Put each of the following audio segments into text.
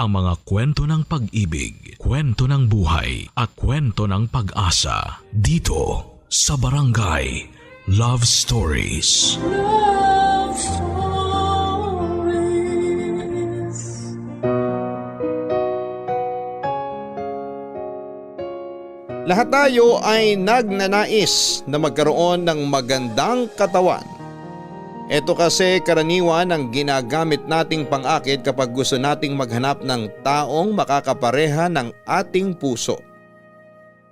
ang mga kwento ng pag-ibig, kwento ng buhay at kwento ng pag-asa dito sa Barangay Love Stories. Love Stories. Lahat tayo ay nagnanais na magkaroon ng magandang katawan. Ito kasi karaniwan ang ginagamit nating pang-akit kapag gusto nating maghanap ng taong makakapareha ng ating puso.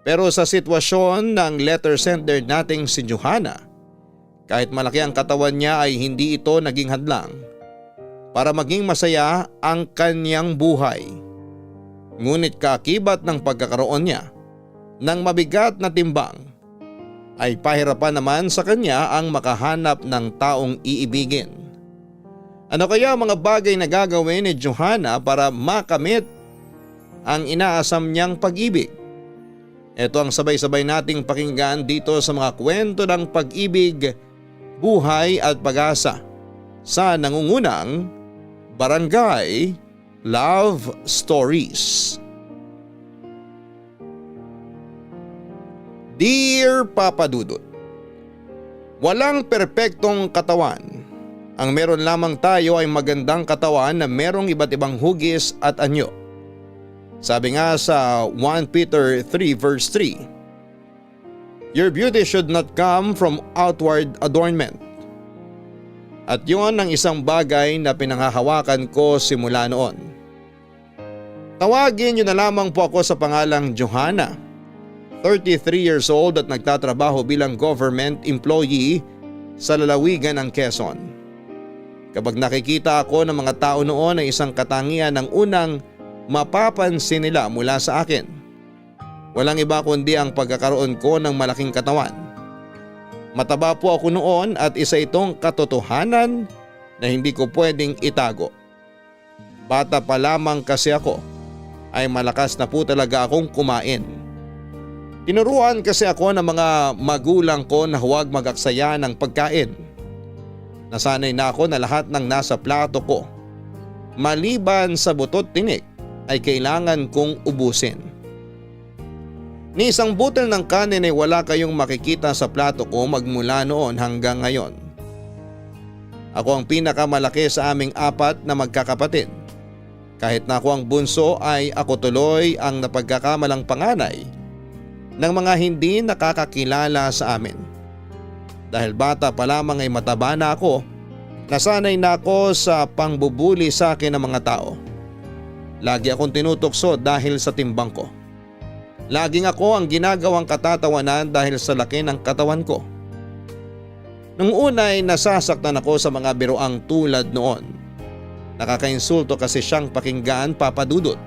Pero sa sitwasyon ng letter sender nating si Johanna, kahit malaki ang katawan niya ay hindi ito naging hadlang para maging masaya ang kanyang buhay. Ngunit kaakibat ng pagkakaroon niya ng mabigat na timbang, ay pahirapan naman sa kanya ang makahanap ng taong iibigin. Ano kaya mga bagay na gagawin ni Johanna para makamit ang inaasam niyang pag-ibig? Ito ang sabay-sabay nating pakinggan dito sa mga kwento ng pag-ibig, buhay at pag-asa sa nangungunang Barangay Love Stories. Dear Papa Dudut, walang perpektong katawan. Ang meron lamang tayo ay magandang katawan na merong iba't ibang hugis at anyo. Sabi nga sa 1 Peter 3 verse 3, your beauty should not come from outward adornment. At yun ang isang bagay na pinanghahawakan ko simula noon. Tawagin niyo na lamang po ako sa pangalang Johanna, 33 years old at nagtatrabaho bilang government employee sa lalawigan ng Quezon. Kapag nakikita ako ng mga tao noon ay isang katangian ng unang mapapansin nila mula sa akin. Walang iba kundi ang pagkakaroon ko ng malaking katawan. Mataba po ako noon at isa itong katotohanan na hindi ko pwedeng itago. Bata pa lamang kasi ako ay malakas na po talaga akong kumain. Tinuruan kasi ako ng mga magulang ko na huwag mag-aksaya ng pagkain. Nasanay na ako na lahat ng nasa plato ko, maliban sa butot tinik, ay kailangan kong ubusin. Ni isang butil ng kanin ay wala kayong makikita sa plato ko magmula noon hanggang ngayon. Ako ang pinakamalaki sa aming apat na magkakapatid. Kahit na ako ang bunso ay ako tuloy ang napagkakamalang panganay ng mga hindi nakakakilala sa amin. Dahil bata pa lamang ay mataba na ako, nasanay na ako sa pangbubuli sa akin ng mga tao. Lagi akong tinutokso dahil sa timbang ko. Laging ako ang ginagawang katatawanan dahil sa laki ng katawan ko. Nung una ay nasasaktan ako sa mga biroang tulad noon. Nakakainsulto kasi siyang pakinggan, Papa Dudut.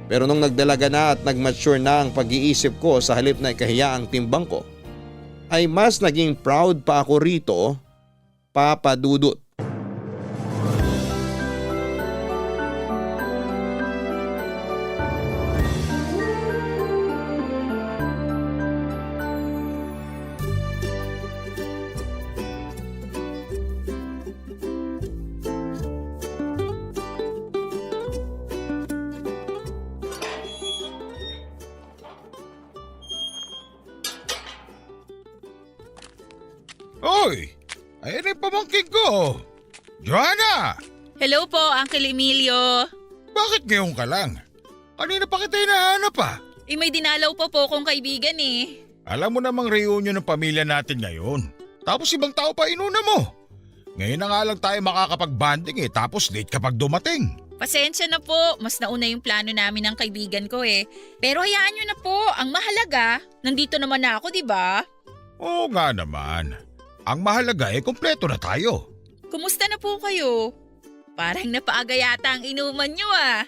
Pero nung nagdalaga na at nagmature na ang pag-iisip ko sa halip na ikahiya ang timbang ko, ay mas naging proud pa ako rito, Papa Dudut. Hoy! Ayan ang pamangkin ko! Johanna! Hello po, Uncle Emilio. Bakit ngayon ka lang? Kanina pa kita hinahanap ah. May dinalaw pa po kong kaibigan eh. Alam mo namang reunion ng pamilya natin ngayon. Tapos ibang tao pa inuna mo. Ngayon na nga lang tayo makakapag-banding tapos late kapag dumating. Pasensya na po, mas nauna yung plano namin ng kaibigan ko eh. Pero hayaan nyo na po, ang mahalaga, nandito naman na ako, di ba? Oo nga naman. Ang mahalaga kompleto na tayo. Kumusta na po kayo? Parang napaaga yata ang inuman nyo ah.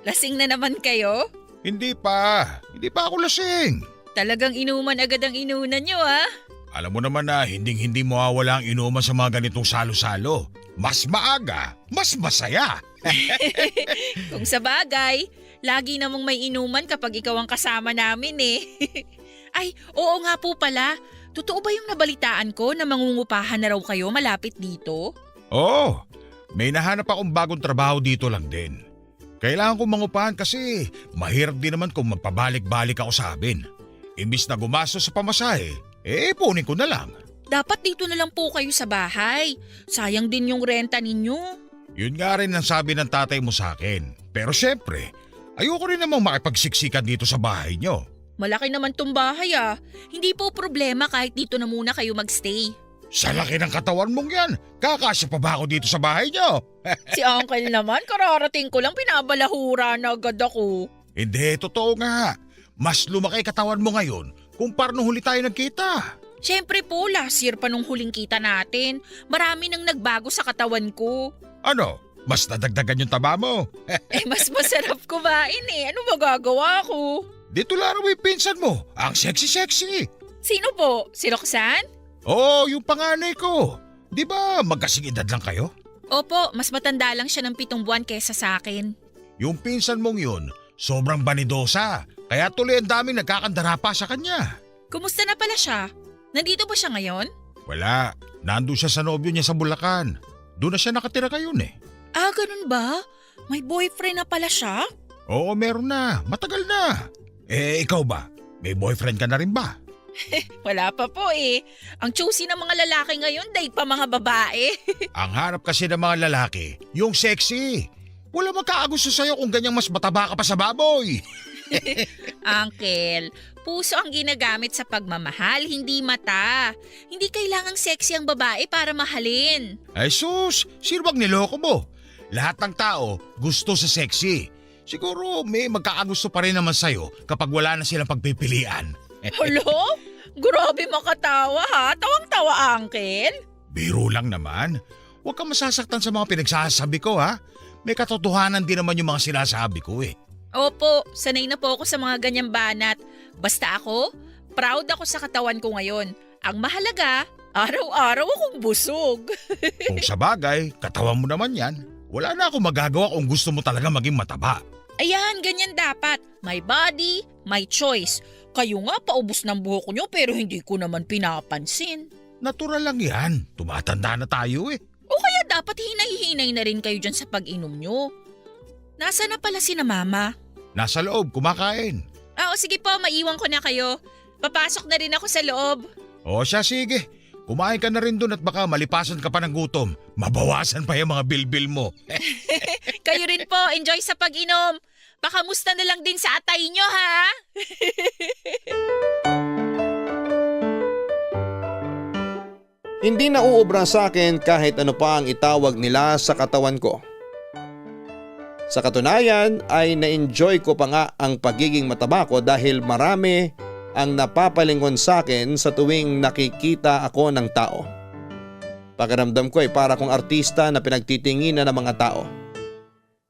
Lasing na naman kayo? Hindi pa ako lasing. Talagang inuman agad ang inunan nyo ah. Alam mo naman na hinding-hindi mawawala ang inuman sa mga ganitong salo-salo. Mas maaga, mas masaya. Kung sa bagay, lagi namang may inuman kapag ikaw ang kasama namin eh. Ay, oo nga po pala. Totoo ba yung nabalitaan ko na mangungupahan na raw kayo malapit dito? Oo, may nahanap akong bagong trabaho dito lang din. Kailangan kong mangupahan kasi mahirap din naman kung magpabalik-balik ako sa amin. Imbis na gumastos sa pamasahe, punin ko na lang. Dapat dito na lang po kayo sa bahay. Sayang din yung renta ninyo. Yun nga rin ang sabi ng tatay mo sa akin. Pero syempre, ayoko rin namang makipagsiksikan dito sa bahay nyo. Malaki naman tong bahay ah. Hindi po problema kahit dito na muna kayo magstay. Sa laki ng katawan mong yan, kakasya pa ba ako dito sa bahay nyo? Si Uncle naman, kararating ko lang pinabalahura na agad ako. Hindi, totoo nga. Mas lumaki katawan mo ngayon kumpara nung huli tayo nagkita. Siyempre po, last year pa nung huling kita natin. Marami nang nagbago sa katawan ko. Ano? Mas nadagdagan yung taba mo? Mas masarap kumain eh. Ano magagawa ko? Dito lang mo yung pinsan mo. Ang sexy-sexy. Sino po? Si Roxanne? Oo, yung panganay ko. Di ba magkasing edad lang kayo? Opo, mas matanda lang siya ng 7 buwan kesa sa akin. Yung pinsan mong yun, sobrang banidosa. Kaya tuloy ang daming nagkakandara pa sa kanya. Kumusta na pala siya? Nandito ba siya ngayon? Wala. Nandun siya sa nobyo niya sa Bulacan. Doon na siya nakatira ngayon eh. Ah, ganun ba? May boyfriend na pala siya? Oo, meron na. Matagal na. Ikaw ba? May boyfriend ka na rin ba? Wala pa po eh. Ang choosy ng mga lalaki ngayon, dahil pa mga babae. Ang harap kasi ng mga lalaki, yung sexy. Wala magkakagusto sa'yo kung ganyang mas mataba ka pa sa baboy. Uncle, puso ang ginagamit sa pagmamahal, hindi mata. Hindi kailangang sexy ang babae para mahalin. Ay sus, sino bang niloko mo? Lahat ng tao gusto sa sexy. Siguro may magkakagusto pa rin naman sa'yo kapag wala na silang pagpipilian. Hello? Grabe makatawa ha. Tawang-tawa, Uncle. Biro lang naman. Huwag kang masasaktan sa mga pinagsasabi ko ha. May katotohanan din naman yung mga sinasabi ko eh. Opo, sanay na po ako sa mga ganyang banat. Basta ako, proud ako sa katawan ko ngayon. Ang mahalaga, araw-araw akong busog. Kung sa bagay, katawan mo naman yan. Wala na akong magagawa kung gusto mo talaga maging mataba. Ayan, ganyan dapat. My body, my choice. Kayo nga paubos ng buhok nyo pero hindi ko naman pinapansin. Natural lang yan. Tumatanda na tayo eh. O kaya dapat hinay-hinay na rin kayo dyan sa pag-inom nyo. Nasaan na pala si na mama? Nasa loob, kumakain. O sige po, maiwan ko na kayo. Papasok na rin ako sa loob. O siya, sige. Kumain ka na rin dun at baka malipasan ka pa ng gutom. Mabawasan pa yung mga bilbil mo. Kayo rin po, enjoy sa pag-inom. Pakamusta na lang din sa atay nyo ha? Hindi na uubra sa akin kahit ano pa ang itawag nila sa katawan ko. Sa katunayan ay na-enjoy ko pa nga ang pagiging mataba ko dahil marami ang napapalingon sa akin sa tuwing nakikita ako ng tao. Pakiramdam ko ay para kong artista na pinagtitinginan ng mga tao.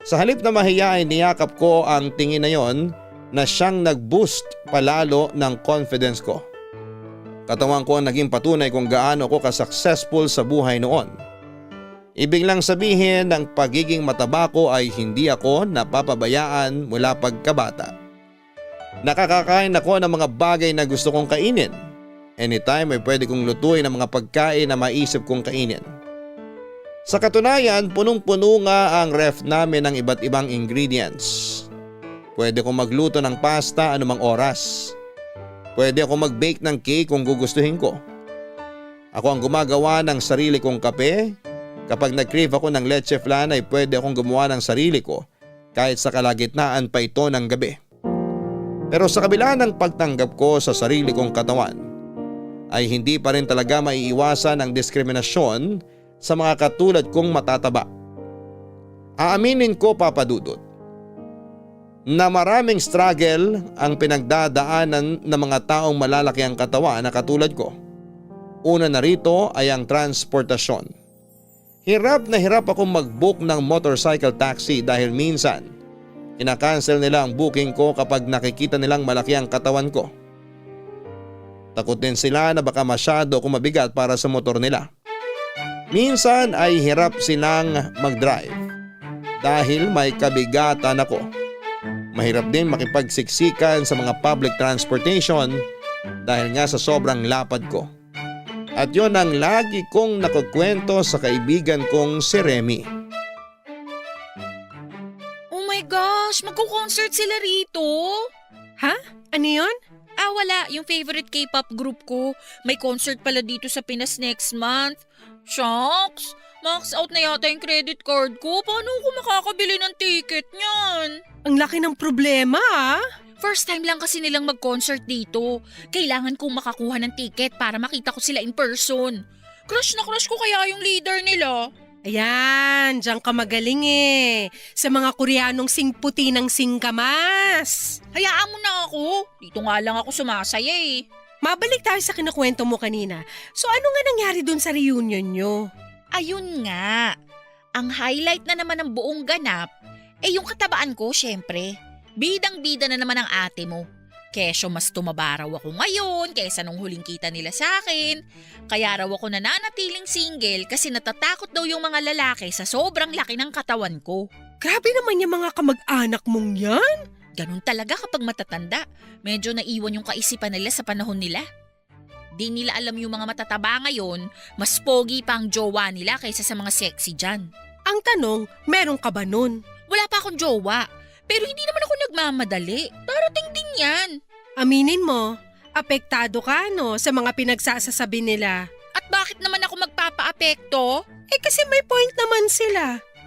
Sa halip na mahiya ay niyakap ko ang tingin na yon na siyang nag-boost palalo ng confidence ko. Katawan ko ang naging patunay kung gaano ko ka-successful sa buhay noon. Ibig lang sabihin ng pagiging mataba ko ay hindi ako napapabayaan mula pagkabata. Nakakakain ako ng mga bagay na gusto kong kainin. Anytime ay pwede kong lutuin ang mga pagkain na maisip kong kainin. Sa katunayan, punong-puno nga ang ref namin ng iba't ibang ingredients. Pwede kong magluto ng pasta anumang oras. Pwede akong mag-bake ng cake kung gugustuhin ko. Ako ang gumagawa ng sarili kong kape. Kapag nag-crave ako ng leche flan ay pwede akong gumawa ng sarili ko kahit sa kalagitnaan pa ito ng gabi. Pero sa kabila ng pagtanggap ko sa sarili kong katawan ay hindi pa rin talaga maiiwasan ang diskriminasyon sa mga katulad kong matataba. Aaminin ko, Papa Dudut, na maraming struggle ang pinagdadaanan ng mga taong malalaki ang katawan na katulad ko. Una na rito ay ang transportasyon. Hirap na hirap akong mag-book ng motorcycle taxi dahil minsan ina-cancel nila ang booking ko kapag nakikita nilang malaki ang katawan ko. Takot din sila na baka masyado akong mabigat para sa motor nila. Minsan ay hirap silang mag-drive dahil may kabigatan ako. Mahirap din makipagsiksikan sa mga public transportation dahil nga sa sobrang lapad ko. At yon ang lagi kong nakukwento sa kaibigan kong si Remy. Oh my God! gosh, magko-concert sila rito. Ha? Ano yun? Wala. Yung favorite K-pop group ko. May concert pala dito sa Pinas next month. Shucks! Max out na yata yung credit card ko. Paano ako makakabili ng ticket niyan? Ang laki ng problema ah. First time lang kasi nilang mag-concert dito. Kailangan kong makakuha ng ticket para makita ko sila in person. Crush na crush ko kaya yung leader nila. Ayan, diyan ka magaling eh. Sa mga Koreanong singputi ng singkamas. Hayaan mo na ako. Dito nga lang ako sumasaya eh. Mabalik tayo sa kinukwento mo kanina. So ano nga nangyari dun sa reunion nyo? Ayun nga. Ang highlight na naman ng buong ganap, yung katabaan ko syempre. Bidang-bida na naman ang ate mo. Kesyo mas tumaba raw ako ngayon kaysa nung huling kita nila sa akin. Kaya raw ako nananatiling single kasi natatakot daw yung mga lalaki sa sobrang laki ng katawan ko. Grabe naman yung mga kamag-anak mong yan. Ganun talaga kapag matatanda. Medyo naiwan yung kaisipan nila sa panahon nila. Di nila alam yung mga matataba ngayon, mas pogi pa ang jowa nila kaysa sa mga sexy dyan. Ang tanong, meron ka ba nun? Wala pa akong jowa, pero hindi naman ako nagmamadali. Darating din yan. Aminin mo, apektado ka no sa mga pinagsasasabi nila. At bakit naman ako magpapaapekto? Kasi may point naman sila.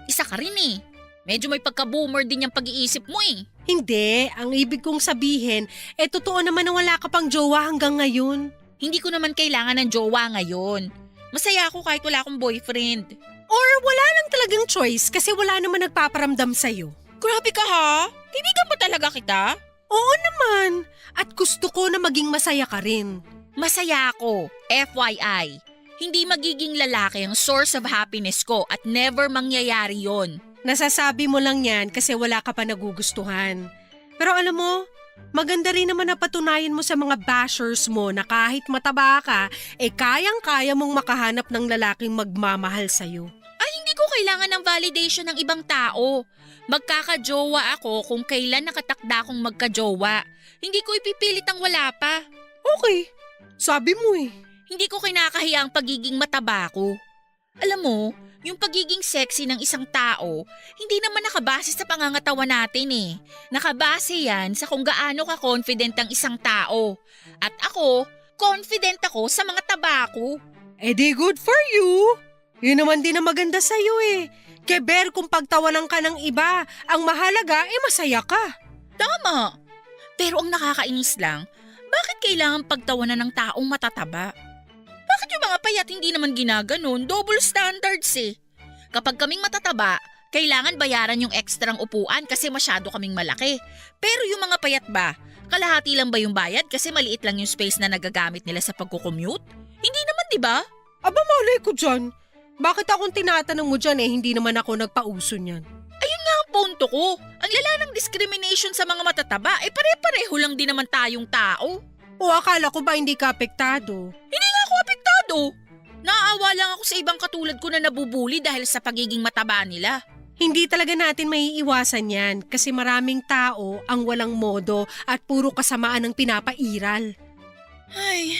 Isa ka rin eh. Medyo may pagka-boomer din yung pag-iisip mo eh. Hindi, ang ibig kong sabihin, totoo naman na wala ka pang jowa hanggang ngayon. Hindi ko naman kailangan ng jowa ngayon. Masaya ako kahit wala akong boyfriend. Or wala lang talagang choice kasi wala naman nagpaparamdam sa'yo. Grabe ka ha? Kaibigan mo talaga kita? Oo naman. At gusto ko na maging masaya ka rin. Masaya ako. FYI. Hindi magiging lalaki ang source of happiness ko at never mangyayari yon. Nasasabi mo lang yan kasi wala ka pa nagugustuhan. Pero alam mo, maganda rin naman na patunayan mo sa mga bashers mo na kahit mataba ka, kayang-kaya mong makahanap ng lalaking magmamahal sa'yo. Ay, hindi ko kailangan ng validation ng ibang tao. Magkakajowa ako kung kailan nakatakda akong magkajowa. Hindi ko ipipilit ang wala pa. Okay, sabi mo eh. Hindi ko kinakahiya ang pagiging mataba ko. Alam mo, yung pagiging sexy ng isang tao, hindi naman nakabase sa pangangatawan natin eh. Nakabase yan sa kung gaano ka-confident ang isang tao. At ako, confident ako sa mga taba ko. Di good for you. Yun naman din ang maganda sa'yo eh. Keber kung pagtawanan ka ng iba, ang mahalaga masaya ka. Tama. Pero ang nakakainis lang, bakit kailangan pagtawanan ng taong matataba? Bakit yung mga payat hindi naman ginaganon? Double standards eh. Kapag kaming matataba, kailangan bayaran yung ekstrang upuan kasi masyado kaming malaki. Pero yung mga payat ba, kalahati lang ba yung bayad kasi maliit lang yung space na nagagamit nila sa pagkukommute? Hindi naman, di ba? Aba malay ko dyan. Bakit akong tinatanong mo dyan hindi naman ako nagpauso niyan? Ayun nga ang punto ko. Ang lala ng discrimination sa mga matataba, pare-pareho lang din naman tayong tao. O akala ko ba hindi ka apektado? Hindi nga ako apektado. Naaawa lang ako sa ibang katulad ko na nabubuli dahil sa pagiging mataba nila. Hindi talaga natin maiiwasan yan kasi maraming tao ang walang modo at puro kasamaan ang pinapairal. Ay,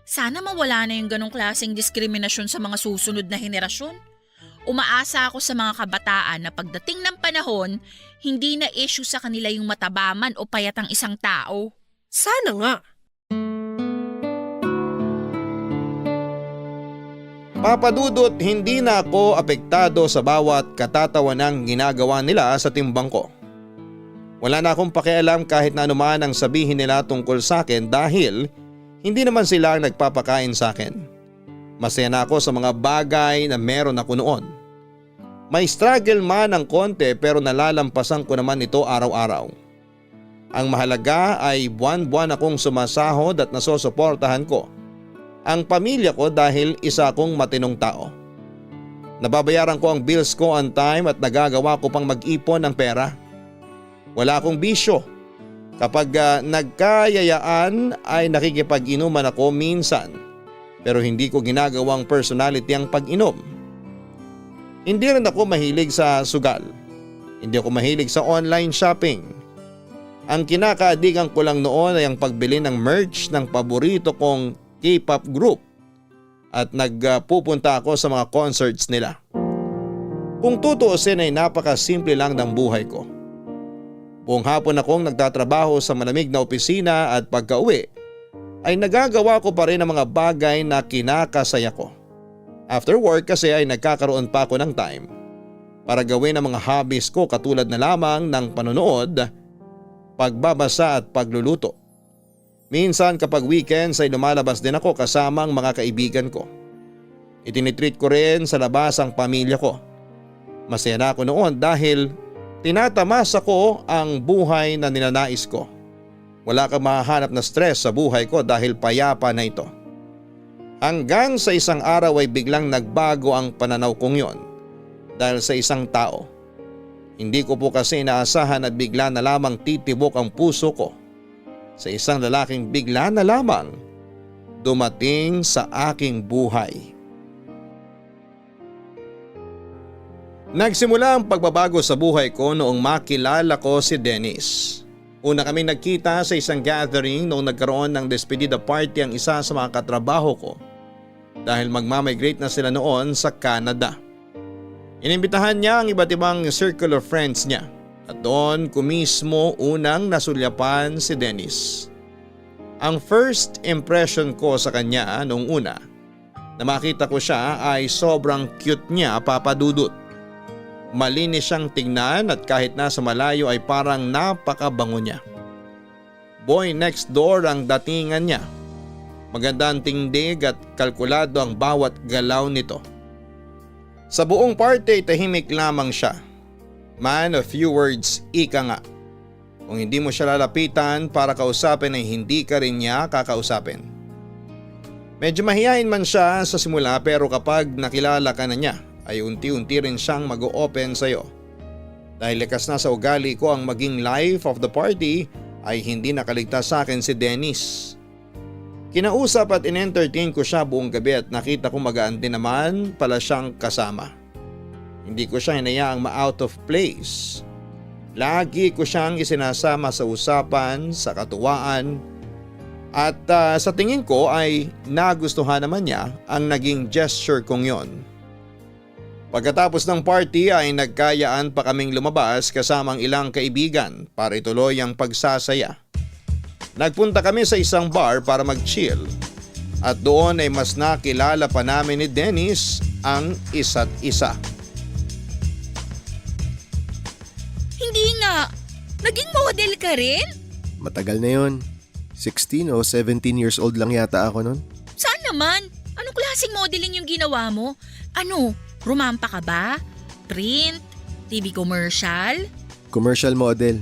sana mawala na yung ganong klaseng diskriminasyon sa mga susunod na henerasyon. Umaasa ako sa mga kabataan na pagdating ng panahon, hindi na issue sa kanila yung matabaman o payat ang isang tao. Sana nga. Papadudot, hindi na ako apektado sa bawat katatawanang ginagawa nila sa timbang ko. Wala na akong pakialam kahit na anuman ang sabihin nila tungkol sa akin dahil hindi naman sila ang nagpapakain sa akin. Masaya na ako sa mga bagay na meron ako noon. May struggle man ng konti pero nalalampasan ko naman ito araw-araw. Ang mahalaga ay buwan-buwan akong sumasahod at nasosuportahan ko ang pamilya ko dahil isa akong matinong tao. Nababayaran ko ang bills ko on time at nagagawa ko pang mag-ipon ng pera. Wala akong bisyo. Kapag nagkayayaan ay nakikipag-inuman ako minsan pero hindi ko ginagawang personality ang pag-inom. Hindi rin ako mahilig sa sugal. Hindi ako mahilig sa online shopping. Ang kinakaadikan ko lang noon ay ang pagbili ng merch ng paborito kong K-pop group at nagpupunta ako sa mga concerts nila. Kung tutuusin ay napakasimple lang ng buhay ko. Buong hapon akong nagtatrabaho sa malamig na opisina at pagka-uwi ay nagagawa ko pa rin ang mga bagay na kinakasaya ko. After work kasi ay nagkakaroon pa ako ng time para gawin ang mga hobbies ko katulad na lamang ng panonood, pagbabasa at pagluluto. Minsan kapag weekends ay lumalabas din ako kasama ang mga kaibigan ko. Itinitreat ko rin sa labas ang pamilya ko. Masaya na ako noon dahil tinatamasa ko ang buhay na ninanais ko. Wala kang mahahanap na stress sa buhay ko dahil payapa na ito. Hanggang sa isang araw ay biglang nagbago ang pananaw kong yon dahil sa isang tao. Hindi ko po kasi inaasahan at bigla na lamang titibok ang puso ko sa isang lalaking bigla na lamang dumating sa aking buhay. Nagsimula ang pagbabago sa buhay ko noong makilala ko si Dennis. Una kaming nagkita sa isang gathering noong nagkaroon ng despedida party ang isa sa mga katrabaho ko dahil magmamigrate na sila noon sa Canada. Inimbitahan niya ang iba't ibang circle of friends niya at doon ko mismo unang nasulyapan si Dennis. Ang first impression ko sa kanya noong una na makita ko siya ay sobrang cute niya, Papa Dudut. Malinis siyang tingnan at kahit nasa malayo ay parang napakabango niya. Boy next door ang datingan niya. Maganda ang tindig at kalkulado ang bawat galaw nito. Sa buong party tahimik lamang siya. Man of few words, ika nga. Kung hindi mo siya lalapitan para kausapin ay hindi ka rin niya kakausapin. Medyo mahihain man siya sa simula pero kapag nakilala ka na niya ay unti-unti rin siyang mag-o-open sa'yo. Dahil likas na sa ugali ko ang maging life of the party ay hindi nakaligtas sa akin si Dennis. Kinausap at in-entertain ko siya buong gabi at nakita ko magaan din naman pala siyang kasama. Hindi ko siya hinayaang ma-out of place. Lagi ko siyang isinasama sa usapan, sa katuwaan at sa tingin ko ay nagustuhan naman niya ang naging gesture kong yon. Pagkatapos ng party ay nagkayaan pa kaming lumabas kasamang ilang kaibigan para ituloy ang pagsasaya. Nagpunta kami sa isang bar para mag-chill at doon ay mas nakilala pa namin ni Dennis ang isa't isa. Hindi nga. Naging model ka rin? Matagal na yun. 16 o 17 years old lang yata ako nun. Saan naman? Anong klaseng modeling yung ginawa mo? Ano? Rumampa ka ba? Print? TV commercial? Commercial model.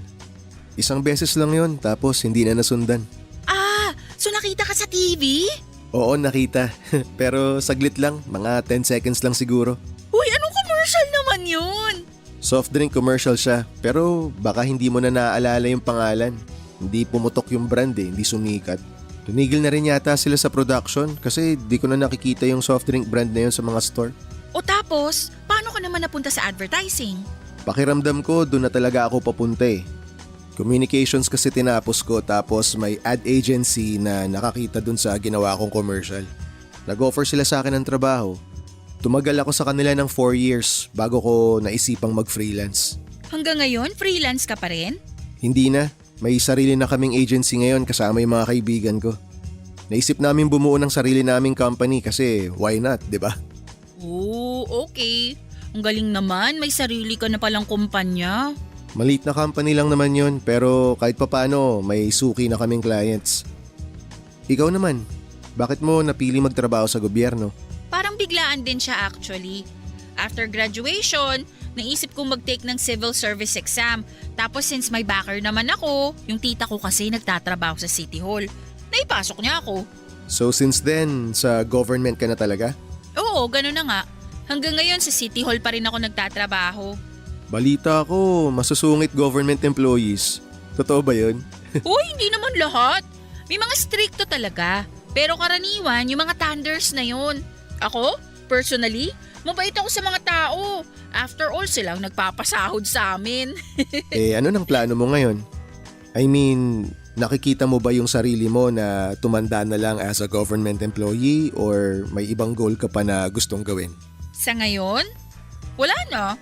Isang beses lang yun tapos hindi na nasundan. Ah, so nakita ka sa TV? Oo, nakita. Pero saglit lang, mga 10 seconds lang siguro. Uy, anong commercial naman yun? Soft drink commercial siya, pero baka hindi mo na naaalala yung pangalan. Hindi pumutok yung brand hindi sumikat. Tumigil na rin yata sila sa production kasi di ko na nakikita yung soft drink brand na yun sa mga store. O tapos, paano ka naman napunta sa advertising? Pakiramdam ko doon na talaga ako papunta eh. Communications kasi tinapos ko tapos may ad agency na nakakita dun sa ginawa kong commercial. Nag-offer sila sa akin ng trabaho. Tumagal ako sa kanila ng 4 years bago ko naisipang mag-freelance. Hanggang ngayon, freelance ka pa rin? Hindi na. May sarili na kaming agency ngayon kasama yung mga kaibigan ko. Naisip namin bumuo ng sarili naming company kasi why not, di ba? Oo, okay. Ang galing naman, may sarili ka na palang kumpanya. Maliit na company lang naman yun pero kahit papano may suki na kaming clients. Ikaw naman, bakit mo napili magtrabaho sa gobyerno? Parang biglaan din siya actually. After graduation, naisip kong mag-take ng civil service exam. Tapos since may backer naman ako, yung tita ko kasi nagtatrabaho sa City Hall. Naipasok niya ako. So since then, sa government ka na talaga? Oo, gano'n na nga. Hanggang ngayon sa City Hall pa rin ako nagtatrabaho. Balita ko, masusungit government employees. Totoo ba yun? Uy, hindi naman lahat. May mga stricto talaga. Pero karaniwan, yung mga thunders na yun. Ako, personally, mabait ako sa mga tao. After all, silang nagpapasahod sa amin. Ano nang plano mo ngayon? I mean, nakikita mo ba yung sarili mo na tumanda na lang as a government employee or may ibang goal ka pa na gustong gawin? Sa ngayon, wala na.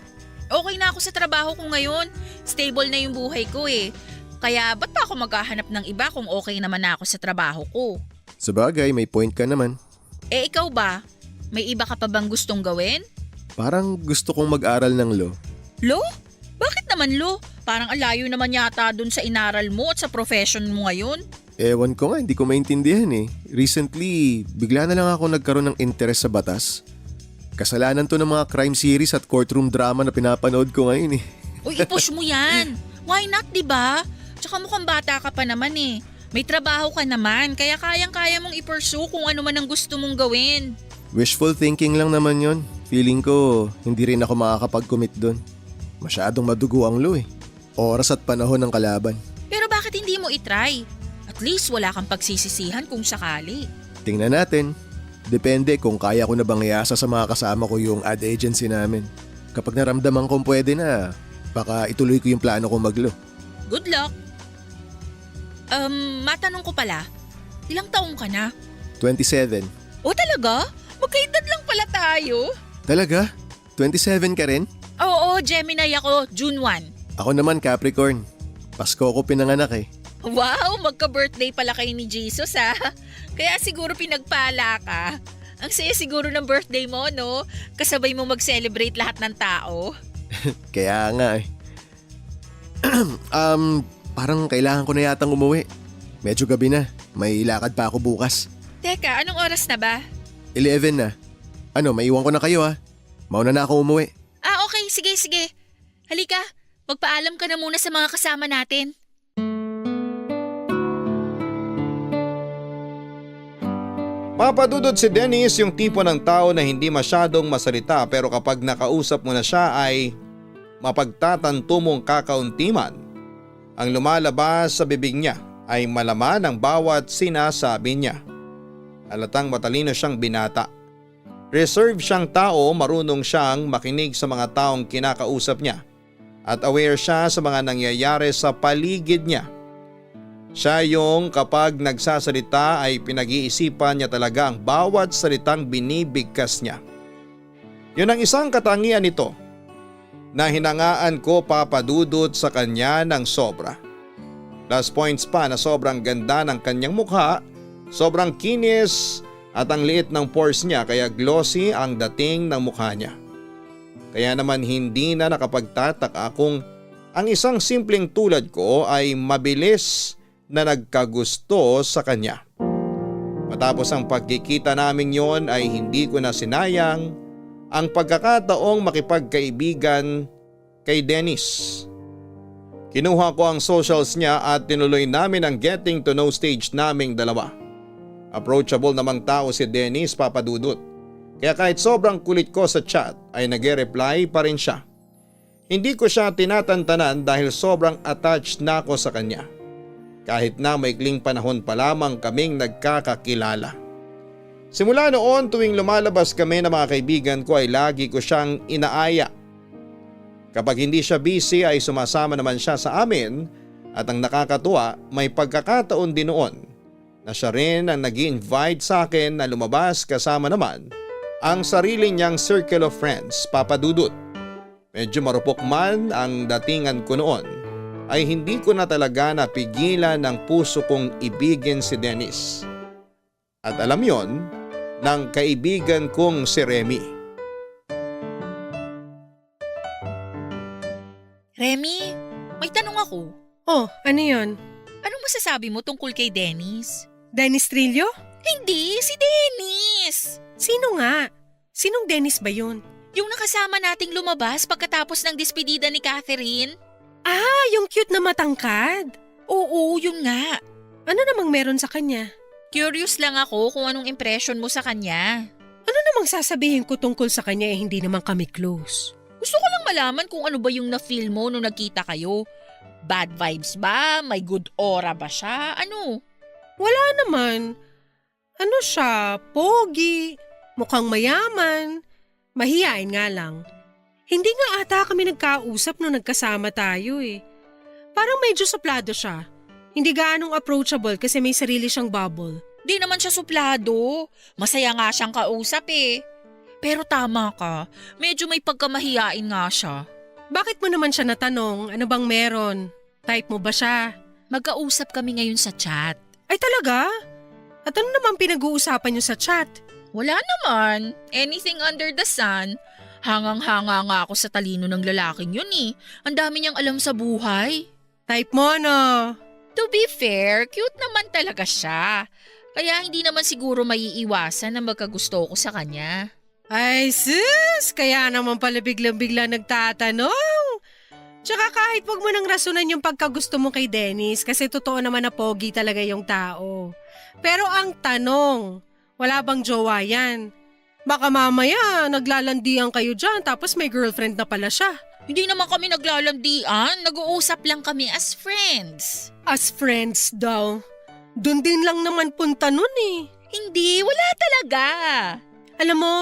Okay na ako sa trabaho ko ngayon. Stable na yung buhay ko eh. Kaya ba't pa ako maghahanap ng iba kung okay naman na ako sa trabaho ko? Sabagay, may point ka naman. Eh ikaw ba? May iba ka pa bang gustong gawin? Parang gusto kong mag-aral ng law. Lo? Bakit naman lo? Parang alayo naman yata dun sa inaral mo at sa profession mo ngayon. Ewan ko nga, hindi ko maintindihan eh. Recently, bigla na lang ako nagkaroon ng interest sa batas. Kasalanan to ng mga crime series at courtroom drama na pinapanood ko ngayon eh. Uy, i-push mo yan. Why not, diba? Tsaka mukhang bata ka pa naman eh. May trabaho ka naman, kaya kayang-kaya mong i-pursue kung ano man ang gusto mong gawin. Wishful thinking lang naman yon. Feeling ko, hindi rin ako makakapag-commit doon. Masyadong madugo ang law eh. Oras at panahon ng kalaban. Pero bakit hindi mo itry? At least wala kang pagsisisihan kung sakali. Tingnan natin. Depende kung kaya ko na bang iasa sa mga kasama ko yung ad agency namin. Kapag naramdaman kong pwede na, baka ituloy ko yung plano kong mag-law. Good luck. Matanong ko pala, ilang taong ka na? 27. O talaga? Magkaedad lang pala tayo. Talaga? 27 ka rin? Oo, Gemini ako, June 1. Ako naman Capricorn. Pasko ko pinanganak eh. Wow, magka-birthday pala kayo ni Jesus ha. Kaya siguro pinagpala ka. Ang saya siguro ng birthday mo, no? Kasabay mo mag-celebrate lahat ng tao. Kaya nga eh. Parang kailangan ko na yatang umuwi. Medyo gabi na. May lakad pa ako bukas. Teka, anong oras na ba? 11 na. Ano, maiwan ko na kayo ha. Mauna na ako umuwi. Ah, okay. Sige. Halika, magpaalam ka na muna sa mga kasama natin. Papadudod si Dennis yung tipo ng tao na hindi masyadong masalita pero kapag nakausap mo na siya ay mapagtatanto mong kakaunti man. Ang lumalabas sa bibig niya ay malaman ang bawat sinasabi niya. Halatang matalino siyang binata. Reserve siyang tao, marunong siyang makinig sa mga taong kinakausap niya at aware siya sa mga nangyayari sa paligid niya. Siya yung kapag nagsasalita ay pinag-iisipan niya talaga ang bawat salitang binibigkas niya. Yun ang isang katangian nito na hinangaan ko papadudot sa kanya ng sobra. Plus points pa na sobrang ganda ng kanyang mukha, sobrang kinis at ang liit ng pores niya kaya glossy ang dating ng mukha niya. Kaya naman hindi na nakapagtataka kung ang isang simpleng tulad ko ay mabilis na nagkagusto sa kanya. Matapos ang pagkikita namin yon ay hindi ko na sinayang ang pagkakataong makipagkaibigan kay Dennis. Kinuha ko ang socials niya at tinuloy namin ang getting to know stage naming dalawa. Approachable namang tao si Dennis, papadudot. Kaya kahit sobrang kulit ko sa chat ay nag-reply pa rin siya. Hindi ko siya tinatantanan dahil sobrang attached na ako sa kanya. Kahit na maikling panahon pa lamang kaming nagkakakilala. Simula noon tuwing lumalabas kami ng mga kaibigan ko ay lagi ko siyang inaaya. Kapag hindi siya busy ay sumasama naman siya sa amin at ang nakakatuwa may pagkakataon din noon na siya rin ang nag-i-invite sa akin na lumabas kasama naman ang sarili niyang circle of friends, papadudot. Medyo marupok man ang datingan ko noon ay hindi ko na talaga napigilan ng puso kong ibigin si Dennis. At alam yon ng kaibigan kong si Remy. Remy, may tanong ako. Oh, ano yun? Anong masasabi mo tungkol kay Dennis? Dennis Trillo? Hindi, si Dennis! Sino nga? Sinong Dennis ba yun? Yung nakasama nating lumabas pagkatapos ng despedida ni Catherine? Ah, yung cute na matangkad. Oo, yun nga. Ano namang meron sa kanya? Curious lang ako kung anong impression mo sa kanya. Ano namang sasabihin ko tungkol sa kanya hindi naman kami close? Gusto ko lang malaman kung ano ba yung na-feel mo nung nagkita kayo. Bad vibes ba? May good aura ba siya? Ano? Wala naman. Ano siya? Pogi. Mukhang mayaman. Mahiyain nga lang. Hindi nga ata kami nagkausap nung nagkasama tayo eh. Parang medyo suplado siya. Hindi gaanong approachable kasi may sarili siyang bubble. Di naman siya suplado. Masaya nga siyang kausap eh. Pero tama ka, medyo may pagkamahiyain nga siya. Bakit mo naman siya natanong? Ano bang meron? Type mo ba siya? Magkausap kami ngayon sa chat. Ay talaga? At ano naman pinag-uusapan niyo sa chat? Wala naman. Anything under the sun. Hangang-hanga nga ako sa talino ng lalaking yun eh. Ang dami niyang alam sa buhay. Type mo ano? To be fair, cute naman talaga siya. Kaya hindi naman siguro maiiwasan na magkagusto ko sa kanya. Ay sis, kaya naman pala biglang-bigla nagtatanong. Tsaka kahit wag mo nang rasunan yung pagkagusto mo kay Dennis kasi totoo naman na pogi talaga yung tao. Pero ang tanong, wala bang jowa yan? Baka mamaya naglalandian kayo dyan tapos may girlfriend na pala siya. Hindi naman kami naglalandian, nag-uusap lang kami as friends. As friends daw. Doon din lang naman punta nun eh. Hindi, wala talaga. Alam mo,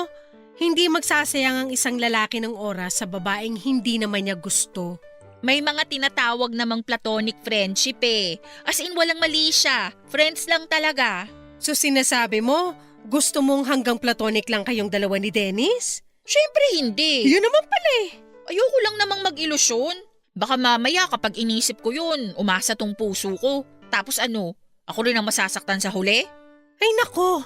hindi magsasayang ang isang lalaki ng oras sa babaeng hindi naman niya gusto. May mga tinatawag namang platonic friendship eh. As in walang mali siya, friends lang talaga. So sinasabi mo, gusto mong hanggang platonic lang kayong dalawa ni Dennis? Siyempre hindi. Yun naman pala eh. Ayoko lang namang mag-ilusyon. Baka mamaya kapag inisip ko yun, umasa tong puso ko. Tapos ano, ako rin ang masasaktan sa huli? Ay nako,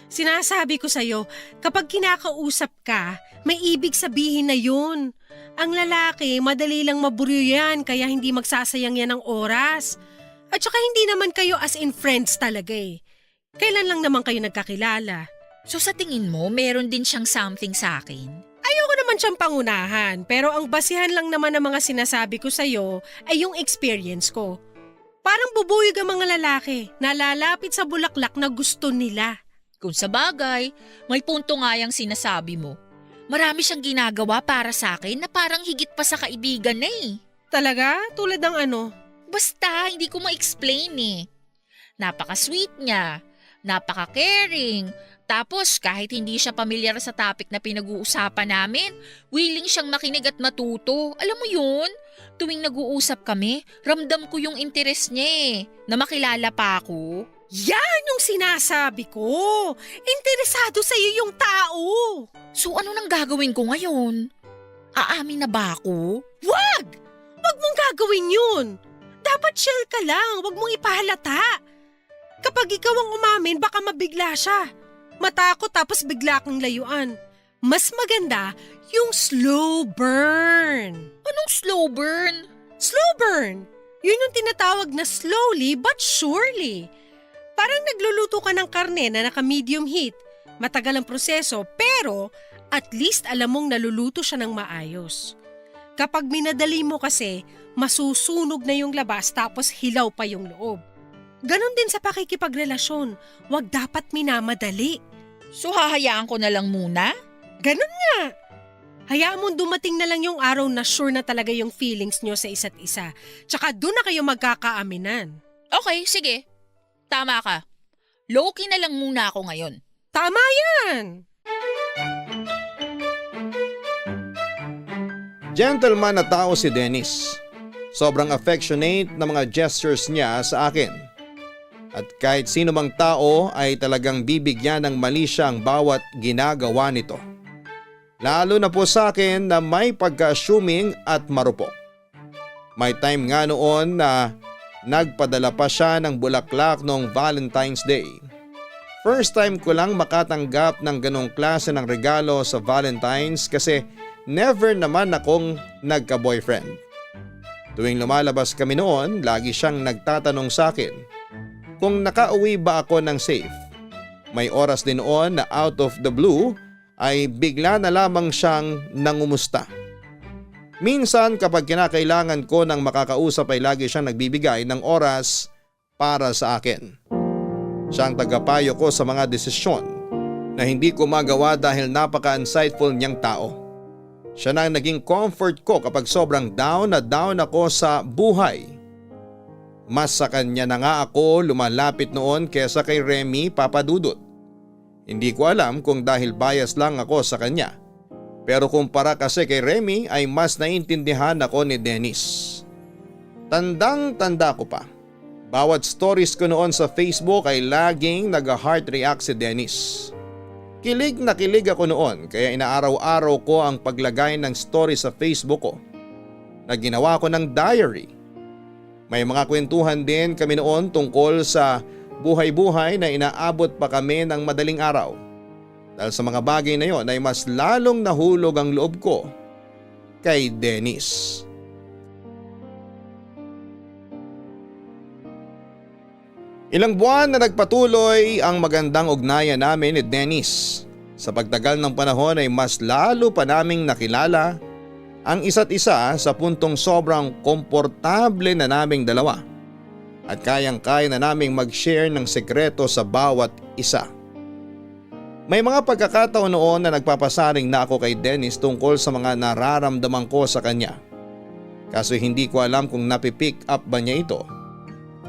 sinasabi ko sa'yo, kapag kinakausap ka, may ibig sabihin na yun. Ang lalaki, madali lang maburyo yan kaya hindi magsasayang yan ng oras. At saka hindi naman kayo as in friends talaga eh. Kailan lang naman kayo nagkakilala? So sa tingin mo, meron din siyang something sa akin? Ayoko naman siyang pangunahan pero ang basihan lang naman ng mga sinasabi ko sa'yo ay yung experience ko. Parang bubuyog ang mga lalaki na lalapit sa bulaklak na gusto nila. Kung sa bagay, may punto nga yung sinasabi mo. Marami siyang ginagawa para sa akin na parang higit pa sa kaibigan na eh. Talaga? Tulad ng ano? Basta, hindi ko ma-explain eh. Napaka-sweet niya, napaka-caring, tapos kahit hindi siya pamilyar sa topic na pinag-uusapan namin, willing siyang makinig at matuto. Alam mo yun? Tuwing nag-uusap kami, ramdam ko yung interes niya eh, na makilala pa ako. Yan yung sinasabi ko! Interesado sa'yo yung tao! So ano nang gagawin ko ngayon? Aamin na ba ako? Wag! Wag mong gagawin yun! Dapat chill ka lang, wag mong ipahalata. Kapag ikaw ang umamin, baka mabigla siya. Matakot tapos bigla kang layuan. Mas maganda yung slow burn. Anong slow burn? Slow burn! Yun yung tinatawag na slowly but surely. Parang nagluluto ka ng karne na naka-medium heat. Matagal ang proseso pero at least alam mong naluluto siya ng maayos. Kapag minadali mo kasi, masusunog na yung labas tapos hilaw pa yung loob. Ganon din sa pakikipagrelasyon, wag dapat minamadali. So hahayaan ko na lang muna? Ganon nga. Hayaan mong dumating na lang yung araw na sure na talaga yung feelings nyo sa isa't isa. Tsaka doon na kayo magkakaaminan. Okay, sige. Tama ka. Low-key na lang muna ako ngayon. Tama yan! Gentleman na tao si Dennis. Sobrang affectionate na mga gestures niya sa akin. At kahit sino mang tao ay talagang bibigyan ng mali siyang bawat ginagawa nito. Lalo na po sa akin na may pagka-assuming at marupok. May time nga noon na nagpadala pa siya ng bulaklak noong Valentine's Day. First time ko lang makatanggap ng ganong klase ng regalo sa Valentine's kasi never naman akong nagka-boyfriend. Tuwing lumalabas kami noon, lagi siyang nagtatanong sa akin kung nakauwi ba ako ng safe. May oras din noon na out of the blue ay bigla na lamang siyang nangumusta. Minsan kapag kinakailangan ko ng makakausap ay lagi siyang nagbibigay ng oras para sa akin. Siyang tagapayo ko sa mga desisyon na hindi ko magawa dahil napaka-insightful niyang tao. Siya na naging comfort ko kapag sobrang down na down ako sa buhay. Mas sa kanya na nga ako lumalapit noon kesa kay Remy Papadudut. Hindi ko alam kung dahil bias lang ako sa kanya. Pero kumpara kasi kay Remy ay mas naiintindihan ako ni Dennis. Tandang-tanda ko pa. Bawat stories ko noon sa Facebook ay laging nag-heart react si Dennis. Kilig na kilig ako noon kaya inaaraw-araw ko ang paglagay ng story sa Facebook ko. na ginawa ko ng diary. May mga kwentuhan din kami noon tungkol sa buhay-buhay na inaabot pa kami ng madaling araw. Dahil sa mga bagay na yon ay mas lalong nahulog ang loob ko kay Dennis. Ilang buwan na nagpatuloy ang magandang ugnayan namin ni Dennis. Sa pagtagal ng panahon ay mas lalo pa naming nakilala ang isa't isa sa puntong sobrang komportable na naming dalawa at kayang-kaya na naming mag-share ng sekreto sa bawat isa. May mga pagkakataon noon na nagpapasaring na ako kay Dennis tungkol sa mga nararamdaman ko sa kanya. Kaso hindi ko alam kung napipick up ba niya ito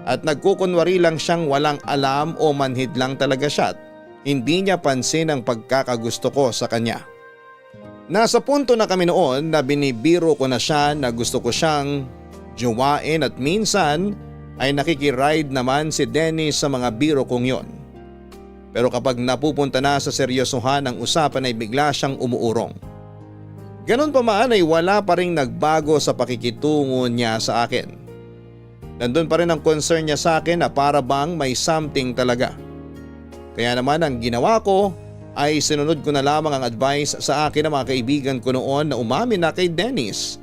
at nagkukunwari lang siyang walang alam o manhid lang talaga siya at hindi niya pansin ang pagkakagusto ko sa kanya. Nasa punto na kami noon na binibiro ko na siya na gusto ko siyang jowain at minsan ay nakikiride naman si Dennis sa mga biro kong yon. Pero kapag napupunta na sa seryosohan ang usapan ay bigla siyang umuurong. Ganon pa man ay wala pa rin nagbago sa pakikitungo niya sa akin. Nandun pa rin ang concern niya sa akin na para bang may something talaga. Kaya naman ang ginawa ko ay sinunod ko na lamang ang advice sa akin ng mga kaibigan ko noon na umamin na kay Dennis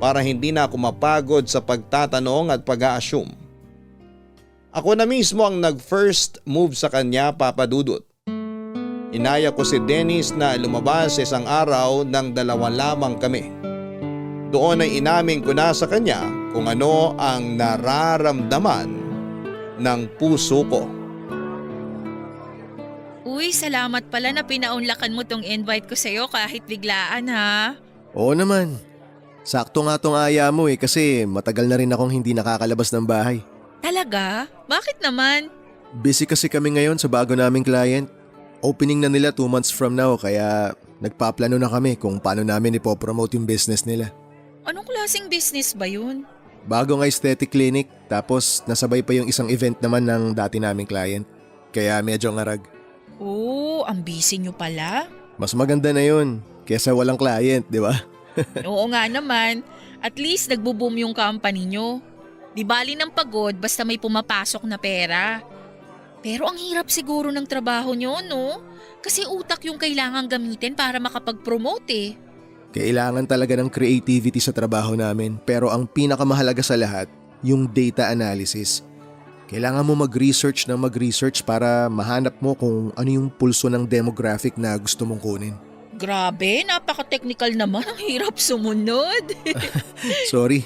para hindi na ako mapagod sa pagtatanong at pag-a-assume. Ako na mismo ang nag-first move sa kanya, Papa Dudut. Inaya ko si Dennis na lumabas isang araw ng 2 lamang kami. Doon ay inamin ko na sa kanya kung ano ang nararamdaman ng puso ko. Uy, salamat pala na pinaunlakan mo tong invite ko sa'yo kahit biglaan ha. Oo naman. Sakto nga tong aya mo kasi matagal na rin akong hindi nakakalabas ng bahay. Talaga? Bakit naman? Busy kasi kami ngayon sa bago naming client. Opening na nila 2 months from now kaya nagpaplano na kami kung paano namin ipopromote yung business nila. Anong klaseng business ba yun? Bagong aesthetic clinic tapos nasabay pa yung isang event naman ng dati naming client. Kaya medyo ngarag. Oh, ang busy nyo pala. Mas maganda na yun kesa walang client, di ba? Oo nga naman. At least nagbo-boom yung company nyo. Di bali ng pagod basta may pumapasok na pera. Pero ang hirap siguro ng trabaho nyo, no? Kasi utak yung kailangan gamitin para makapag-promote eh. Kailangan talaga ng creativity sa trabaho namin pero ang pinakamahalaga sa lahat, yung data analysis. Kailangan mo mag-research para mahanap mo kung ano yung pulso ng demographic na gusto mong kunin. Grabe, napaka-technical naman. Ang hirap sumunod. Sorry,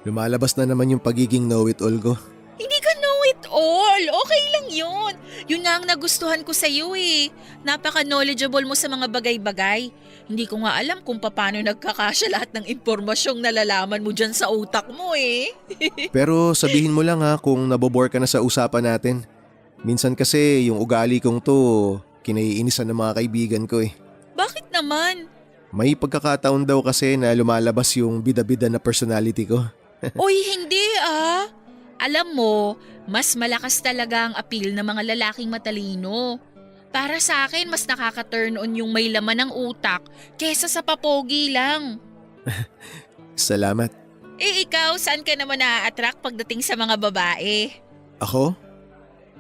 lumalabas na naman yung pagiging know-it-all ko. Hindi ka know-it-all. Okay lang yun. Yun nga ang nagustuhan ko sa'yo eh. Napaka-knowledgeable mo sa mga bagay-bagay. Hindi ko nga alam kung paano nagkakasya lahat ng impormasyong nalalaman mo dyan sa utak mo eh. Pero sabihin mo lang kung nabobore ka na sa usapan natin. Minsan kasi yung ugali kong to, kinaiinisan ng mga kaibigan ko eh. Bakit naman? May pagkakataon daw kasi na lumalabas yung bida-bida na personality ko. Uy, hindi ah. Alam mo, mas malakas talaga ang appeal ng mga lalaking matalino. Para sa akin, mas nakaka-turn on yung may laman ng utak kesa sa papogi lang. Salamat. Eh ikaw, saan ka naman na-attract pagdating sa mga babae? Ako?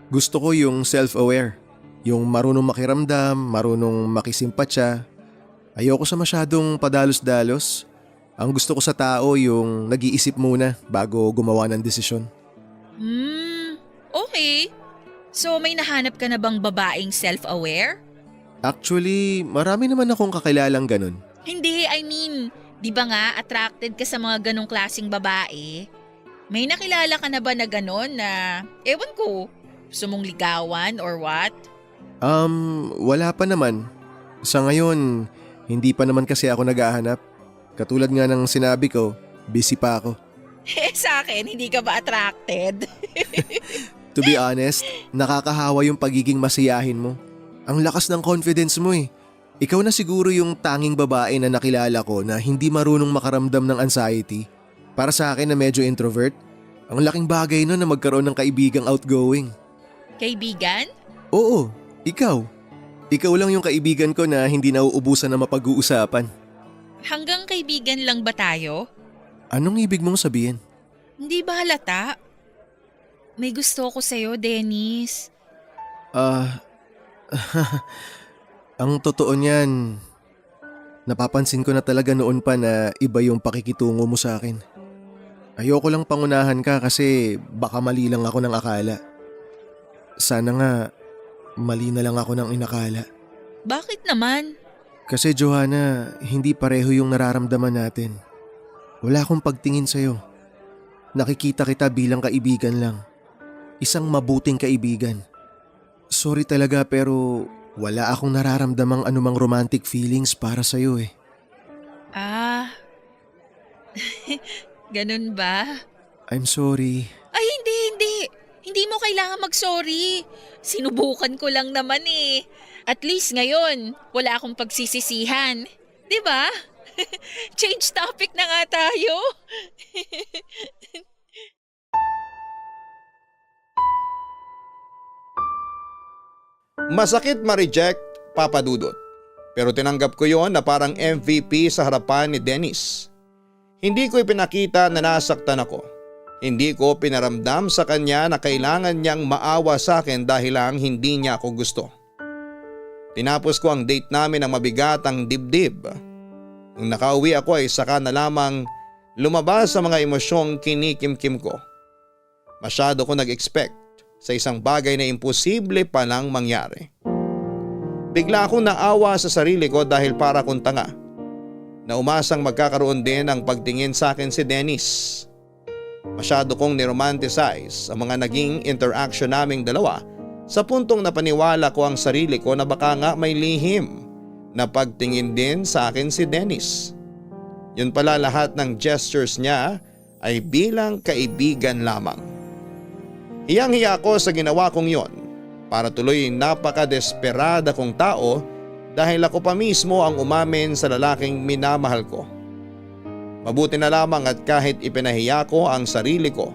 Gusto ko yung self-aware. Yung marunong makiramdam, marunong makisimpatya. Ayoko sa masyadong padalos-dalos. Ang gusto ko sa tao yung nag-iisip muna bago gumawa ng desisyon. Okay. So may nahanap ka na bang babaeng self-aware? Actually, marami naman akong kakilalang ganun. Hindi, I mean, di ba nga attracted ka sa mga ganong klaseng babae? May nakilala ka na ba na ganon na, ewan ko, gusto mong ligawan or what? Wala pa naman. Sa ngayon, hindi pa naman kasi ako naghahanap. Katulad nga ng sinabi ko, busy pa ako. Eh sa akin, hindi ka ba attracted? To be honest, nakakahawa yung pagiging masiyahin mo. Ang lakas ng confidence mo eh. Ikaw na siguro yung tanging babae na nakilala ko na hindi marunong makaramdam ng anxiety. Para sa akin na medyo introvert, ang laking bagay nun na magkaroon ng kaibigang outgoing. Kaibigan? Oo, ikaw. Ikaw lang yung kaibigan ko na hindi nauubusan na mapag-uusapan. Hanggang kaibigan lang ba tayo? Anong ibig mong sabihin? Hindi ba halata? May gusto ko sa'yo, Dennis. Ang totoo niyan, napapansin ko na talaga noon pa na iba yung pakikitungo mo sa akin. Ayoko lang pangunahan ka kasi baka mali lang ako ng akala. Sana nga, mali na lang ako ng inakala. Bakit naman? Kasi Johanna, hindi pareho yung nararamdaman natin. Wala akong pagtingin sa'yo. Nakikita kita bilang kaibigan lang. Isang mabuting kaibigan. Sorry talaga pero wala akong nararamdamang anumang romantic feelings para sa'yo eh. Ganun ba? I'm sorry. Ay, hindi. Hindi mo kailangan mag-sorry. Sinubukan ko lang naman eh. At least ngayon, wala akong pagsisisihan. 'Di ba? Change topic na nga tayo. Masakit ma-reject, Papa Dudut. Pero tinanggap ko yon na parang MVP sa harapan ni Dennis. Hindi ko ipinakita na nasaktan ako. Hindi ko pinaramdam sa kanya na kailangan niyang maawa sa akin dahil lang hindi niya ako gusto. Tinapos ko ang date namin ng mabigat ang dibdib. Nung nakauwi ako ay saka na lamang lumabas sa mga emosyong kinikimkim ko. Masyado ko nag-expect sa isang bagay na imposible pa lang mangyari. Bigla akong naawa sa sarili ko dahil para kong tanga. Na umasang magkakaroon din ng pagtingin sa akin si Dennis. Masyado kong niromanticize ang mga naging interaction naming dalawa sa puntong napaniwala ko ang sarili ko na baka nga may lihim na pagtingin din sa akin si Dennis. Yun pala lahat ng gestures niya ay bilang kaibigan lamang. Hiyang-hiya ako sa ginawa kong yon para tuloy napaka-desperada kong tao dahil ako pa mismo ang umamin sa lalaking minamahal ko. Mabuti na lamang at kahit ipinahiya ko ang sarili ko,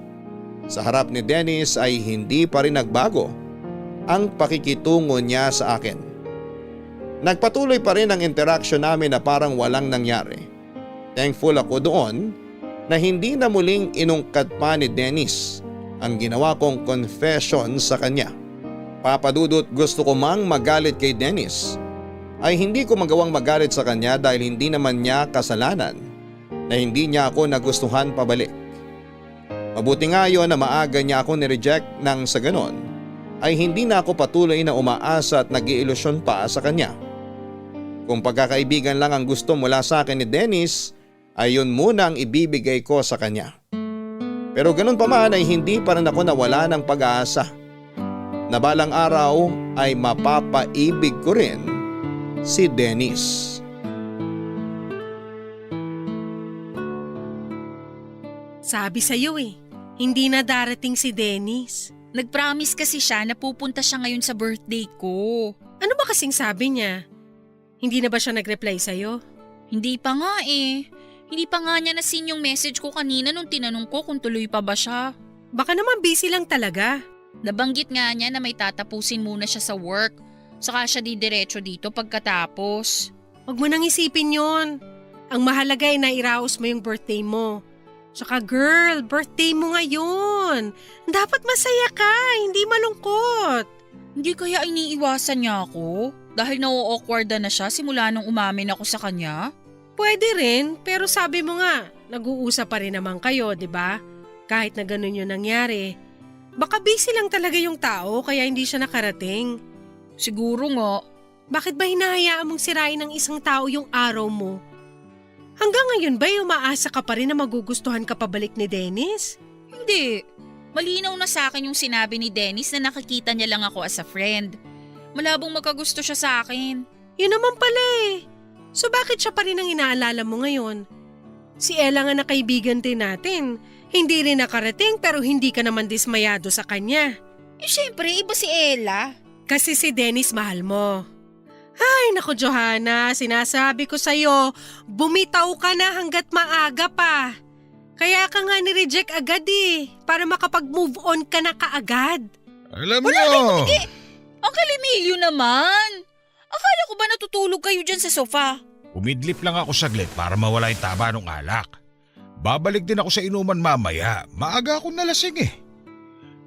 sa harap ni Dennis ay hindi pa rin nagbago ang pakikitungo niya sa akin. Nagpatuloy pa rin ang interaction namin na parang walang nangyari. Thankful ako doon na hindi na muling inungkat pa ni Dennis ang ginawa kong confession sa kanya. Papa Dudut, gusto ko mang magalit kay Dennis ay hindi ko magawang magalit sa kanya dahil hindi naman niya kasalanan na hindi niya ako nagustuhan pabalik. Mabuti nga yun na maaga niya ako nireject nang sa ganon ay hindi na ako patuloy na umaasa at nag-iilusyon pa sa kanya. Kung pagkakaibigan lang ang gusto mula sa akin ni Dennis ay yun muna ang ibibigay ko sa kanya. Pero ganun pa man ay hindi pa rin ako nawala ng pag-aasa na balang araw ay mapapaibig ko rin si Dennis. Sabi sa'yo hindi na darating si Dennis. Nag-promise kasi siya na pupunta siya ngayon sa birthday ko. Ano ba kasing sabi niya? Hindi na ba siya nag-reply sa'yo? Hindi pa nga eh. Hindi pa nga niya na-seen yung message ko kanina nung tinanong ko kung tuloy pa ba siya. Baka naman busy lang talaga. Nabanggit nga niya na may tatapusin muna siya sa work. Saka siya didiretso dito pagkatapos. Huwag mo nang isipin yon. Ang mahalaga ay nairaos mo yung birthday mo. Tsaka girl, birthday mo ngayon. Dapat masaya ka, hindi malungkot. Hindi kaya iniiwasan niya ako? Dahil na-awkward na siya simula nung umamin ako sa kanya? Pwede rin, pero sabi mo nga, nag-uusap pa rin naman kayo, di ba? Kahit na ganun yung nangyari. Baka busy lang talaga yung tao kaya hindi siya nakarating. Siguro nga. Bakit ba hinahayaan mong sirain ng isang tao yung araw mo? Hanggang ngayon ba umaasa ka pa rin na magugustuhan ka pabalik ni Dennis? Hindi. Malinaw na sa akin yung sinabi ni Dennis na nakikita niya lang ako as a friend. Malabong magkagusto siya sa akin. Yun naman pala So bakit siya pa rin ang inaalala mo ngayon? Si Ella nga na kaibigan din natin. Hindi rin nakarating pero hindi ka naman dismayado sa kanya. Siyempre, iba si Ella. Kasi si Dennis mahal mo. Ay, naku Johanna, sinasabi ko sa'yo, bumitaw ka na hanggat maaga pa. Kaya ka nga ni-reject agad para makapag-move on ka na kaagad. Alam mo! Uncle Emilio naman. Akala ko ba natutulog kayo dyan sa sofa? Umidlip lang ako saglit para mawala yung taba ng alak. Babalik din ako sa inuman mamaya. Maaga akong nalasing eh.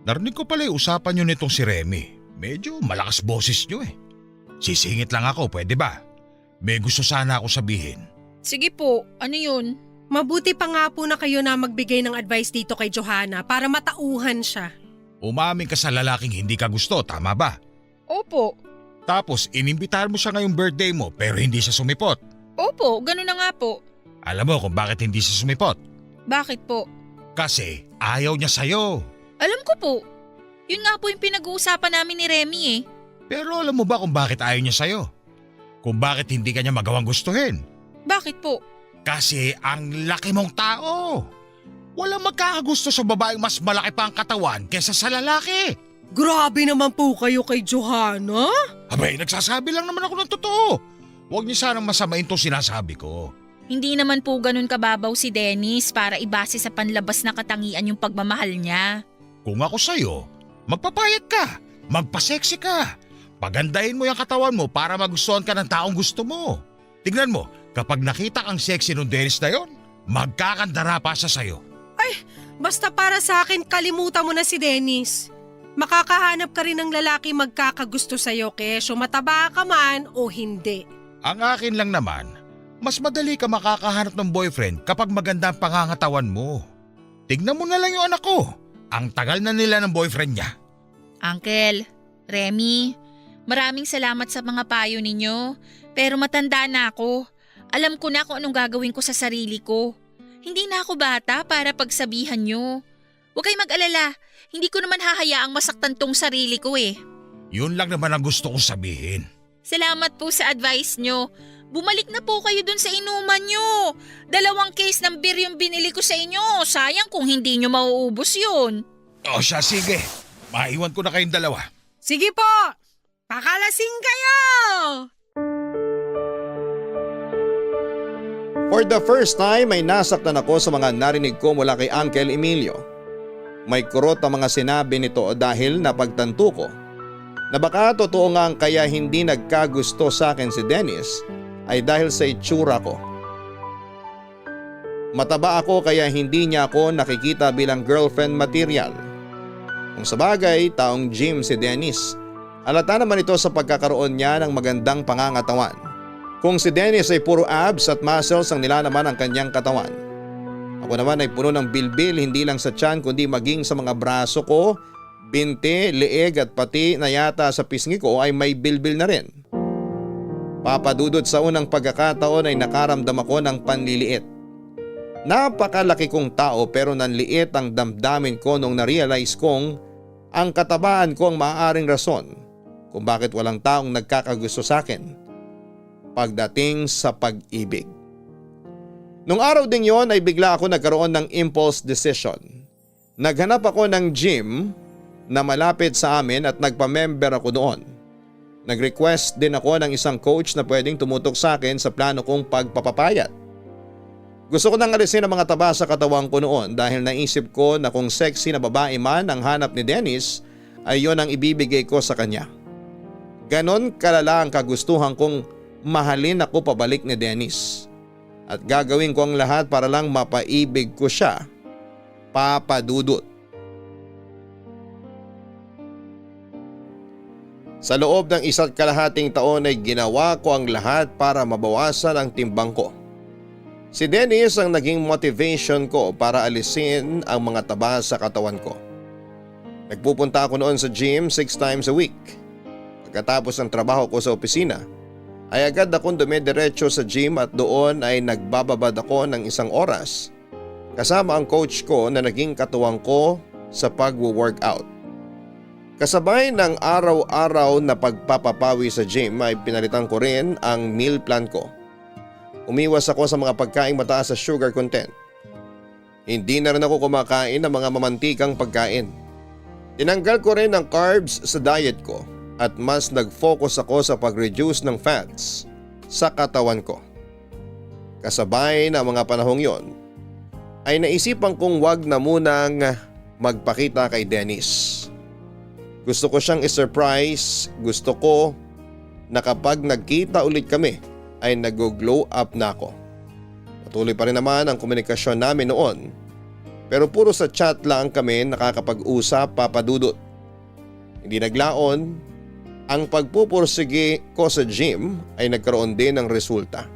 Narinig ko pala yung usapan nyo nitong si Remy. Medyo malakas boses nyo eh. Sisingit lang ako, pwede ba? May gusto sana ako sabihin. Sige po, ano yun? Mabuti pa nga po na kayo na magbigay ng advice dito kay Johanna para matauhan siya. Umamin ka sa lalaking hindi ka gusto, tama ba? Opo. Tapos inimbitahan mo siya ngayong birthday mo pero hindi siya sumipot. Opo, ganun na nga po. Alam mo kung bakit hindi siya sumipot? Bakit po? Kasi ayaw niya sa'yo. Alam ko po. Yun nga po yung pinag-uusapan namin ni Remy eh. Pero alam mo ba kung bakit ayaw niya sa'yo? Kung bakit hindi ka niya magawang gustuhin? Bakit po? Kasi ang laki mong tao. Walang magkakagusto sa babaeng mas malaki pa ang katawan kesa sa lalaki. Grabe naman po kayo kay Johanna. Abay, nagsasabi lang naman ako ng totoo. Huwag niyo sanang masamain itong sinasabi ko. Hindi naman po ganun kababaw si Dennis para ibase sa panlabas na katangian yung pagmamahal niya. Kung ako sa'yo, magpapayat ka, magpasexy ka. Pagandahin mo yung katawan mo para magustuhan ka ng taong gusto mo. Tignan mo, kapag nakita kang sexy nung Dennis na yon, magkakandara pa siya sa'yo. Basta para sa akin, kalimutan mo na si Dennis. Makakahanap ka rin ng lalaki magkakagusto sa'yo kesyo mataba ka man o hindi. Ang akin lang naman, mas madali ka makakahanap ng boyfriend kapag maganda ang pangangatawan mo. Tignan mo na lang yung anak ko. Ang tagal na nila ng boyfriend niya. Uncle, Remy, maraming salamat sa mga payo ninyo. Pero matanda na ako. Alam ko na kung anong gagawin ko sa sarili ko. Hindi na ako bata para pagsabihan nyo. Huwag kayong mag-alala. Hindi ko naman hahayaang masaktan tong sarili ko eh. Yun lang naman ang gusto kong sabihin. Salamat po sa advice nyo. Bumalik na po kayo dun sa inuman nyo. 2 case ng beer yung binili ko sa inyo. Sayang kung hindi nyo mauubos yun. O siya, sige. Maiwan ko na kayong dalawa. Sige po, pakalasing kayo! For the first time ay nasaktan ako sa mga narinig ko mula kay Uncle Emilio. May kurot ang mga sinabi nito dahil napagtanto ko na baka totoo nga ang kaya hindi nagkagusto sa akin si Dennis ay dahil sa itsura ko. Mataba ako kaya hindi niya ako nakikita bilang girlfriend material. Kung sabagay, taong gym si Dennis. Halata naman ito sa pagkakaroon niya ng magandang pangangatawan. Kung si Dennis ay puro abs at muscles ang nilalaman ang kanyang katawan. Ako naman ay puno ng bilbil hindi lang sa tiyan kundi maging sa mga braso ko, binti, leeg at pati na yata sa pisngi ko ay may bilbil na rin. Papadudod sa unang pagkakataon ay nakaramdam ako ng panliliit. Napakalaki kong tao pero nanliit ang damdamin ko nung na-realize kong ang katabaan ko ang maaaring rason kung bakit walang taong nagkakagusto sa akin pagdating sa pag-ibig. Nung araw ding yon ay bigla ako nagkaroon ng impulse decision. Naghanap ako ng gym na malapit sa amin at nagpa-member ako doon. Nag-request din ako ng isang coach na pwedeng tumutok sa akin sa plano kong pagpapapayat. Gusto ko nang alisin ang mga taba sa katawan ko noon dahil naisip ko na kung sexy na babae man ang hanap ni Dennis ay yon ang ibibigay ko sa kanya. Ganon kalala ang kagustuhan kong mahalin ako pabalik ni Dennis. At gagawin ko ang lahat para lang mapaibig ko siya, Papa Dudut. Sa loob ng 1.5 taon ay ginawa ko ang lahat para mabawasan ang timbang ko. Si Dennis ang naging motivation ko para alisin ang mga taba sa katawan ko. Nagpupunta ako noon sa gym 6 times a week. Pagkatapos ng trabaho ko sa opisina, ay agad akong dumidiretso sa gym at doon ay nagbababad ako ng 1 oras kasama ang coach ko na naging katuwang ko sa pag-workout. Kasabay ng araw-araw na pagpapapawi sa gym ay pinalitan ko rin ang meal plan ko. Umiwas ako sa mga pagkaing mataas sa sugar content. Hindi na rin ako kumakain ng mga mamantikang pagkain. Tinanggal ko rin ang carbs sa diet ko at mas nag-focus ako sa pag-reduce ng fats sa katawan ko. Kasabay ng mga panahong yon, ay naisipan kong wag na munang magpakita kay Dennis. Gusto ko siyang i-surprise, gusto ko na kapag nagkita ulit kami ay nag-glow up na ako. Patuloy pa rin naman ang komunikasyon namin noon. Pero puro sa chat lang kami nakakapag-usap, Papa Dudut. Hindi naglaon, ang pagpupursige ko sa gym ay nagkaroon din ng resulta.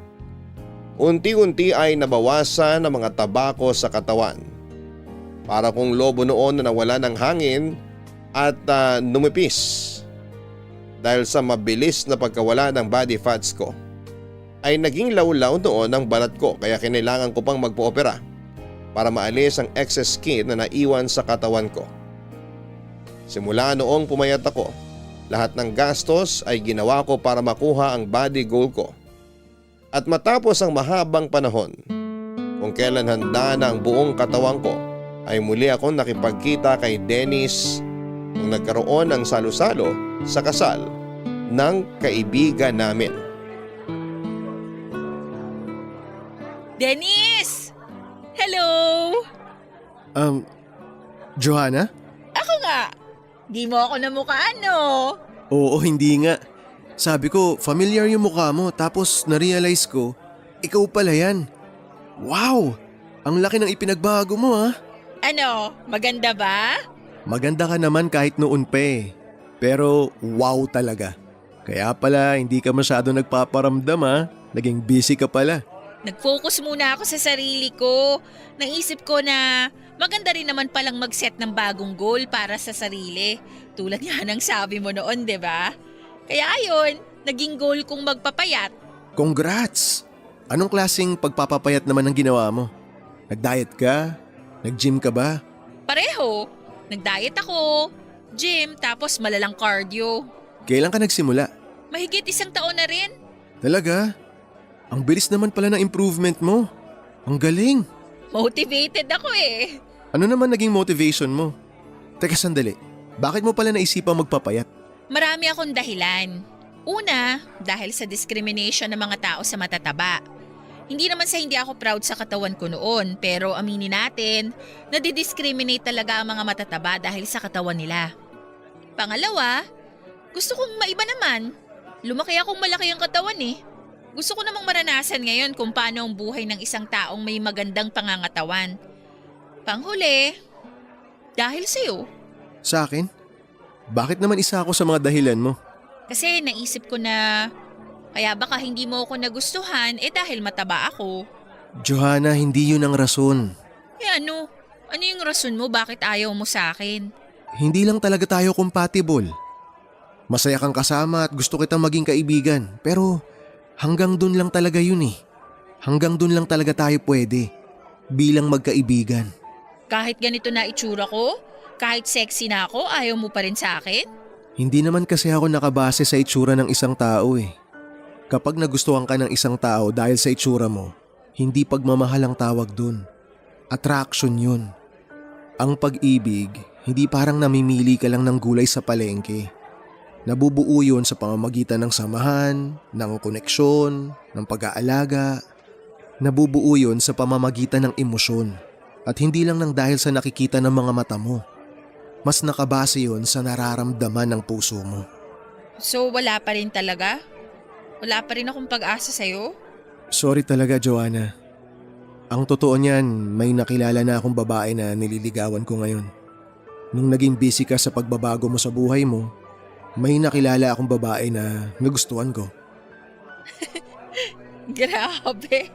Unti-unti ay nabawasan ang mga taba ko sa katawan. Para kung lobo noon na nawala ng hangin at numipis. Dahil sa mabilis na pagkawala ng body fats ko, ay naging lawlaw noon ang balat ko kaya kinailangan ko pang magpo-opera para maalis ang excess skin na naiwan sa katawan ko. Simula noong pumayat ako, lahat ng gastos ay ginawa ko para makuha ang body goal ko. At matapos ang mahabang panahon, kung kailan handa na ang buong katawan ko, ay muli akong nakipagkita kay Dennis nung nagkaroon ng salo-salo sa kasal ng kaibigan namin. Dennis! Hello! Johanna? Ako nga! Di mo ako namukhaan, no? Oo, hindi nga. Sabi ko, familiar yung mukha mo tapos na-realize ko, ikaw pala yan. Wow! Ang laki ng ipinagbago mo ha. Ano, maganda ba? Maganda ka naman kahit noon pa eh. Pero wow talaga. Kaya pala hindi ka masyado nagpaparamdam ha. Naging busy ka pala. Nag-focus muna ako sa sarili ko. Naisip ko na maganda rin naman palang mag-set ng bagong goal para sa sarili. Tulad nga ng sabi mo noon, di ba? Kaya ayun, naging goal kong magpapayat. Congrats! Anong klaseng pagpapapayat naman ang ginawa mo? Nag-diet ka? Nag-gym ka ba? Pareho. Nag-diet ako, gym, tapos malalang cardio. Kailan ka nagsimula? Mahigit 1 taon na rin. Talaga? Ang bilis naman pala ng improvement mo. Ang galing. Motivated ako eh. Ano naman naging motivation mo? Teka sandali, bakit mo pala naisipang magpapayat? Marami akong dahilan. Una, dahil sa discrimination ng mga tao sa matataba. Hindi naman sa hindi ako proud sa katawan ko noon, pero aminin natin, nadidiscriminate talaga ang mga matataba dahil sa katawan nila. Pangalawa, gusto kong maiba naman. Lumaki akong malaki ang katawan eh. Gusto ko namang maranasan ngayon kung paano ang buhay ng isang taong may magandang pangangatawan. Panghuli, dahil sa'yo. Sa akin? Bakit naman isa ako sa mga dahilan mo? Kasi naisip ko na kaya baka hindi mo ako nagustuhan dahil mataba ako. Johanna, hindi yun ang rason. Eh ano? Ano yung rason mo bakit ayaw mo sa akin? Hindi lang talaga tayo compatible. Masaya kang kasama at gusto kitang maging kaibigan. Pero hanggang dun lang talaga yun eh. Hanggang dun lang talaga tayo pwede. Bilang magkaibigan. Kahit ganito na itsura ko? Kahit sexy na ako, ayaw mo pa rin sa akin? Hindi naman kasi ako nakabase sa itsura ng isang tao eh. Kapag nagustuhan ka ng isang tao dahil sa itsura mo, hindi pagmamahal ang tawag dun. Attraction yun. Ang pag-ibig, hindi parang namimili ka lang ng gulay sa palengke. Nabubuo yun sa pamamagitan ng samahan, ng koneksyon, ng pag-aalaga. Nabubuo yun sa pamamagitan ng emosyon. At hindi lang nang dahil sa nakikita ng mga mata mo. Mas nakabase yun sa nararamdaman ng puso mo. So wala pa rin talaga? Wala pa rin akong pag-asa sa'yo? Sorry talaga, Joanna. Ang totoo niyan, may nakilala na akong babae na nililigawan ko ngayon. Nung naging busy ka sa pagbabago mo sa buhay mo, may nakilala akong babae na nagustuhan ko. Grabe.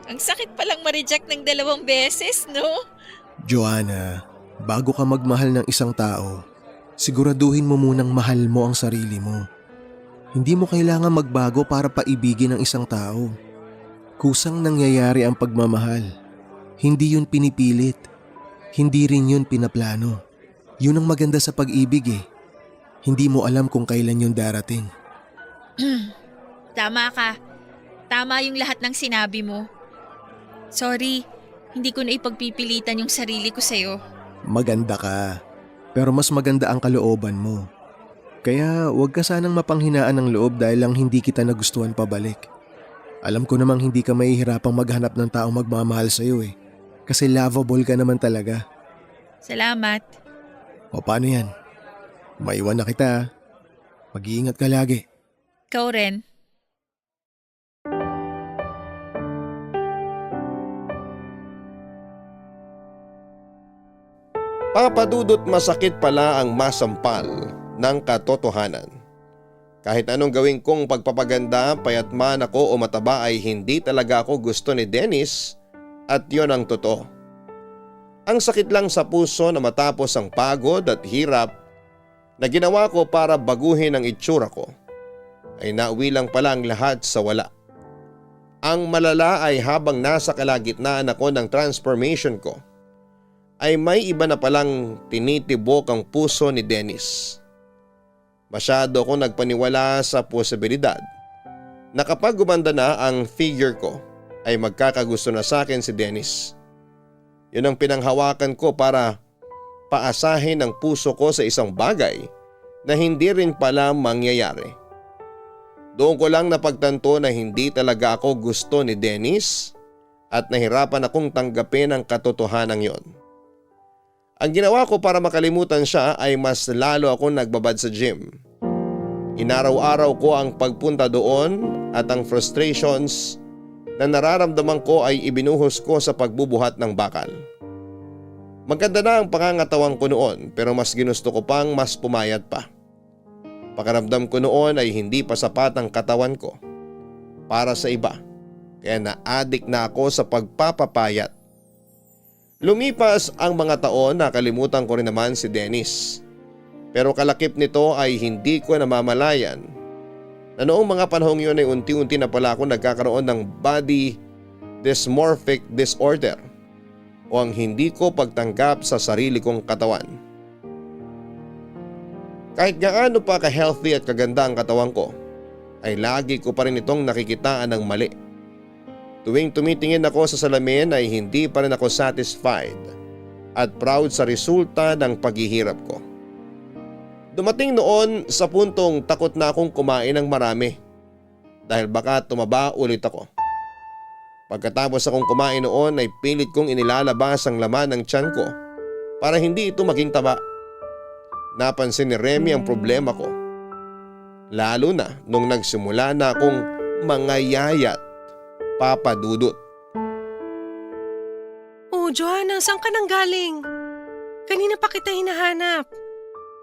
Ang sakit palang ma-reject ng 2 beses, no? Joanna, bago ka magmahal ng isang tao, siguraduhin mo munang mahal mo ang sarili mo. Hindi mo kailangan magbago para paibigin ang isang tao. Kusang nangyayari ang pagmamahal. Hindi yun pinipilit. Hindi rin yun pinaplano. Yun ang maganda sa pag-ibig eh. Hindi mo alam kung kailan yun darating. Tama ka. Tama yung lahat ng sinabi mo. Sorry, hindi ko na ipagpipilitan yung sarili ko sa'yo. Maganda ka, pero mas maganda ang kalooban mo. Kaya huwag ka sanang mapanghinaan ng loob dahil lang hindi kita nagustuhan pabalik. Alam ko namang hindi ka mahihirapang maghanap ng taong magmamahal sa'yo eh. Kasi lovable ka naman talaga. Salamat. O paano yan? Maiwan na kita. Mag-iingat ka lagi. Ikaw rin. Papadudot masakit pala ang masampal ng katotohanan. Kahit anong gawin kong pagpapaganda, payat man ako o mataba ay hindi talaga ako gusto ni Dennis at yon ang totoo. Ang sakit lang sa puso na matapos ang pagod at hirap na ginawa ko para baguhin ang itsura ko ay nauwi lang pala ang lahat sa wala. Ang malala ay habang nasa kalagitnaan ako ng transformation ko ay may iba na palang tinitibok ang puso ni Dennis. Masyado akong nagpaniwala sa posibilidad na kapag gumanda na ang figure ko ay magkakagusto na sa akin si Dennis. Yun ang pinanghawakan ko para paasahin ang puso ko sa isang bagay na hindi rin pala mangyayari. Doon ko lang napagtanto na hindi talaga ako gusto ni Dennis at nahirapan akong tanggapin ang katotohanan yon. Ang ginawa ko para makalimutan siya ay mas lalo akong nagbabad sa gym. Inaraw-araw ko ang pagpunta doon at ang frustrations na nararamdaman ko ay ibinuhos ko sa pagbubuhat ng bakal. Maganda na ang pangangatawan ko noon pero mas ginusto ko pang mas pumayat pa. Pakiramdam ko noon ay hindi pa sapat ang katawan ko para sa iba kaya na-addict na ako sa pagpapapayat. Lumipas ang mga taon, nakalimutan ko rin naman si Dennis. Pero kalakip nito ay hindi ko namamalayan na noong mga panahong yun ay unti-unti na pala ako nagkakaroon ng body dysmorphic disorder o ang hindi ko pagtanggap sa sarili kong katawan. Kahit gaano pa ka-healthy at kaganda ang katawan ko, ay lagi ko pa rin itong nakikitaan ng mali. Tuwing tumitingin ako sa salamin ay hindi pa rin ako satisfied at proud sa resulta ng paghihirap ko. Dumating noon sa puntong takot na akong kumain ng marami dahil baka tumaba ulit ako. Pagkatapos akong kumain noon ay pilit kong inilalabas ang laman ng tiyan ko para hindi ito maging taba. Napansin ni Remy ang problema ko. Lalo na nung nagsimula na akong mangayayat. Papa Dudut. Oh, Johanna, saan ka nang galing? Kanina pa kita hinahanap.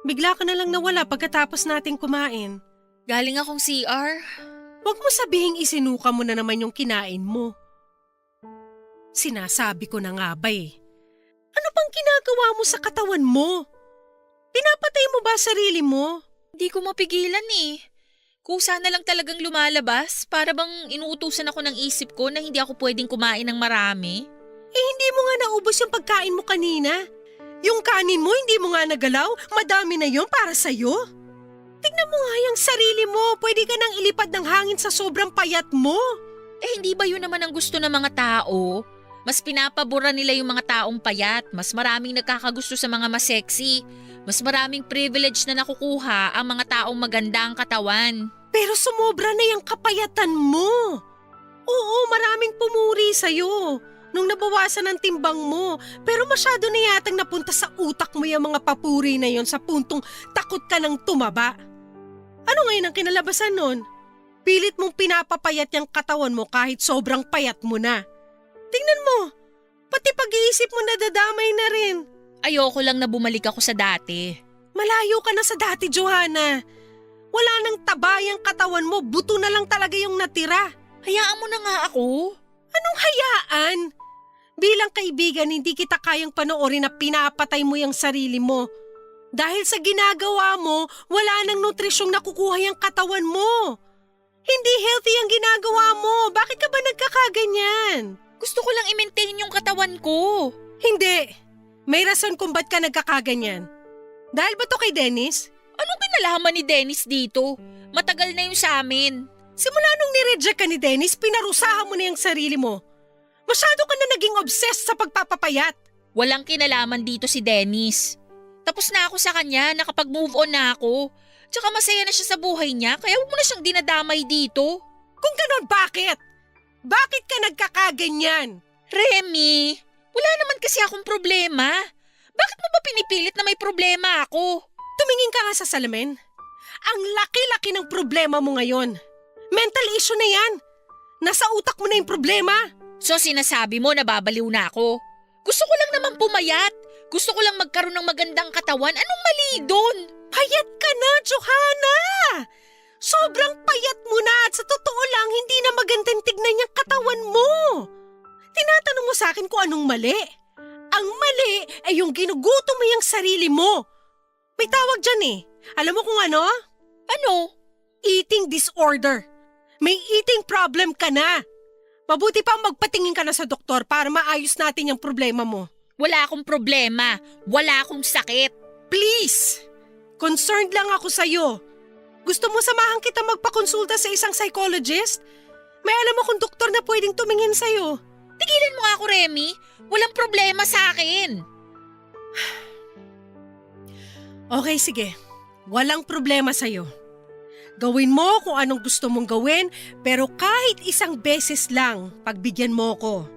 Bigla ka na lang nawala pagkatapos nating kumain. Galing akong CR. Huwag mo sabihing isinuka mo na naman yung kinain mo. Sinasabi ko na nga ba eh. Ano pang ginagawa mo sa katawan mo? Pinapatay mo ba sarili mo? Di ko mapigilan eh. Kusa na lang talagang lumalabas para bang inuutusan ako ng isip ko na hindi ako pwedeng kumain ng marami. Eh hindi mo nga naubos yung pagkain mo kanina. Yung kanin mo hindi mo nga nagalaw, madami na yun para sa'yo. Tignan mo nga yung sarili mo, pwede ka nang ilipad ng hangin sa sobrang payat mo. Eh hindi ba yun naman ang gusto ng mga tao? Mas pinapabura nila yung mga taong payat, mas maraming nagkakagusto sa mga mas sexy. Mas maraming privilege na nakukuha ang mga taong maganda ang katawan. Pero sumobra na yung kapayatan mo. Oo, maraming pumuri sa'yo nung nabawasan ang timbang mo. Pero masyado na yatang napunta sa utak mo yung mga papuri na yon sa puntong takot ka nang tumaba. Ano ngayon ang kinalabasan nun? Pilit mong pinapapayat yung katawan mo kahit sobrang payat mo na. Tingnan mo, pati pag-iisip mo nadadamay na rin. Ayoko lang na bumalik ako sa dati. Malayo ka na sa dati, Johanna. Wala nang taba yung katawan mo, buto na lang talaga yung natira. Hayaan mo na nga ako. Anong hayaan? Bilang kaibigan, hindi kita kayang panoorin na pinapatay mo yung sarili mo. Dahil sa ginagawa mo, wala nang nutrisyong nakukuha yung katawan mo. Hindi healthy ang ginagawa mo. Bakit ka ba nagkakaganyan? Gusto ko lang i-maintain yung katawan ko. Hindi. May rason kung ba't ka nagkakaganyan. Dahil ba to kay Dennis? Anong pinalaman ni Dennis dito? Matagal na yung sa amin. Simula nung nireject ka ni Dennis, pinarusahan mo na yung sarili mo. Masyado ka na naging obsessed sa pagpapapayat. Walang kinalaman dito si Dennis. Tapos na ako sa kanya, nakapag-move on na ako. Tsaka masaya na siya sa buhay niya, kaya huwag mo na siyang dinadamay dito. Kung ganon, bakit? Bakit ka nagkakaganyan? Remy, wala naman kasi akong problema. Bakit mo ba pinipilit na may problema ako? Tumingin ka nga sa salamin. Ang laki-laki ng problema mo ngayon. Mental issue na yan. Nasa utak mo na yung problema. So sinasabi mo na babaliw na ako? Gusto ko lang naman pumayat. Gusto ko lang magkaroon ng magandang katawan. Anong mali doon? Payat ka na, Johanna! Sobrang payat mo na at sa totoo lang, hindi na magandang tignan yung katawan mo. Tinatanong mo sa akin kung anong mali. Ang mali ay yung ginugutom mo yung sarili mo. May tawag dyan eh. Alam mo kung ano? Ano? Eating disorder. May eating problem ka na. Mabuti pa magpatingin ka na sa doktor para maayos natin yung problema mo. Wala akong problema. Wala akong sakit. Please! Concerned lang ako sa'yo. Gusto mo samahan kita magpakonsulta sa isang psychologist? May alam akong doktor na pwedeng tumingin sa'yo. Tigilan mo nga ako, Remy. Walang problema sa akin. Okay, sige. Walang problema sa'yo. Gawin mo kung anong gusto mong gawin, pero kahit isang beses lang, pagbigyan mo ko.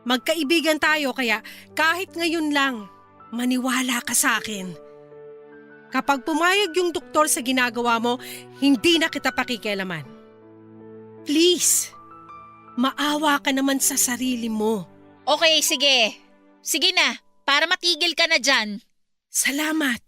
Magkaibigan tayo kaya kahit ngayon lang, maniwala ka sa akin. Kapag pumayag yung doktor sa ginagawa mo, hindi na kita pakikialaman. Please, maawa ka naman sa sarili mo. Okay, sige. Sige na, para matigil ka na dyan. Salamat.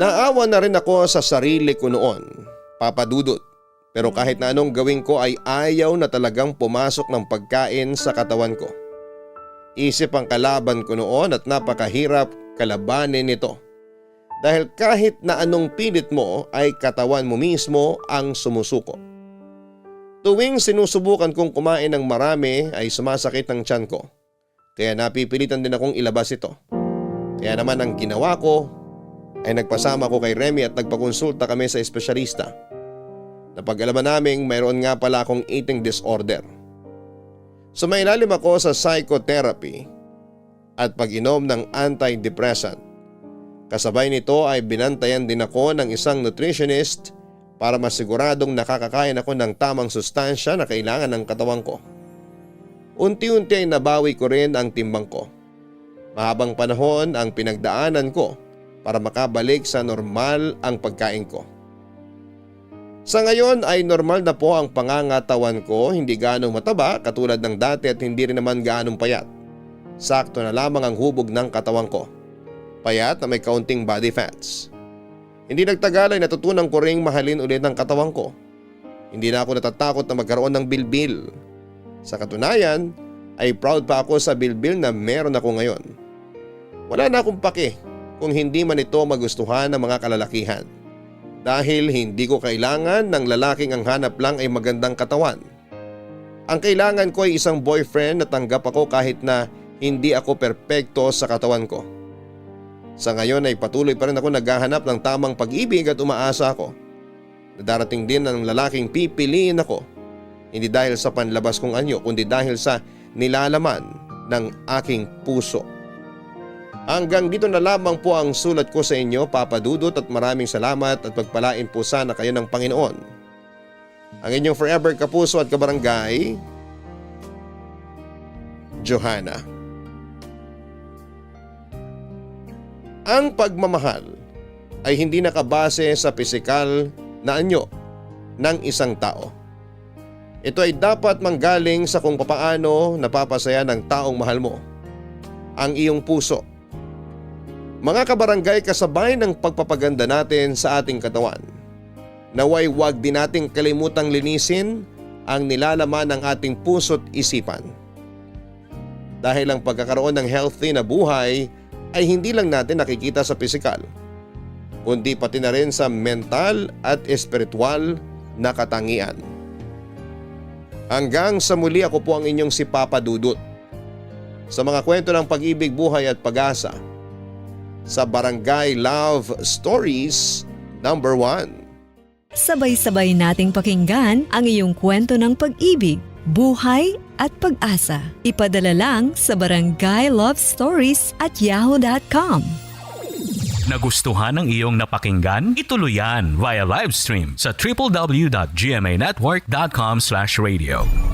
Naawa na rin ako sa sarili ko noon, Papa Dudut. Pero kahit na anong gawin ko ay ayaw na talagang pumasok ng pagkain sa katawan ko. Isip ang kalaban ko noon at napakahirap kalabanin nito. Dahil kahit na anong pilit mo ay katawan mo mismo ang sumusuko. Tuwing sinusubukan kong kumain ng marami ay sumasakit ang tiyan ko. Kaya napipilitan din akong ilabas ito. Kaya naman ang ginawa ko ay nagpasama ko kay Remy at nagpakonsulta kami sa espesyalista. Napag-alaman naming mayroon nga pala akong eating disorder. Sumailalim ako sa psychotherapy at pag-inom ng antidepressant. Kasabay nito ay binantayan din ako ng isang nutritionist para masiguradong nakakakain ako ng tamang sustansya na kailangan ng katawan ko. Unti-unti ay nabawi ko rin ang timbang ko. Mahabang panahon ang pinagdaanan ko para makabalik sa normal ang pagkain ko. Sa ngayon ay normal na po ang pangangatawan ko, hindi ganong mataba katulad ng dati at hindi rin naman ganong payat. Sakto na lamang ang hubog ng katawan ko. Payat na may kaunting body fats. Hindi nagtagal ay natutunan ko ring mahalin ulit ang katawan ko. Hindi na ako natatakot na magkaroon ng bilbil. Sa katunayan ay proud pa ako sa bilbil na meron ako ngayon. Wala na akong pake kung hindi man ito magustuhan ng mga kalalakihan. Dahil hindi ko kailangan ng lalaking ang hanap lang ay magandang katawan. Ang kailangan ko ay isang boyfriend na tanggap ako kahit na hindi ako perpekto sa katawan ko. Sa ngayon ay patuloy pa rin ako naghahanap ng tamang pag-ibig at umaasa ako na darating din ang lalaking pipiliin ako, hindi dahil sa panlabas kong anyo kundi dahil sa nilalaman ng aking puso. Hanggang dito na lamang po ang sulat ko sa inyo, Papa Dudut, at maraming salamat at pagpalain po sana kayo ng Panginoon. Ang inyong forever kapuso at kabarangay, Johanna. Ang pagmamahal ay hindi nakabase sa pisikal na anyo ng isang tao. Ito ay dapat manggaling sa kung papaano napapasaya ng taong mahal mo ang iyong puso. Mga kabarangay, kasabay ng pagpapaganda natin sa ating katawan, naway wag din nating kalimutang linisin ang nilalaman ng ating puso't isipan. Dahil ang pagkakaroon ng healthy na buhay ay hindi lang natin nakikita sa pisikal, kundi pati na rin sa mental at espiritual na katangian. Hanggang sa muli, ako po ang inyong si Papa Dudut. Sa mga kwento ng pag-ibig, buhay at pag-asa, sa Barangay Love Stories number 1. Sabay-sabay nating pakinggan ang iyong kwento ng pag-ibig, buhay at pag-asa. Ipadala lang sa barangaylovestories@yahoo.com. Nagustuhan ng iyong napakinggan? Ituloy yan via live stream sa www.gmanetwork.com/radio.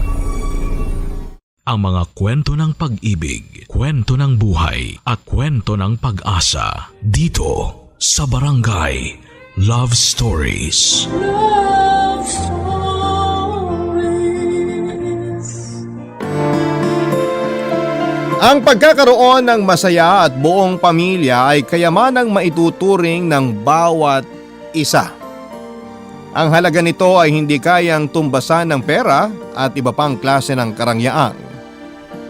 Ang mga kwento ng pag-ibig, kwento ng buhay at kwento ng pag-asa dito sa Barangay Love Stories. Love Stories. Ang pagkakaroon ng masaya at buong pamilya ay kayamanang maituturing ng bawat isa. Ang halaga nito ay hindi kayang tumbasan ng pera at iba pang klase ng karangyaan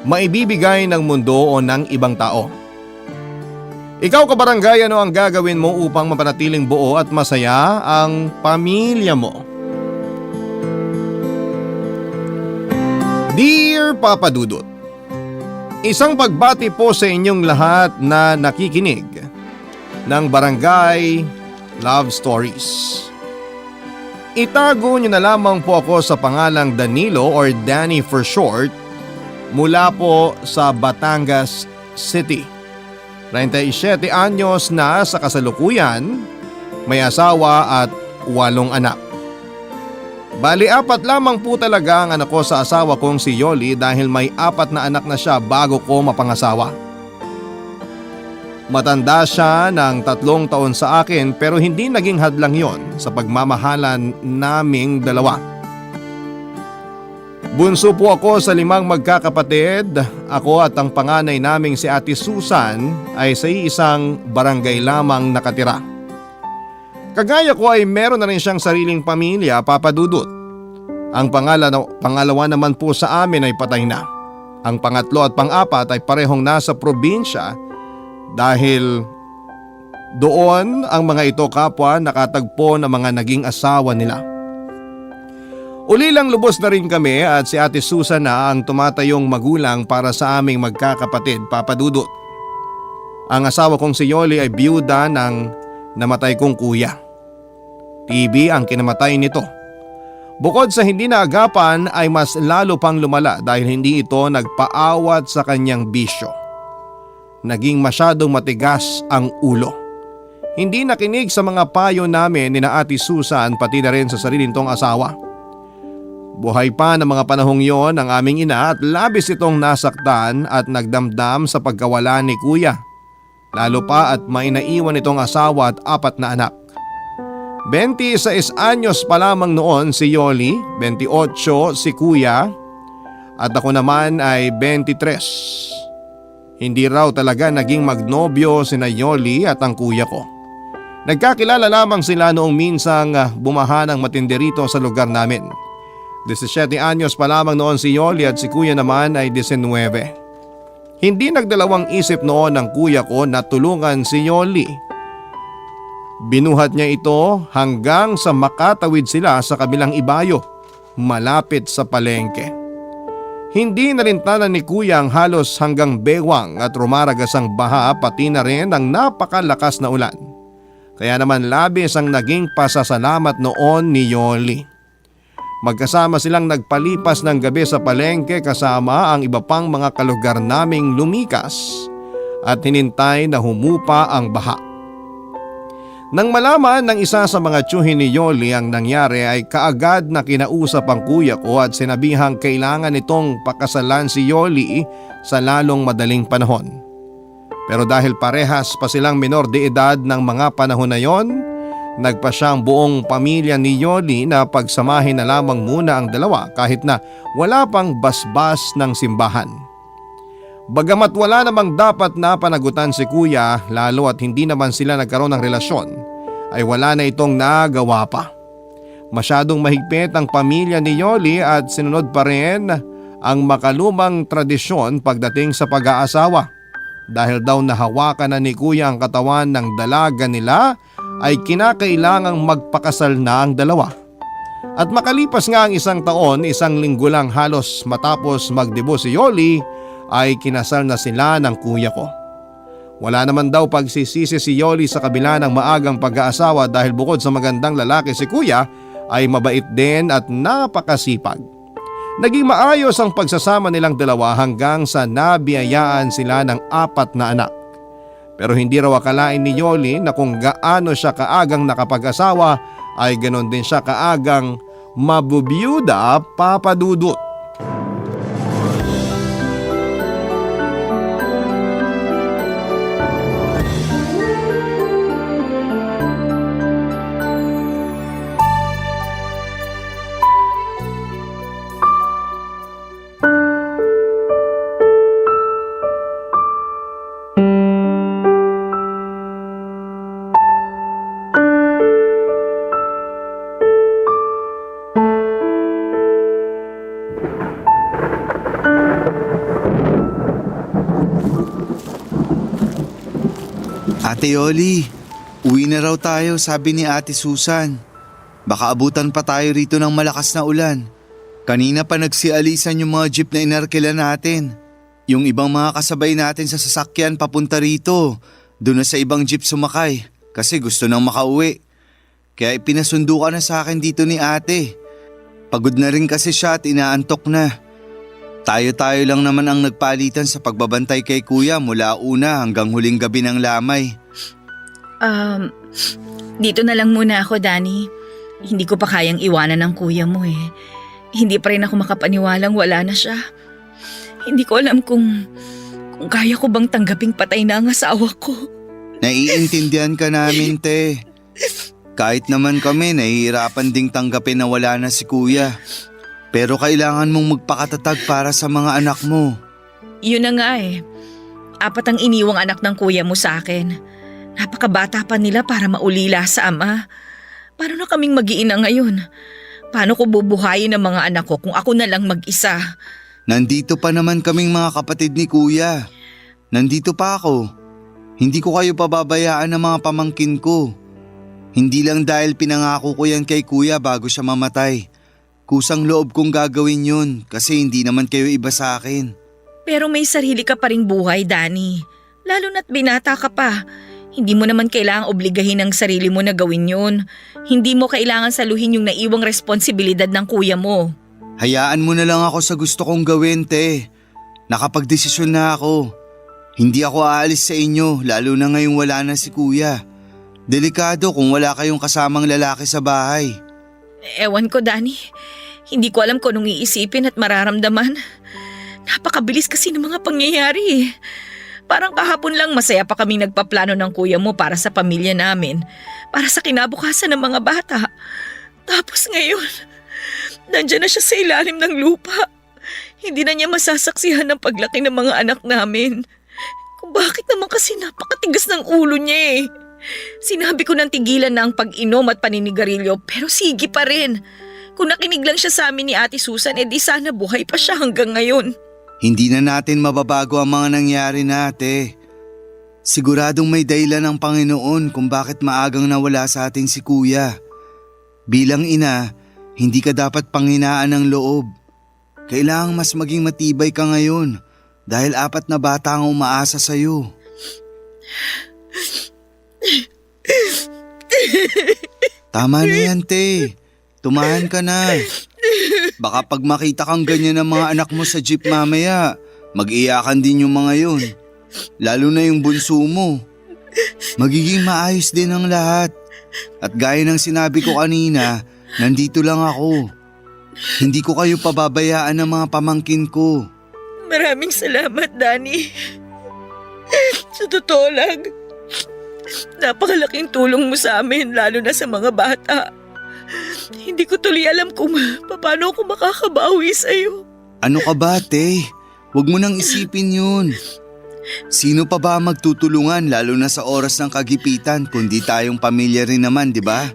maibibigay ng mundo o ng ibang tao. Ikaw kabarangay, ano ang gagawin mo upang mapanatiling buo at masaya ang pamilya mo? Dear Papa Dudut, isang pagbati po sa inyong lahat na nakikinig ng Barangay Love Stories. Itago niyo na lamang po ako sa pangalang Danilo or Danny for short, mula po sa Batangas City. 37 anyos na sa kasalukuyan, may asawa at 8 anak. Bali 4 lamang po talaga ang anak ko sa asawa kong si Yoli dahil may 4 na anak na siya bago ko mapangasawa. Matanda siya ng 3 taon sa akin pero hindi naging hadlang yon sa pagmamahalan naming dalawa. Bunso po ako sa 5 magkakapatid. Ako at ang panganay naming si Ate Susan ay sa isang barangay lamang nakatira. Kagaya ko ay meron na rin siyang sariling pamilya, Papa Dudut. Ang pangalawa naman po sa amin ay patay na. Ang pangatlo at pang-4 ay parehong nasa probinsya dahil doon ang mga ito kapwa nakatagpo ng mga naging asawa nila. Ulilang lubos na rin kami at si Ate Susan na ang tumatayong magulang para sa aming magkakapatid, Papa Dudut. Ang asawa kong si Yoli ay biyuda ng namatay kong kuya. TB ang kinamatay nito. Bukod sa hindi naagapan ay mas lalo pang lumala dahil hindi ito nagpaawat sa kanyang bisyo. Naging masyadong matigas ang ulo. Hindi nakinig sa mga payo namin ni na Ate Susan pati na rin sa sarili nitong asawa. Buhay pa ng mga panahong yon ang aming ina at labis itong nasaktan at nagdamdam sa pagkawala ni kuya. Lalo pa at may naiwan itong asawa at 4 na anak. 26 anyos pa lamang noon si Yoli, 28 si kuya at ako naman ay 23. Hindi raw talaga naging magnobyo sina Yoli at ang kuya ko. Nagkakilala lamang sila noong minsang bumaha ng matindi rito sa lugar namin. 17 anyos pa lamang noon si Yoli at si kuya naman ay 19. Hindi nagdalawang isip noon ng kuya ko na tulungan si Yoli. Binuhat niya ito hanggang sa makatawid sila sa kabilang ibayo, malapit sa palengke. Hindi narintanan ni kuya ang halos hanggang bewang at rumaragas ang baha pati na rin ang napakalakas na ulan. Kaya naman labis ang naging pasasalamat noon ni Yoli. Magkasama silang nagpalipas ng gabi sa palengke kasama ang iba pang mga kalugar naming lumikas at hinintay na humupa ang baha. Nang malaman ng isa sa mga tiyuhin ni Yoli ang nangyari ay kaagad na kinausap ang kuya ko at sinabihang kailangan itong pakasalan si Yoli sa lalong madaling panahon. Pero dahil parehas pa silang menor de edad ng mga panahon na yon, nagpa siyang buong pamilya ni Yoli na pagsamahin na lamang muna ang dalawa kahit na wala pang basbas ng simbahan. Bagamat wala namang dapat na panagutan si kuya lalo at hindi naman sila nagkaroon ng relasyon, ay wala na itong nagawa pa. Masyadong mahigpit ang pamilya ni Yoli at sinunod pa rin ang makalumang tradisyon pagdating sa pag-aasawa. Dahil daw nahawakan na ni kuya ang katawan ng dalaga nila ay kinakailangang magpakasal na ang dalawa. At makalipas nga ang 1 taon, 1 linggo lang halos matapos magdebo si Yoli ay kinasal na sila ng kuya ko. Wala naman daw pagsisisi si Yoli sa kabila ng maagang pag-aasawa dahil bukod sa magandang lalaki si kuya ay mabait din at napakasipag. Naging maayos ang pagsasama nilang dalawa hanggang sa nabiyayaan sila ng 4 na anak. Pero hindi raw akalain ni Yoli na kung gaano siya kaagang nakapag-asawa ay ganon din siya kaagang mabubiyuda, Papa Dudut. Ate Yoli, uwi na raw tayo, sabi ni Ate Susan. Baka abutan pa tayo rito ng malakas na ulan. Kanina pa nagsialisan yung mga jeep na inarkila natin. Yung ibang mga kasabay natin sa sasakyan papunta rito. Doon na sa ibang jeep sumakay kasi gusto nang makauwi. Kaya ipinasundo ka na sa akin dito ni ate. Pagod na rin kasi siya at inaantok na. Tayo-tayo lang naman ang nagpalitan sa pagbabantay kay kuya mula una hanggang huling gabi ng lamay. Dito na lang muna ako, Danny. Hindi ko pa kayang iwanan ng kuya mo eh. Hindi pa rin ako makapaniwalang wala na siya. Hindi ko alam kung kaya ko bang tanggaping patay na ang asawa ko. Naiintindihan ka namin, te. Kahit naman kami, nahihirapan ding tanggapin na wala na si kuya. Pero kailangan mong magpakatatag para sa mga anak mo. Yun na nga eh. 4 ang iniwang anak ng kuya mo sa akin. Napakabata pa nila para maulila sa ama. Paano na kaming mag-iina ngayon? Paano ko bubuhayin ang mga anak ko kung ako na lang mag-isa? Nandito pa naman kaming mga kapatid ni kuya. Nandito pa ako. Hindi ko kayo pababayaan ng mga pamangkin ko. Hindi lang dahil pinangako ko yan kay kuya bago siya mamatay. Kusang loob kong gagawin yun kasi hindi naman kayo iba sa akin. Pero may sarili ka pa ring buhay, Danny. Lalo na't binata ka pa. Hindi mo naman kailangang obligahin ang sarili mo na gawin yun. Hindi mo kailangan saluhin yung naiwang responsibilidad ng kuya mo. Hayaan mo na lang ako sa gusto kong gawin, te. Nakapagdesisyon na ako. Hindi ako aalis sa inyo lalo na ngayong wala na si kuya. Delikado kung wala kayong kasamang lalaki sa bahay. Ewan ko, Danny. Hindi ko alam kung anong iisipin at mararamdaman. Napakabilis kasi ng mga pangyayari. Parang kahapon lang masaya pa kaming nagpaplano ng kuya mo para sa pamilya namin. Para sa kinabukasan ng mga bata. Tapos ngayon, nandyan na siya sa ilalim ng lupa. Hindi na niya masasaksihan ng paglaki ng mga anak namin. Kung bakit naman kasi napakatigas ng ulo niya eh. Sinabi ko nang tigilan na ang pag-inom at paninigarilyo pero sige pa rin. Kung nakinig lang siya sa amin ni Ate Susan, edi sana buhay pa siya hanggang ngayon. Hindi na natin mababago ang mga nangyari na, ate. Siguradong may dahilan ng Panginoon kung bakit maagang nawala sa atin si kuya. Bilang ina, hindi ka dapat panghinaan ng loob. Kailangang mas maging matibay ka ngayon dahil 4 na bata ang umaasa sa'yo. Tama na yan, te. Tumahan ka na. Baka pag makita kang ganyan ng mga anak mo sa jeep mamaya, mag-iyakan din yung mga yun. Lalo na yung bunso mo. Magiging maayos din ang lahat. At gaya ng sinabi ko kanina, nandito lang ako. Hindi ko kayo pababayaan ng mga pamangkin ko. Maraming salamat, Danny. Sa totoo lang, napakalaking tulong mo sa amin lalo na sa mga bata. Hindi ko tuloy alam kung paano ako makakabawi sa'yo. Ano ka ba, te? Huwag mo nang isipin yun. Sino pa ba magtutulungan lalo na sa oras ng kagipitan kundi tayong pamilya rin naman, di ba?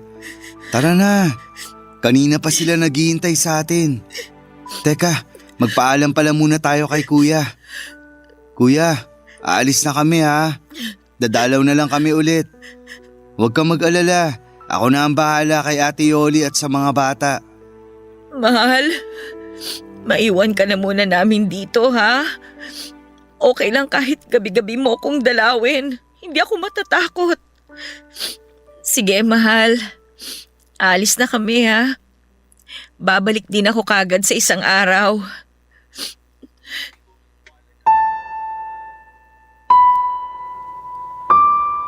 Tara na. Kanina pa sila naghihintay sa atin. Teka, magpaalam pala muna tayo kay kuya. Kuya, aalis na kami ha. Dadalaw na lang kami ulit. Huwag kang mag-alala. Ako na ang bahala kay Ate Yoli at sa mga bata. Mahal, maiwan ka na muna namin dito, ha? Okay lang kahit gabi-gabi mo akong dalawin. Hindi ako matatakot. Sige, mahal. Alis na kami, ha? Babalik din ako kagad sa isang araw.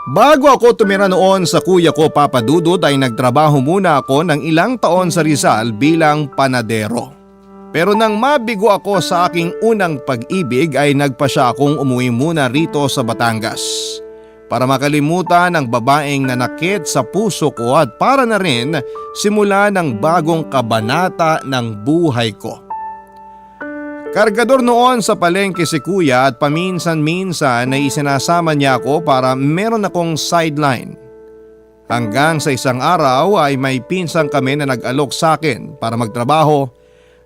Bago ako tumira noon sa kuya ko Papa Dudut ay nagtrabaho muna ako ng ilang taon sa Rizal bilang panadero. Pero nang mabigo ako sa aking unang pag-ibig ay nagpasya akong umuwi muna rito sa Batangas. Para makalimutan ang babaeng nanakit sa puso ko at para na rin simula ng bagong kabanata ng buhay ko. Kargador noon sa palengke si kuya at paminsan-minsan ay isinasama niya ako para meron akong sideline. Hanggang sa isang araw ay may pinsang kami na nag-alok sa akin para magtrabaho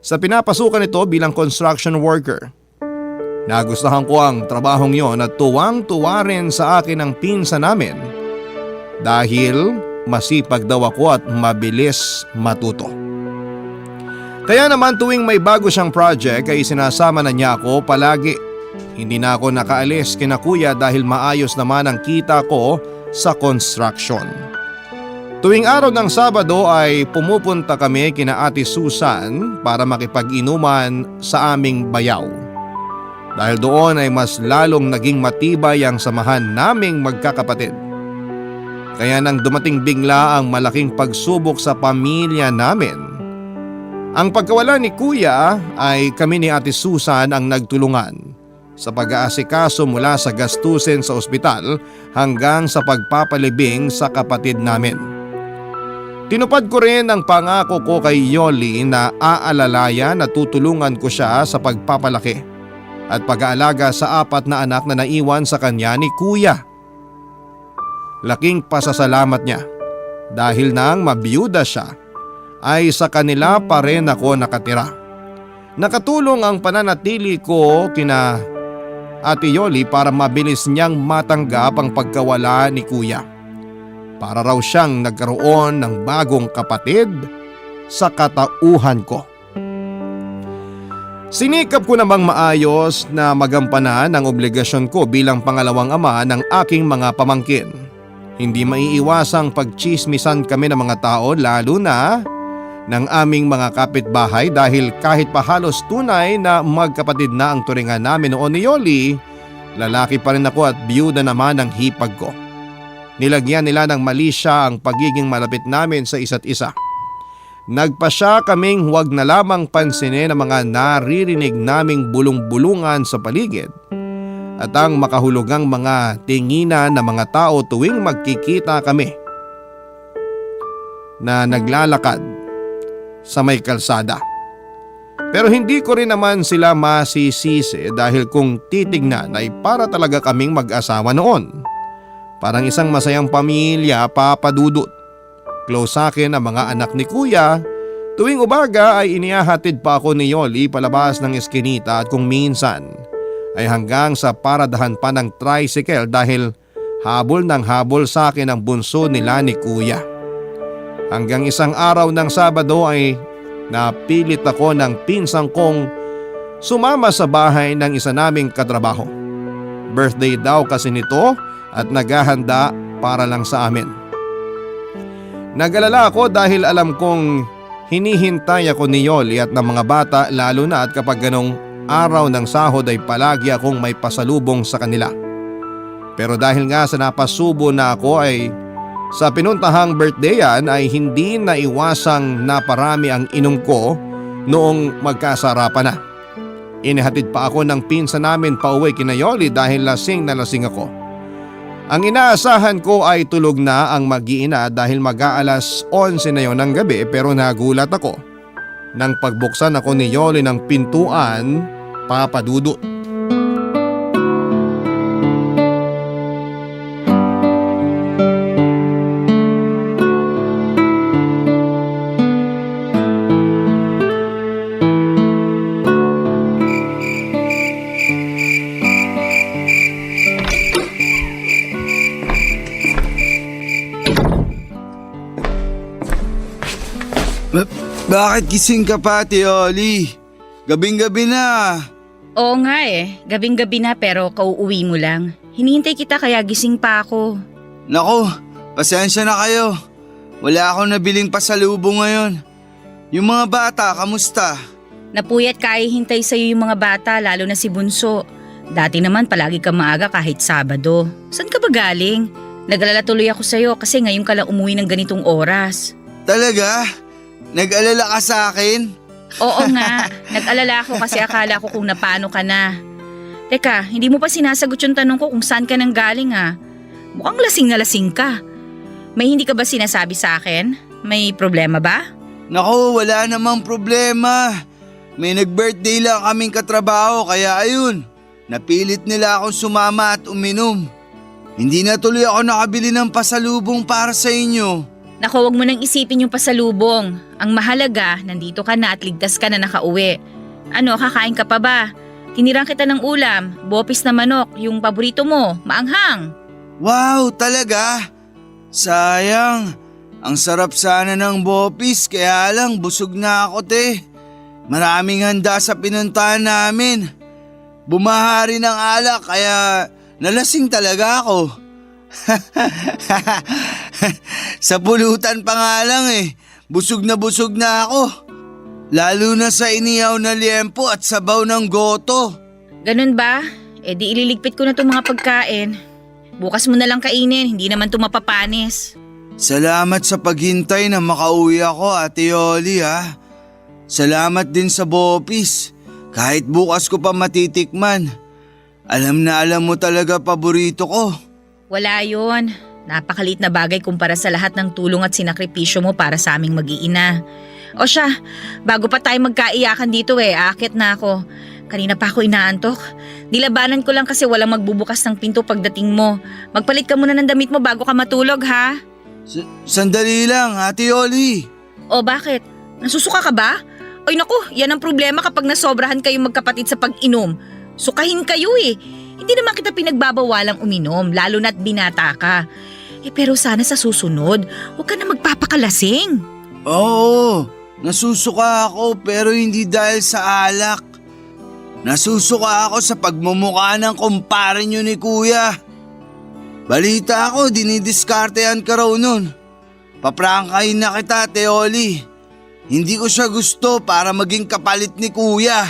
sa pinapasukan nito bilang construction worker. Nagustuhan ko ang trabahong yon at tuwang-tuwa rin sa akin ang pinsan namin dahil masipag daw ako at mabilis matuto. Kaya naman tuwing may bago siyang project ay sinasama na niya ako palagi. Hindi na ako nakaalis kina kuya dahil maayos naman ang kita ko sa construction. Tuwing araw ng Sabado ay pumupunta kami kina Ate Susan para makipag-inuman sa aming bayaw. Dahil doon ay mas lalong naging matibay ang samahan naming magkakapatid. Kaya nang dumating bigla ang malaking pagsubok sa pamilya namin, ang pagkawala ni Kuya ay kami ni Ate Susan ang nagtulungan sa pag-aasikaso mula sa gastusin sa ospital hanggang sa pagpapalibing sa kapatid namin. Tinupad ko rin ang pangako ko kay Yoli na aalalayan at tutulungan ko siya sa pagpapalaki at pag-aalaga sa 4 na anak na naiwan sa kanya ni Kuya. Laking pasasalamat niya dahil nang mabiyuda siya ay sa kanila pa rin ako nakatira. Nakatulong ang pananatili ko kina Ate Yoli para mabilis niyang matanggap ang pagkawala ni Kuya. Para raw siyang nagkaroon ng bagong kapatid sa katauhan ko. Sinikap ko namang maayos na magampanan ang obligasyon ko bilang pangalawang ama ng aking mga pamangkin. Hindi maiiwasang pagchismisan kami ng mga tao lalo na ng aming mga kapitbahay dahil kahit pa halos tunay na magkapatid na ang turingan namin noon ni Yoli, lalaki pa rin ako at biyuda naman ang hipag ko. Nilagyan nila ng mali siya ang pagiging malapit namin sa isa't isa. Nagpasya kaming huwag na lamang pansinin ang mga naririnig naming bulong-bulungan sa paligid at ang makahulugang mga tinginan ng mga tao tuwing magkikita kami na naglalakad sa may kalsada. Pero hindi ko rin naman sila masisisi dahil kung titignan ay para talaga kaming mag-asawa noon. Parang isang masayang pamilya, Papa Dudut. Close sa akin ang mga anak ni Kuya. Tuwing umaga ay inihahatid pa ako ni Yoli palabas ng eskinita at kung minsan ay hanggang sa paradahan pa ng tricycle dahil habol ng habol sa akin ang bunso nila ni Kuya. Hanggang isang araw ng Sabado ay napilit ako ng pinsang kong sumama sa bahay ng isa naming katrabaho. Birthday daw kasi nito at naghahanda para lang sa amin. Nag-alala ako dahil alam kong hinihintay ako ni Yoli at ng mga bata lalo na at kapag ganong araw ng sahod ay palagi akong may pasalubong sa kanila. Pero dahil nga sa napasubo na ako ay sa pinuntahang birthdayan ay hindi naiwasang naparami ang inom ko noong magkasarapan na. Inihatid pa ako ng pinsan namin pauwi kina Yoli dahil lasing na lasing ako. Ang inaasahan ko ay tulog na ang mag-iina dahil mag-aalas 11 na yon ng gabi pero nagulat ako nang pagbuksan ako ni Yoli ng pintuan, Papa Dudut. Bakit gising ka pa, Ate Yoli? Gabing-gabi na. Oo nga gabing-gabi na pero kauuwi mo lang. Hinihintay kita kaya gising pa ako. Naku, pasensya na kayo. Wala akong nabiling pasalubong ngayon. Yung mga bata, kamusta? Napuyat kaya hintay sa'yo yung mga bata lalo na si Bunso. Dati naman palagi ka maaga kahit Sabado. Saan ka ba galing? Nag-alala tuloy ako sa'yo kasi ngayon ka lang umuwi ng ganitong oras. Talaga? Nag-alala ka sa akin? Oo nga, nag-alala ako kasi akala ko kung napano ka na. Teka, hindi mo pa sinasagot yung tanong ko kung saan ka nang galing Mukhang lasing na lasing ka. May hindi ka ba sinasabi sa akin? May problema ba? Naku, wala namang problema. May nag-birthday lang kaming katrabaho kaya ayun, napilit nila akong sumama at uminom. Hindi na tuloy ako nakabili ng pasalubong para sa inyo. Naku, wag mo nang isipin yung pasalubong. Ang mahalaga, nandito ka na at ligtas ka na nakauwi. Ano, kakain ka pa ba? Tinirang kita ng ulam, bopis na manok, yung paborito mo, maanghang. Wow, talaga? Sayang. Ang sarap sana ng bopis, kaya lang busog na ako, te. Maraming handa sa pinuntahan namin. Bumaha rin ng alak kaya nalasing talaga ako. Sa pulutan pa nga lang busog na ako. Lalo na sa inihaw na liempo at sabaw ng goto. Ganun ba? E di ililigpit ko na itong mga pagkain. Bukas mo na lang kainin, hindi naman ito mapapanis. Salamat sa paghintay na makauwi ako, Ate Yoli ha. Salamat din sa bopis. Kahit bukas ko pa matitikman. Alam na alam mo talaga paborito ko. Wala yun. Napakalit na bagay kumpara sa lahat ng tulong at sinakripisyo mo para sa aming mag-iina. O siya, bago pa tayo magkaiyakan dito aakit na ako. Kanina pa ako inaantok. Nilabanan ko lang kasi walang magbubukas ng pinto pagdating mo. Magpalit ka muna ng damit mo bago ka matulog ha. Sandali lang, Ate Yoli. O bakit? Nasusuka ka ba? Ay naku, yan ang problema kapag nasobrahan kayong magkapatid sa pag-inom. Sukahin kayo Hindi naman kita pinagbabawalang uminom, lalo na't binata ka. Pero sana sa susunod, huwag ka na magpapakalasing. Oo, nasusuka ako pero hindi dahil sa alak. Nasusuka ako sa pagmumukha ng kumpare nyo ni Kuya. Balita ako, dinidiskartehan ka raw nun. Paprangkahin na kita, Teoli. Hindi ko siya gusto para maging kapalit ni Kuya.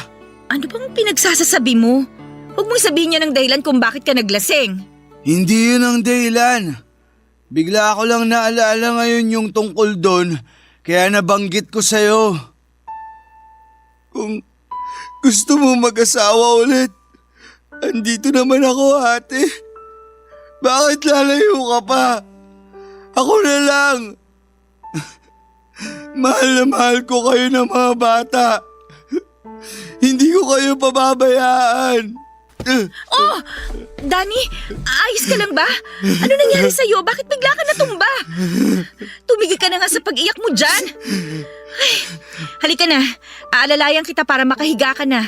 Ano bang pinagsasasabi mo? Huwag mong sabihin niya ng dahilan kung bakit ka naglasing. Hindi yun ang dahilan. Bigla ko lang naalala ngayon yung tungkol doon, kaya nabanggit ko sa'yo. Kung gusto mo mag-asawa ulit, andito naman ako, ate. Bakit lalayo ka pa? Ako na lang. Mahal na mahal ko kayo ng mga bata. Hindi ko kayo pababayaan. Oh! Danny, ayos ka lang ba? Ano nangyari sa'yo? Bakit bigla ka natumba? Tumigil ka na nga sa pag-iyak mo dyan. Ay, halika na. Aalalayan kita para makahiga ka na.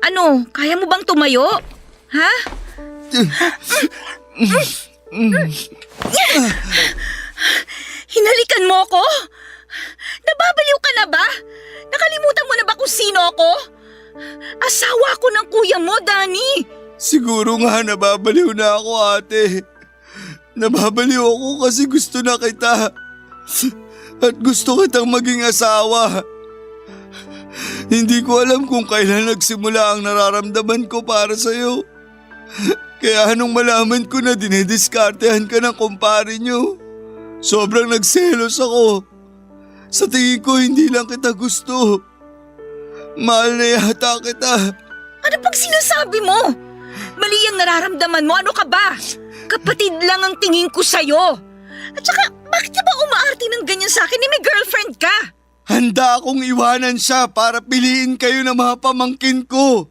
Ano, kaya mo bang tumayo? Ha? Hinalikan mo ko? Nababaliw ka na ba? Nakalimutan mo na ba kung sino ako? Asawa ko ng kuya mo, Danny. Siguro nga nababaliw na ako, ate. Nababaliw ako kasi gusto na kita. At gusto kitang maging asawa. Hindi ko alam kung kailan nagsimula ang nararamdaman ko para sa'yo. Kaya nung malaman ko na dinidiskartehan ka ng kumpare nyo, sobrang nagselos ako. Sa tingin ko hindi lang kita gusto. Mahal na yata kita. Ano pag sinasabi mo? Mali ang nararamdaman mo, ano ka ba? Kapatid lang ang tingin ko sa'yo. At saka, bakit ka ba umaarte ng ganyan sa akin? May girlfriend ka. Handa akong iwanan siya para piliin kayo ng mga pamangkin ko.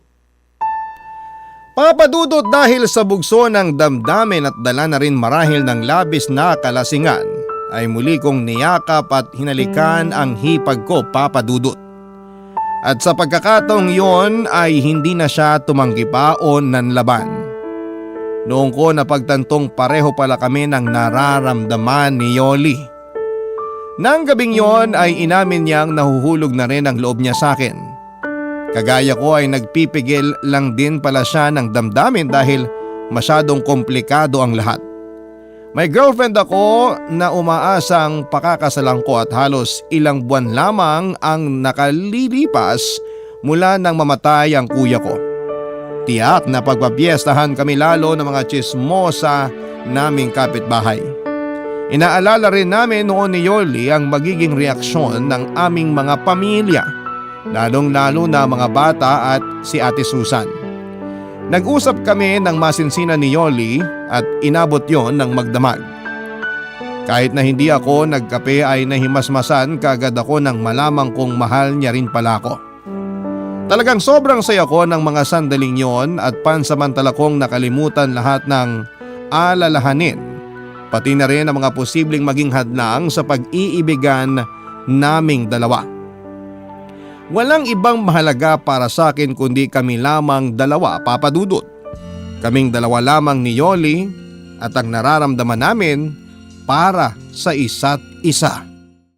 Papadudot dahil sa bugso ng damdamin at dala na rin marahil ng labis na kalasingan, ay muli kong niyakap at hinalikan ang hipag ko, Papadudot. At sa pagkakataong yon ay hindi na siya tumanggi pa o nanlaban. Noong ko napagtantong pareho pala kami ng nararamdaman ni Yoli. Nang gabing yon ay inamin niyang nahuhulog na rin ang loob niya sa akin. Kagaya ko ay nagpipigil lang din pala siya ng damdamin dahil masyadong komplikado ang lahat. May girlfriend ako na umaasang pakakasalan ko at halos ilang buwan lamang ang nakalilipas mula nang mamatay ang kuya ko. Tiyak na pagpapiestahan kami lalo ng mga tsismosa naming kapitbahay. Inaalala rin namin noon ni Yoli ang magiging reaksyon ng aming mga pamilya, lalong-lalo na mga bata at si Ate Susan. Nag-usap kami ng masinsinan ni Yoli at inabot yon ng magdamag. Kahit na hindi ako nagkape ay nahimasmasan kagad ako nang malamang kong mahal niya rin pala ako. Talagang sobrang saya ko ng mga sandaling yon at pansamantala kong nakalimutan lahat ng alalahanin, pati na rin ang mga posibleng maging hadlang sa pag-iibigan naming dalawa. Walang ibang mahalaga para sa akin kundi kami lamang dalawa, Papa Dudut. Kaming dalawa lamang ni Yoli at ang nararamdaman namin para sa isa't isa.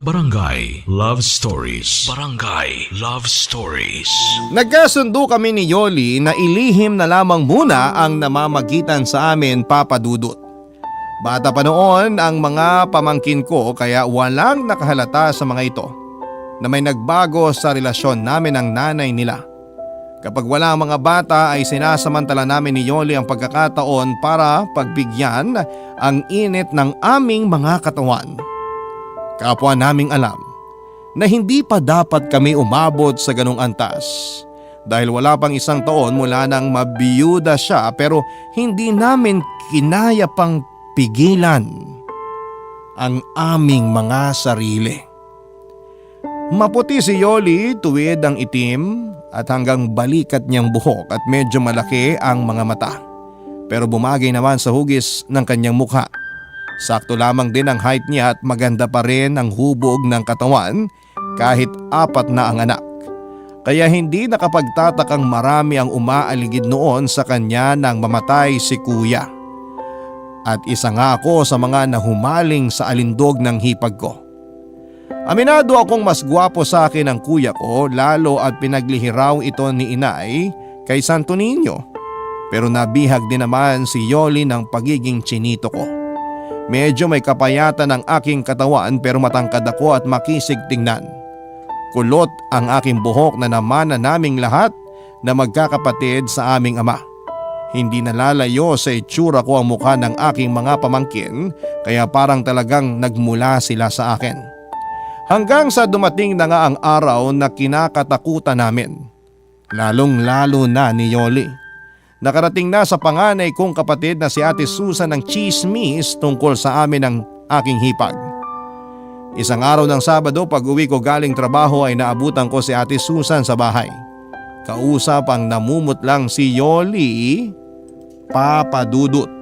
Barangay Love Stories. Barangay Love Stories. Nagkasundo kami ni Yoli na ilihim na lamang muna ang namamagitan sa amin, Papa Dudut. Bata pa noon ang mga pamangkin ko kaya walang nakahalata sa mga ito na may nagbago sa relasyon namin ng nanay nila. Kapag wala ang mga bata ay sinasamantala namin ni Yoli ang pagkakataon para pagbigyan ang init ng aming mga katawan. Kapwa naming alam na hindi pa dapat kami umabot sa ganong antas dahil wala pang 1 taon mula nang mabiyuda siya pero hindi namin kinaya pang pigilan ang aming mga sarili. Maputi si Yoli, tuwid ang itim at hanggang balikat niyang buhok at medyo malaki ang mga mata. Pero bumagay naman sa hugis ng kanyang mukha. Sakto lamang din ang height niya at maganda pa rin ang hubog ng katawan kahit 4 na ang anak. Kaya hindi nakapagtatakang marami ang umaaligid noon sa kanya nang mamatay si kuya. At isa nga ako sa mga nahumaling sa alindog ng hipag ko. Aminado akong mas gwapo sa akin ang kuya ko lalo at pinaglihiraw ito ni inay kay Santo Niño. Pero nabihag din naman si Yoli ng pagiging chinito ko. Medyo may kapayatan ang aking katawan pero matangkad ako at makisig tingnan. Kulot ang aking buhok na naman na naming lahat na magkakapatid sa aming ama. Hindi nalalayo sa itsura ko ang mukha ng aking mga pamangkin kaya parang talagang nagmula sila sa akin. Hanggang sa dumating na nga ang araw na kinakatakutan namin. Lalong-lalo na ni Yoli. Nakarating na sa panganay kong kapatid na si Ate Susan ng chismis tungkol sa amin ng aking hipag. Isang araw ng Sabado pag uwi ko galing trabaho ay naabutan ko si Ate Susan sa bahay. Kausap ang namumutlang si Yoli, Papa Dudut.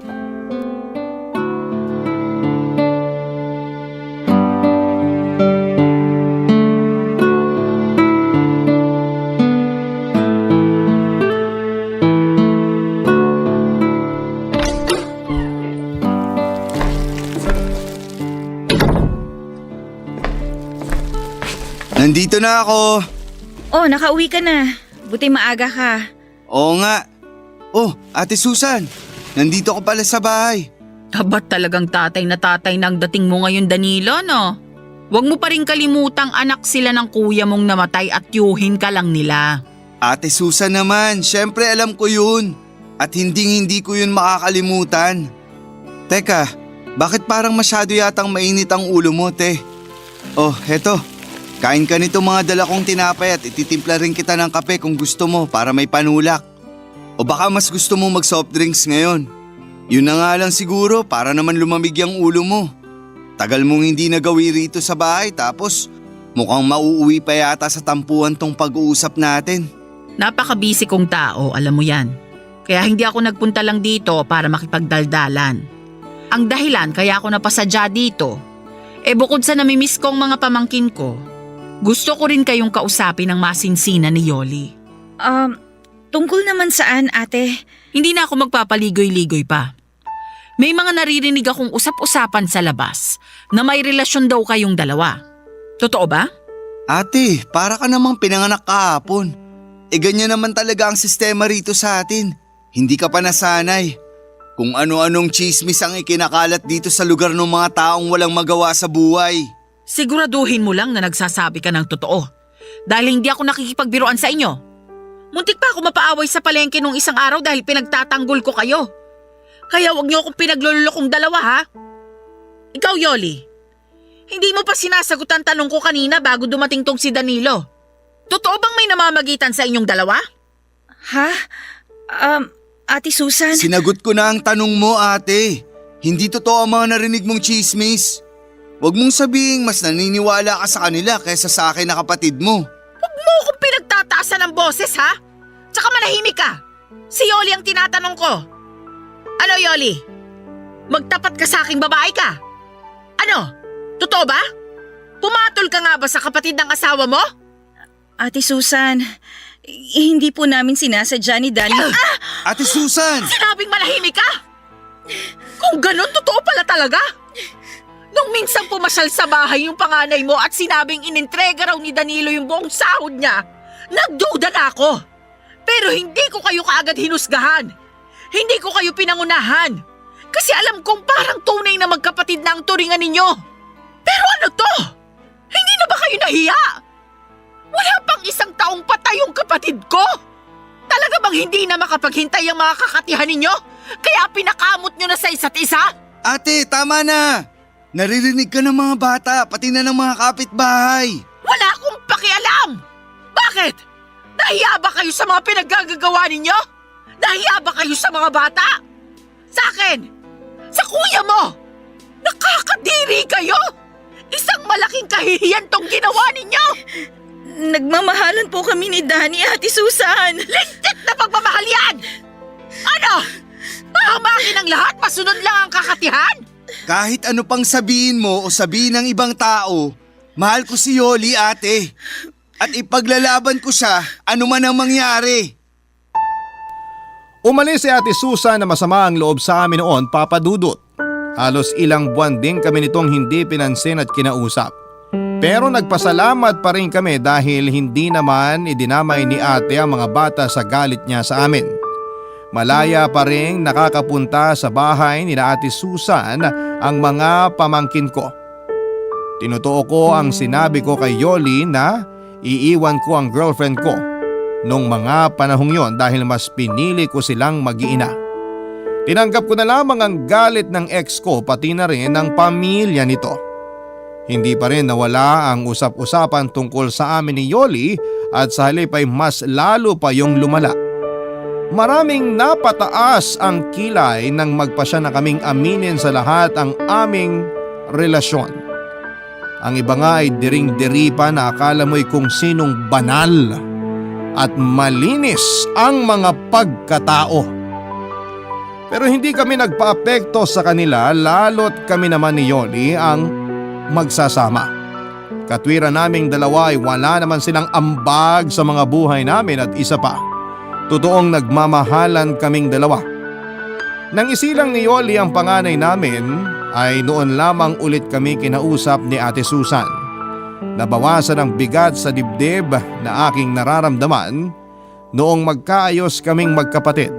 Nandito na ako. Oh, nakauwi ka na. Buti maaga ka. Oo nga. Oh, Ate Susan, nandito ko pala sa bahay. Tabat talagang tatay na tatay ng dating mo ngayon, Danilo, no? Huwag mo pa rin kalimutang anak sila ng kuya mong namatay at yuhin ka lang nila. Ate Susan naman, syempre alam ko yun. At hindi ko yun makakalimutan. Teka, bakit parang masyado yatang mainit ang ulo mo, te? Oh, heto. Kain ka nito mga dala kong tinapay at ititimpla rin kita ng kape kung gusto mo para may panulak. O baka mas gusto mo mag soft drinks ngayon. Yun na nga lang siguro para naman lumamig ang ulo mo. Tagal mong hindi nagawi rito sa bahay tapos mukhang mauuwi pa yata sa tampuan tong pag-uusap natin. Napaka-busy kong tao, alam mo yan. Kaya hindi ako nagpunta lang dito para makipagdaldalan. Ang dahilan kaya ako napasadya dito, bukod sa namimiss kong mga pamangkin ko, gusto ko rin kayong kausapin ng masinsinan ni Yoli. Tungkol naman saan, ate? Hindi na ako magpapaligoy-ligoy pa. May mga naririnig akong usap-usapan sa labas na may relasyon daw kayong dalawa. Totoo ba? Ate, para ka namang pinanganak kahapon. Ganyan naman talaga ang sistema rito sa atin. Hindi ka pa nasanay. Kung ano-anong chismis ang ikinakalat dito sa lugar ng mga taong walang magawa sa buhay. Siguraduhin mo lang na nagsasabi ka ng totoo. Dahil hindi ako nakikipagbiruan sa inyo. Muntik pa ako mapaaway sa palengke nung isang araw dahil pinagtatanggol ko kayo. Kaya wag niyo akong pinaglulokong dalawa, ha? Ikaw, Yoli, hindi mo pa sinasagot ang tanong ko kanina bago dumating tong si Danilo. Totoo bang may namamagitan sa inyong dalawa? Ha? Ate Susan? Sinagot ko na ang tanong mo, ate. Hindi totoo ang mga narinig mong chismis. Huwag mong sabihing mas naniniwala ka sa kanila kaysa sa akin na kapatid mo. Huwag mo akong pinagtataasan ng boses, ha? Tsaka manahimik ka. Si Yoli ang tinatanong ko. Ano, Yoli? Magtapat ka sa aking babae ka? Ano? Totoo ba? Pumatol ka nga ba sa kapatid ng asawa mo? Ate Susan, hindi po namin sinasadya ni Danny. Ate Susan! Sinabing manahimik ka! Kung ganun, totoo pala talaga. Nung minsan pumasal sa bahay yung panganay mo at sinabing inintrega raw ni Danilo yung buong sahod niya, nagduda na ako. Pero hindi ko kayo kaagad hinusgahan. Hindi ko kayo pinangunahan. Kasi alam kong parang tunay na magkapatid na ang turingan ninyo. Pero ano to? Hindi na ba kayo nahiya? Wala pang 1 taong patay yung kapatid ko. Talaga bang hindi na makapaghintay ang mga kakatihan ninyo? Kaya pinakamot nyo na sa isa't isa? Ate, tama na! Naririnig ka ng mga bata, pati na ng mga kapitbahay. Wala akong pakialam! Bakit? Nahiya ba kayo sa mga pinaggagawa ninyo? Nahiya ba kayo sa mga bata? Sa akin? Sa kuya mo? Nakakadiri kayo? Isang malaking kahihiyan tong ginawa ninyo! Nagmamahalan po kami ni Danny, Ate Susan. Lintik na pagmamahal yan! Ano? Mahamakin ang lahat, masunod lang ang kakatihan? Kahit ano pang sabihin mo o sabihin ng ibang tao, mahal ko si Yoli, ate. At ipaglalaban ko siya, ano man ang mangyari. Umalis si Ate Susan na masama ang loob sa amin noon, Papa Dudut. Halos ilang buwan din kami nitong hindi pinansin at kinausap. Pero nagpasalamat pa rin kami dahil hindi naman idinamay ni ate ang mga bata sa galit niya sa amin. Malaya pa rin nakakapunta sa bahay ni Ate Susan ang mga pamangkin ko. Tinutuo ko ang sinabi ko kay Yoli na iiwan ko ang girlfriend ko nung mga panahong yon dahil mas pinili ko silang mag-iina. Tinanggap ko na lamang ang galit ng ex ko pati na rin ng pamilya nito. Hindi pa rin nawala ang usap-usapan tungkol sa amin ni Yoli at sa halip ay mas lalo pa yung lumala. Maraming napataas ang kilay nang magpasya na kaming aminin sa lahat ang aming relasyon. Ang iba nga ay diring-diri pa na akala mo'y kung sinong banal at malinis ang mga pagkatao. Pero hindi kami nagpa-apekto sa kanila lalo't kami naman ni Yoli ang magsasama. Katwiran naming dalawa ay wala naman silang ambag sa mga buhay namin at isa pa, totoong nagmamahalan kaming dalawa. Nang isilang ni Yoli ang panganay namin ay noon lamang ulit kami kinausap ni Ate Susan. Nabawasan ang bigat sa dibdib na aking nararamdaman noong magkaayos kaming magkapatid.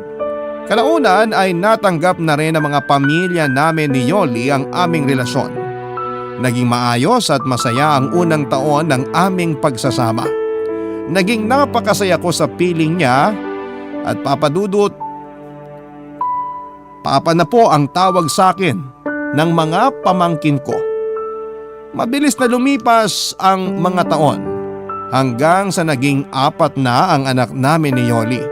Kalaunan ay natanggap na rin ng mga pamilya namin ni Yoli ang aming relasyon. Naging maayos at masaya ang unang taon ng aming pagsasama. Naging napakasaya ko sa piling niya at Papa Dudut, Papa na po ang tawag sa akin ng mga pamangkin ko. Mabilis na lumipas ang mga taon hanggang sa naging 4 na ang anak namin ni Yoli.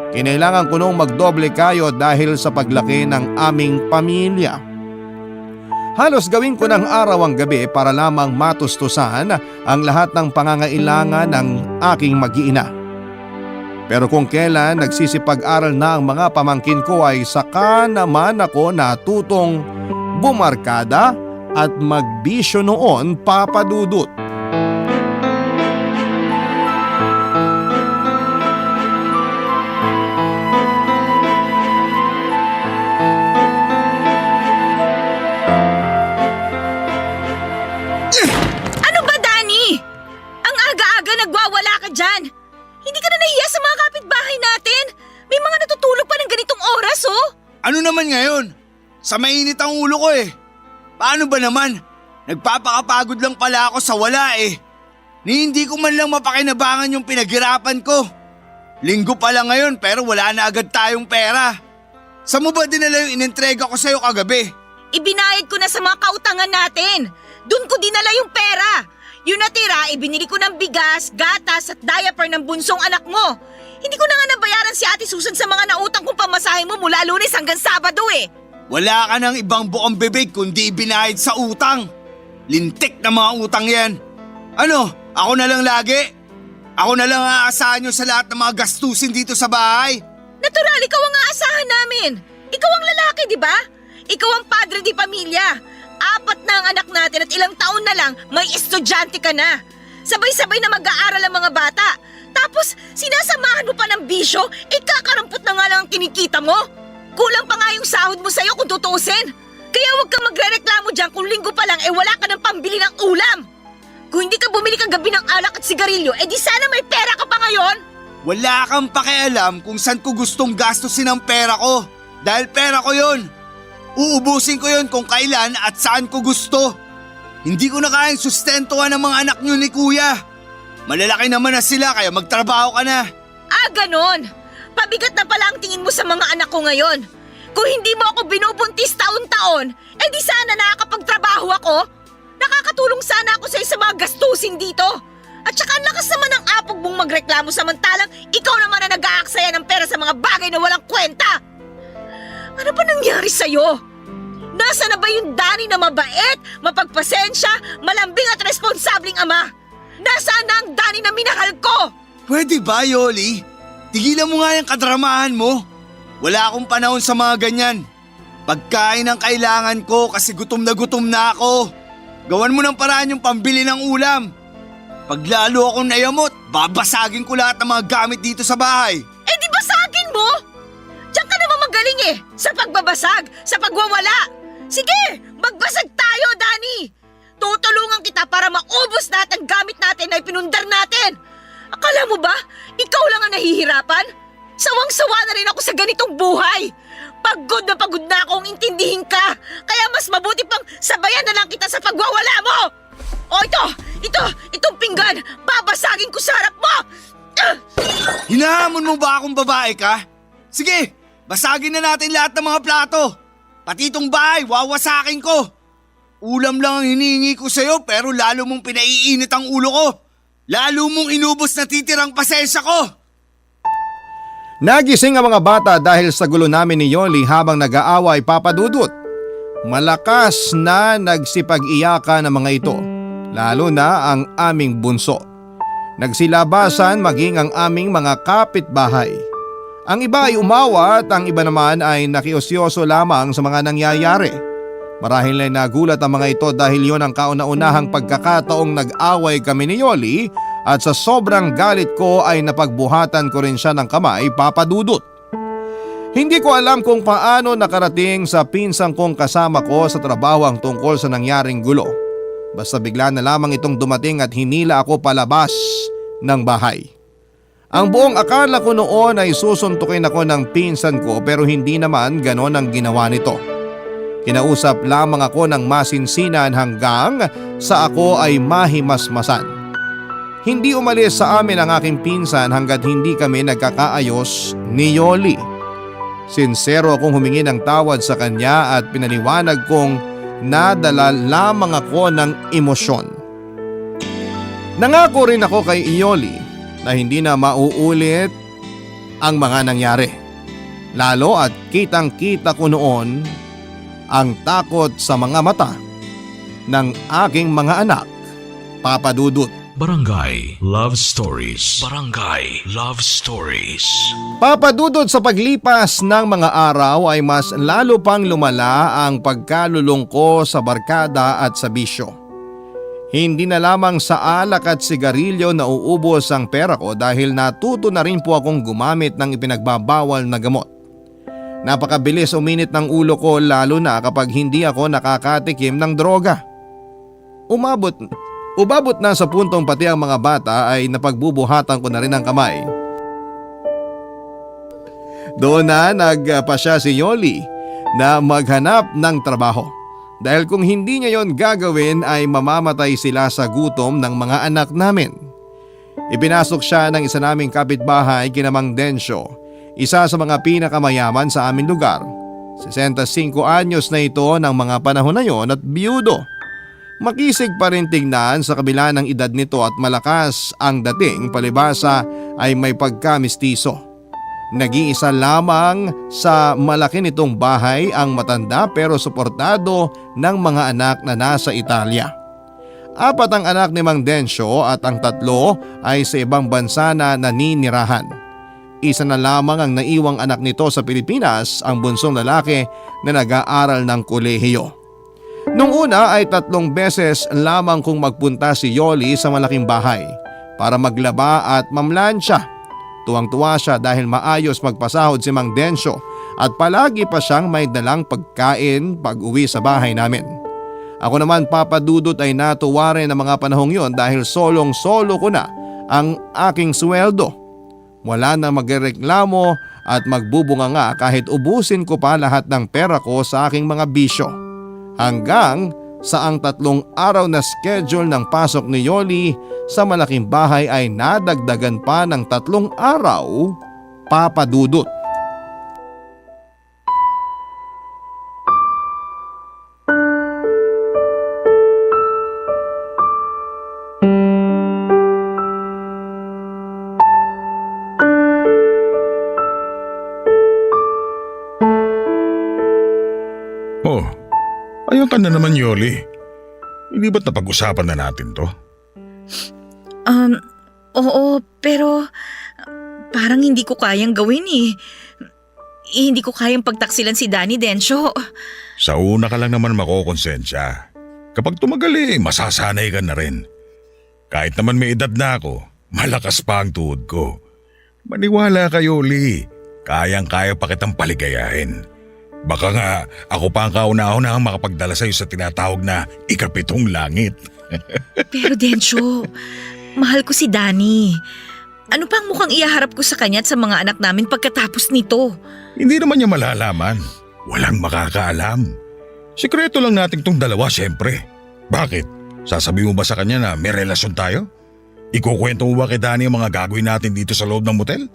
Kinailangan ko nung magdoble kayo dahil sa paglaki ng aming pamilya. Halos gawin ko ng araw ang gabi para lamang matustusan ang lahat ng pangangailangan ng aking mag-iina. Pero kung kailan nagsisipag-aral na ang mga pamangkin ko ay saka naman ako natutong bumarkada at magbisyo noon, Papa Dudut. Nagwawala ka dyan! Hindi ka na nahiya sa mga kapitbahay natin! May mga natutulog pa ng ganitong oras, oh! Ano naman ngayon? Sa mainit ang ulo ko eh. Paano ba naman? Nagpapakapagod lang pala ako sa wala eh. Ni hindi ko man lang mapakinabangan yung pinaghirapan ko. Linggo pa lang ngayon pero wala na agad tayong pera. Saan mo ba dinala yung inentrega ko sa'yo kagabi? Ibinayad ko na sa mga kautangan natin! Doon ko dinala yung pera! Yung natira, ibinili ko ng bigas, gatas at diaper ng bunsong anak mo. Hindi ko na nga nabayaran si Ate Susan sa mga nautang kong pamasahe mo mula Lunes hanggang Sabado eh. Wala ka ng ibang buong bibig kundi ibinayad sa utang. Lintik na mga utang yan. Ano, ako na lang lagi? Ako na lang aasahan nyo sa lahat ng mga gastusin dito sa bahay? Natural, ikaw ang aasahan namin. Ikaw ang lalaki, di ba? Ikaw ang padre di pamilya. 4 na ang anak natin at ilang taon na lang may estudyante ka na. Sabay-sabay na mag-aaral ang mga bata. Tapos sinasamahan mo pa ng bisyo, kakarampot na nga lang ang kinikita mo. Kulang pa nga yung sahod mo sa'yo kung tutuusin. Kaya huwag kang magre-reklamo dyan kung linggo pa lang wala ka ng pambili ng ulam. Kung hindi ka bumili kagabi ng alak at sigarilyo, di sana may pera ka pa ngayon. Wala kang pakialam kung saan ko gustong gastusin ang pera ko. Dahil pera ko yon. Uubusin ko yon kung kailan at saan ko gusto. Hindi ko na kayang sustentuhan ang mga anak nyo ni Kuya. Malalaki naman na sila kaya magtrabaho ka na. Ganon. Pabigat na pala ang tingin mo sa mga anak ko ngayon. Kung hindi mo ako binubuntis taon-taon, di sana nakakapagtrabaho ako. Nakakatulong sana ako sa mga gastusin dito. At saka ang lakas naman ng apog mong magreklamo samantalang ikaw naman na nag-aaksaya ng pera sa mga bagay na walang kwenta. Ano ba nangyari sa'yo? Nasa na ba yung Danny na mabait, mapagpasensya, malambing at responsabling ama? Nasaan na ang Danny na minahal ko? Pwede ba, Yoli? Tigilan mo nga yung kadramahan mo. Wala akong panahon sa mga ganyan. Pagkain ang kailangan ko kasi gutom na ako. Gawan mo ng paraan yung pambili ng ulam. Pag lalo akong nayamot, babasagin ko lahat ng mga gamit dito sa bahay. Di basagin mo? Diyan ka naman magaling sa pagbabasag, sa pagwawala. Sige, magbasag tayo, Danny. Tutulungan kita para maubos lahat ang gamit natin na ipinundar natin. Akala mo ba, ikaw lang ang nahihirapan? Sawang-sawa na rin ako sa ganitong buhay. Pagod na akong intindihin ka. Kaya mas mabuti pang sabayan na lang kita sa pagwawala mo. Itong pinggan, babasagin ko sa harap mo. Hinahamon mo ba akong babae ka? Sige, basagin na natin lahat ng mga plato. Pati itong bahay, wawasakin ko. Ulam lang ang hinihingi ko sa'yo pero lalo mong pinaiinit ang ulo ko. Lalo mong inubos na titirang pasensya ko. Nagising ang mga bata dahil sa gulo namin ni Yoli habang nag-aaway papadudot. Malakas na nagsipag-iyakan ng mga ito, lalo na ang aming bunso. Nagsilabasan maging ang aming mga kapitbahay. Ang iba ay umawa at ang iba naman ay nakiosyoso lamang sa mga nangyayari. Marahil ay nagulat ang mga ito dahil yon ang kauna-unahang pagkakataong nag-away kami ni Yoli at sa sobrang galit ko ay napagbuhatan ko rin siya ng kamay papadudot. Hindi ko alam kung paano nakarating sa pinsang kong kasama ko sa trabaho ang tungkol sa nangyaring gulo. Basta bigla na lamang itong dumating at hinila ako palabas ng bahay. Ang buong akala ko noon ay susuntukin ako ng pinsan ko pero hindi naman ganon ang ginawa nito. Kinausap lamang ako ng masinsinan hanggang sa ako ay mahimasmasan. Hindi umalis sa amin ang aking pinsan hanggat hindi kami nagkakaayos ni Yoli. Sinsero akong humingi ng tawad sa kanya at pinaliwanag kong nadala lamang ako ng emosyon. Nangako rin ako kay Yoli na hindi na mauulit ang mga nangyari. Lalo at kitang-kita ko noon ang takot sa mga mata ng aking mga anak, papadudot. Barangay Love Stories. Barangay Love Stories. Papadudot sa paglipas ng mga araw ay mas lalo pang lumala ang pagkalulong ko sa barkada at sa bisyo. Hindi na lamang sa alak at sigarilyo na uubos ang pera ko dahil natuto na rin po akong gumamit ng ipinagbabawal na gamot. Napakabilis uminit ng ulo ko lalo na kapag hindi ako nakakatikim ng droga. Umabot na sa puntong pati ang mga bata ay napagbubuhatan ko na rin ang kamay. Doon na nagpasya si Yoli na maghanap ng trabaho. Dahil kung hindi niya yon gagawin ay mamamatay sila sa gutom ng mga anak namin. Ipinasok siya ng isa naming kapitbahay kina Mang Densyo, isa sa mga pinakamayaman sa aming lugar. 65 anyos na ito ng mga panahon na yon at biyudo. Makisig pa rin tignan sa kabila ng edad nito at malakas ang dating palibasa ay may pagkamistiso. Nag-iisa lamang sa malaki nitong bahay ang matanda pero suportado ng mga anak na nasa Italia. 4 ang anak ni Mang Densyo at ang 3 ay sa ibang bansa na naninirahan. Isa na lamang ang naiwang anak nito sa Pilipinas, ang bunsong lalaki na nag-aaral ng kolehiyo. Nung una ay 3 beses lamang kung magpunta si Yoli sa malaking bahay para maglaba at mamlansya. Tuwang-tuwa siya dahil maayos magpasahod si Mang Densyo at palagi pa siyang may dalang pagkain pag uwi sa bahay namin. Ako naman, Papa Dudut, ay natuwa rin ng mga panahong yon dahil solong-solo ko na ang aking sweldo. Wala na magreklamo at magbubunga nga kahit ubusin ko pa lahat ng pera ko sa aking mga bisyo. Hanggang sa ang 3 araw na schedule ng pasok ni Yoli sa malaking bahay ay nadagdagan pa ng 3 araw, Papa Dudut. Oh, ayun ka na naman, Yoli. Hindi ba't napag-usapan na natin to? Oo, pero parang hindi ko kayang gawin eh. Hindi ko kayang pagtaksilan si Danny, Densyo. Sa una ka lang naman makokonsensya. Kapag tumagal masasanay ka na rin. Kahit naman may edad na ako, malakas pa ang tuhod ko. Maniwala ka, Yoli. Kayang-kaya pa kitang paligayahin. Baka nga ako pa ang kauna-una ang makapagdala sa'yo sa tinatawag na ikapitong langit. Pero Densyo, mahal ko si Danny. Ano pa ang mukhang ihaharap ko sa kanya at sa mga anak namin pagkatapos nito? Hindi naman niya malalaman. Walang makakaalam. Sikreto lang nating tong dalawa, syempre. Bakit? Sasabihin mo ba sa kanya na may relasyon tayo? Ikukwento mo ba kay Danny ang mga gagawin natin dito sa loob ng motel?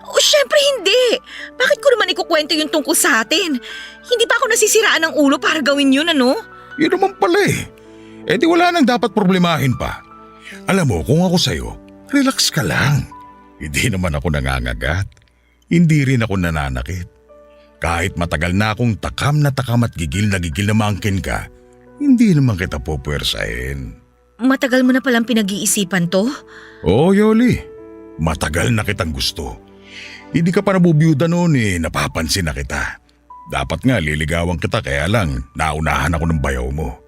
O syempre hindi. Bakit ko naman ikukwento yung tungkol sa atin? Hindi ba ako nasisiraan ng ulo para gawin yun, ano? Yun naman pala Eh di wala nang dapat problemahin pa. Alam mo, kung ako sa'yo, relax ka lang. Hindi naman ako nangangagat. Hindi rin ako nananakit. Kahit matagal na akong takam at gigil na maangkin ka, hindi naman kita pupuwersahin. Matagal mo na palang pinag-iisipan to? Oo, Yoli. Matagal na kitang gusto. Hindi ka pa nabubiyuda noon napapansin na kita. Dapat nga liligawan kita kaya lang naunahan ako ng bayaw mo.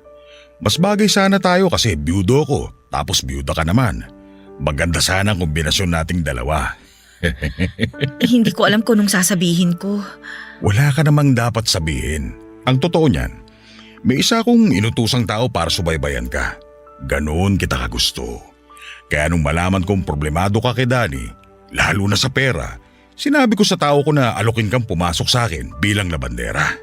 Mas bagay sana tayo kasi biyudo ko tapos biyuda ka naman. Maganda sana ang kombinasyon nating dalawa. Hindi ko alam kung anong sasabihin ko. Wala ka namang dapat sabihin. Ang totoo niyan, may isa akong inutusang tao para subaybayan ka. Ganoon kita kagusto. Kaya nung malaman kong problemado ka kay Danny, lalo na sa pera, sinabi ko sa tao ko na alokin kang pumasok sa akin bilang labandera.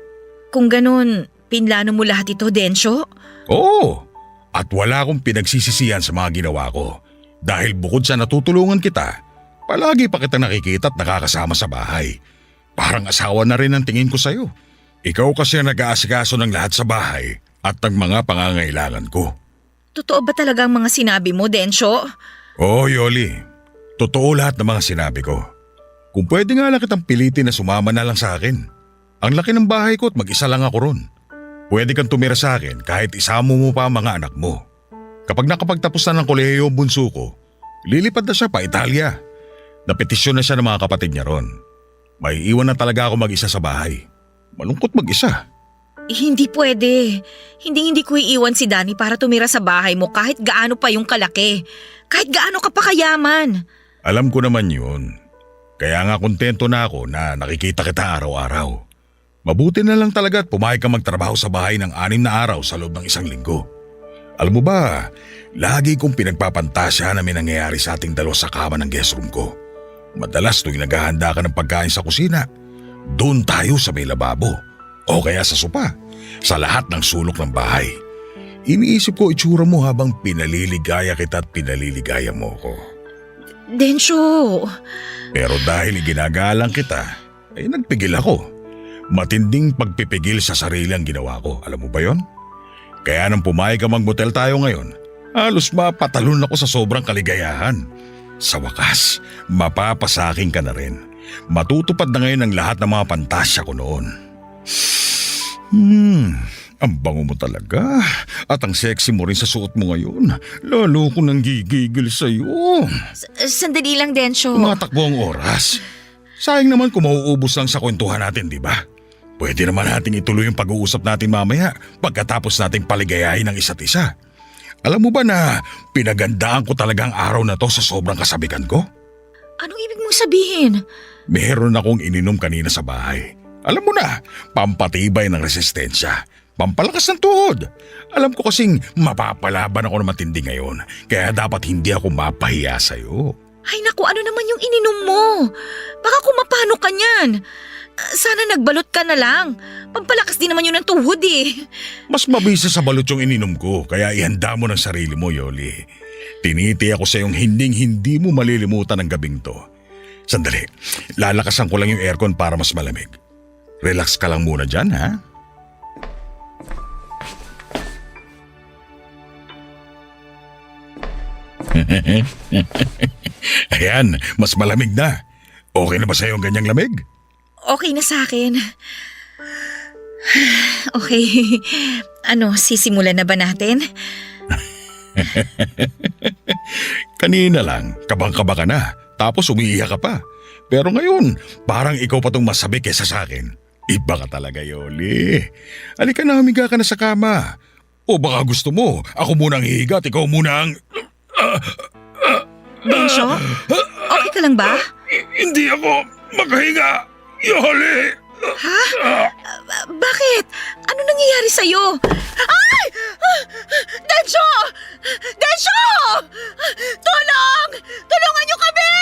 Kung ganun, pinlano mo lahat ito, Densyo? Oo, at wala akong pinagsisisihan sa mga ginawa ko. Dahil bukod sa natutulungan kita, palagi pa kita nakikita at nakakasama sa bahay. Parang asawa na rin ang tingin ko sa'yo. Ikaw kasi ang nag-aasikaso ng lahat sa bahay at ng mga pangangailangan ko. Totoo ba talaga ang mga sinabi mo, Densyo? Oo, Yoli. Totoo lahat ng mga sinabi ko. Kung pwede nga lang kitang pilitin na sumama na lang sa akin. Ang laki ng bahay ko at mag-isa lang ako ron. Pwede kang tumira sa akin kahit isama mo pa ang mga anak mo. Kapag nakapagtapos na ng kolehiyo ang bunso ko, lilipad na siya pa Italia. Napetisyon na siya ng mga kapatid niya ron. May iwan na talaga ako mag-isa sa bahay. Malungkot mag-isa. Hindi pwede. Hindi ko iiwan si Danny para tumira sa bahay mo kahit gaano pa yung kalaki. Kahit gaano ka pa kayaman. Alam ko naman yun. Kaya nga kontento na ako na nakikita kita araw-araw. Mabuti na lang talaga at pumayag ka magtrabaho sa bahay ng 6 na araw sa loob ng 1 linggo. Alam mo ba, lagi kong pinagpapantasya na may nangyayari sa ating dalawa sa kama ng guest room ko. Madalas tuwing naghahanda ka ng pagkain sa kusina, doon tayo sa may lababo. O kaya sa sopa, sa lahat ng sulok ng bahay. Iniisip ko itsura mo habang pinaliligaya kita at pinaliligaya mo ko. Densyo! Pero dahil ginagalang kita, ay nagpigil ako. Matinding pagpipigil sa sarili ang ginawa ko. Alam mo ba yon? Kaya nang pumayag ka mag-motel tayo ngayon, halos mapatalon ako sa sobrang kaligayahan. Sa wakas, mapapasaking ka na rin. Matutupad na ngayon ang lahat ng mga pantasya ko noon. Ang bango mo talaga. At ang sexy mo rin sa suot mo ngayon. Lalo ko nang gigigil sa'yo. Sandali lang, Densyo. Tumatakbo ang oras. Sayang naman kung mauubos lang sa kwentuhan natin, di ba? Pwede naman nating ituloy yung pag-uusap natin mamaya pagkatapos nating paligayahin ang isa't isa. Alam mo ba na pinagandaan ko talaga ang araw na to sa sobrang kasabikan ko? Anong ibig mong sabihin? Meron akong ininom kanina sa bahay. Alam mo na, pampatibay ng resistensya. Pampalakas ng tuhod. Alam ko kasing mapapalaban ako ng matindi ngayon. Kaya dapat hindi ako mapahiya sa'yo. Ay naku, ano naman yung ininom mo? Baka kumapano ka niyan. Sana nagbalot ka na lang. Pampalakas din naman yun ng tuhod eh. Mas mabisa sa balot yung ininom ko, kaya ihanda mo ng sarili mo, Yoli. Tiniti ako sa yung hindi mo malilimutan ang gabing to. Sandali, lalakasan ko lang yung aircon para mas malamig. Relax ka lang muna dyan, ha? Ayan, mas malamig na. Okay na ba sa'yo ang ganyang lamig? Okay na sa akin. Okay. Sisimulan na ba natin? Kanina lang, kabang-kaba ka na, tapos umiiyak ka pa. Pero ngayon, parang ikaw pa tong masabi kesa sa akin. Iba ka talaga, Yoli. Halika na, humiga ka na sa kama. O baka gusto mo, ako muna ang hihiga at ikaw muna ang... Densyo? Okay ka lang ba? Hindi ako makahinga, Yoli. Ha? Bakit? Ano nangyayari sa'yo? Ay! Densyo! Densyo! Tulong! Tulungan niyo kami!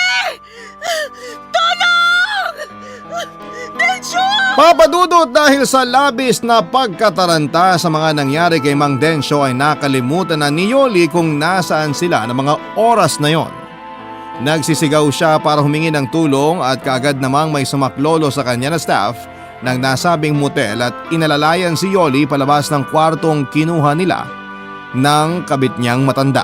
Tulong! Densyo! Papadudot dahil sa labis na pagkataranta sa mga nangyari kay Mang Densyo ay nakalimutan na ni Yoli kung nasaan sila ng mga oras na yon. Nagsisigaw siya para humingi ng tulong at kaagad namang may sumaklolo sa kanya na staff ng nasabing motel at inalalayan si Yoli palabas ng kwartong kinuha nila ng kabit niyang matanda.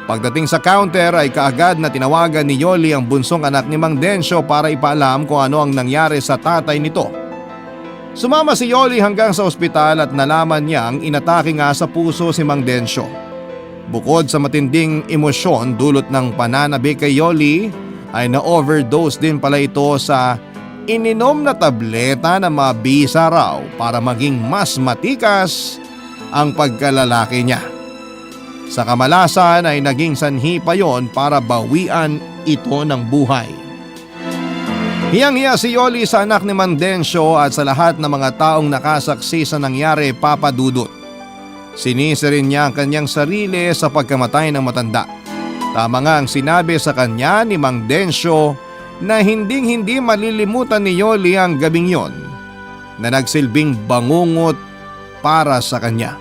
Pagdating sa counter ay kaagad na tinawagan ni Yoli ang bunsong anak ni Mang Densyo para ipaalam kung ano ang nangyari sa tatay nito. Sumama si Yoli hanggang sa ospital at nalaman niyang inatake nga sa puso si Mang Densyo. Bukod sa matinding emosyon dulot ng pananabik kay Yoli, ay na-overdose din pala ito sa ininom na tableta na mabisa raw para maging mas matikas ang pagkalalaki niya. Sa kamalasan ay naging sanhi pa yon para bawian ito ng buhay. Hiyang-hiya si Yoli sa anak ni Mang Densyo at sa lahat ng mga taong nakasaksi sa nangyari, papadudot. Sinisi rin niya ang kanyang sarili sa pagkamatay ng matanda. Tama nga ang sinabi sa kanya ni Mang Densyo na hinding-hindi malilimutan ni Yoli ang gabing yon na nagsilbing bangungot para sa kanya.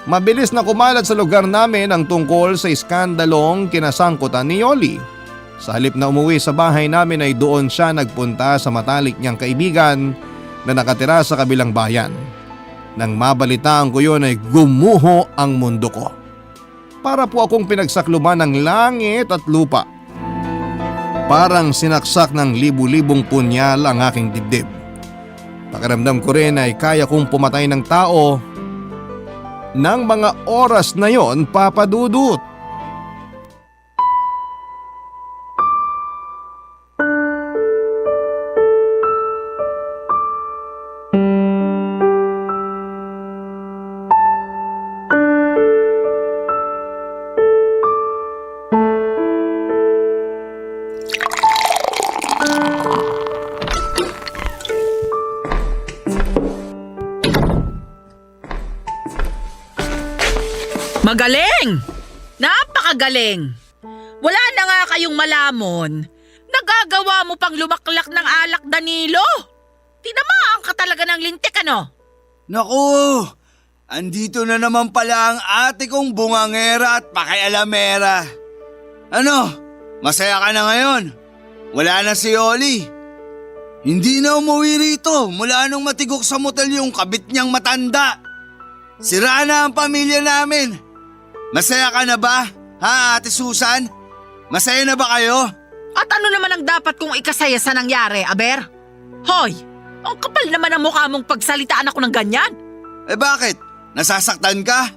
Mabilis na kumalat sa lugar namin ang tungkol sa iskandalong kinasangkutan ni Yoli. Sa halip na umuwi sa bahay namin ay doon siya nagpunta sa matalik niyang kaibigan na nakatira sa kabilang bayan. Nang mabalitaan ko yun ay gumuho ang mundo ko. Para po akong pinagsakluban ng langit at lupa. Parang sinaksak ng libu-libong punyal ang aking dibdib. Pakiramdam ko rin ay kaya kong pumatay ng tao ng mga oras na yon, papadudot. Magaling! Napakagaling! Wala na nga kayong malamon. Nagagawa mo pang lumaklak ng alak, Danilo. Tinamaan ka talaga ng lintik, ano? Naku, andito na naman pala ang ate kong bungangera at pakialamera. Ano, masaya ka na ngayon? Wala na si Yoli. Hindi na umuwi rito mula nung matigok sa motel yung kabit niyang matanda. Sira na ang pamilya namin. Masaya ka na ba, ha Ate Susan? Masaya na ba kayo? At ano naman ang dapat kong ikasaya sa nangyari, Aber? Hoy, ang kapal naman ang mukha mong pagsalitaan ako ng ganyan. Eh bakit? Nasasaktan ka?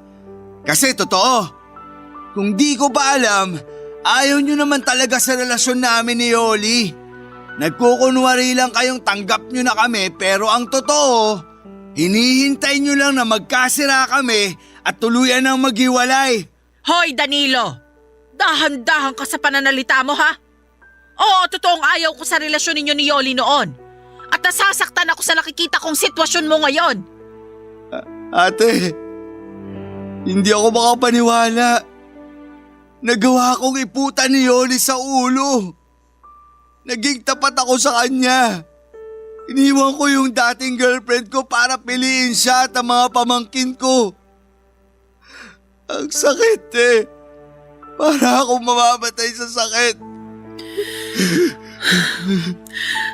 Kasi totoo. Kung di ko pa alam, ayaw nyo naman talaga sa relasyon namin ni Yoli. Nagkukunwari lang kayong tanggap nyo na kami pero ang totoo, hinihintay nyo lang na magkasira kami at tuluyan ng maghiwalay. Hoy Danilo! Dahan-dahan ka sa pananalita mo ha? Oo, totoong ayaw ko sa relasyon ninyo ni Yoli noon. At nasasaktan ako sa nakikita kong sitwasyon mo ngayon. Ate, hindi ako makapaniwala. Nagawa kong iputan ni Yoli sa ulo. Naging tapat ako sa kanya. Iniwan ko yung dating girlfriend ko para piliin siya at ang mga pamangkin ko. Ang sakit eh. Para akong mamamatay sa sakit.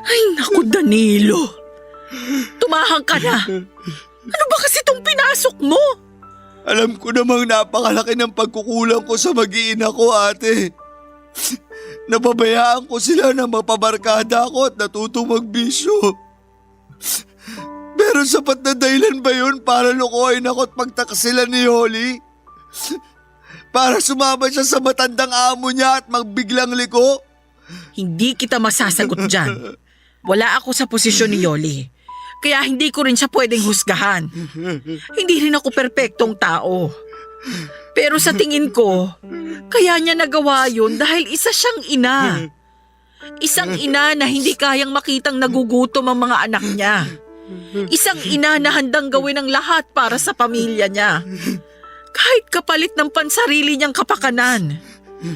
Ay naku Danilo! Tumahang ka na! Ano ba kasi itong pinasok mo? Alam ko namang napakalaki ng pagkukulang ko sa mag-iina ko, ate. Napabayaan ko sila na mapabarkada ako at natutong magbisyo. Pero sapat na dahilan ba yun para lukuhin ako at pagtakasilan ni Yoli? Para sumama siya sa matandang amo niya at magbiglang liko? Hindi kita masasagot dyan. Wala ako sa posisyon ni Yoli. Kaya hindi ko rin siya pwedeng husgahan. Hindi rin ako perpektong tao. Pero sa tingin ko, kaya niya nagawa yun dahil isa siyang ina. Isang ina na hindi kayang makitang nagugutom ang mga anak niya. Isang ina na handang gawin ang lahat para sa pamilya niya. Kahit kapalit ng pansarili niyang kapakanan.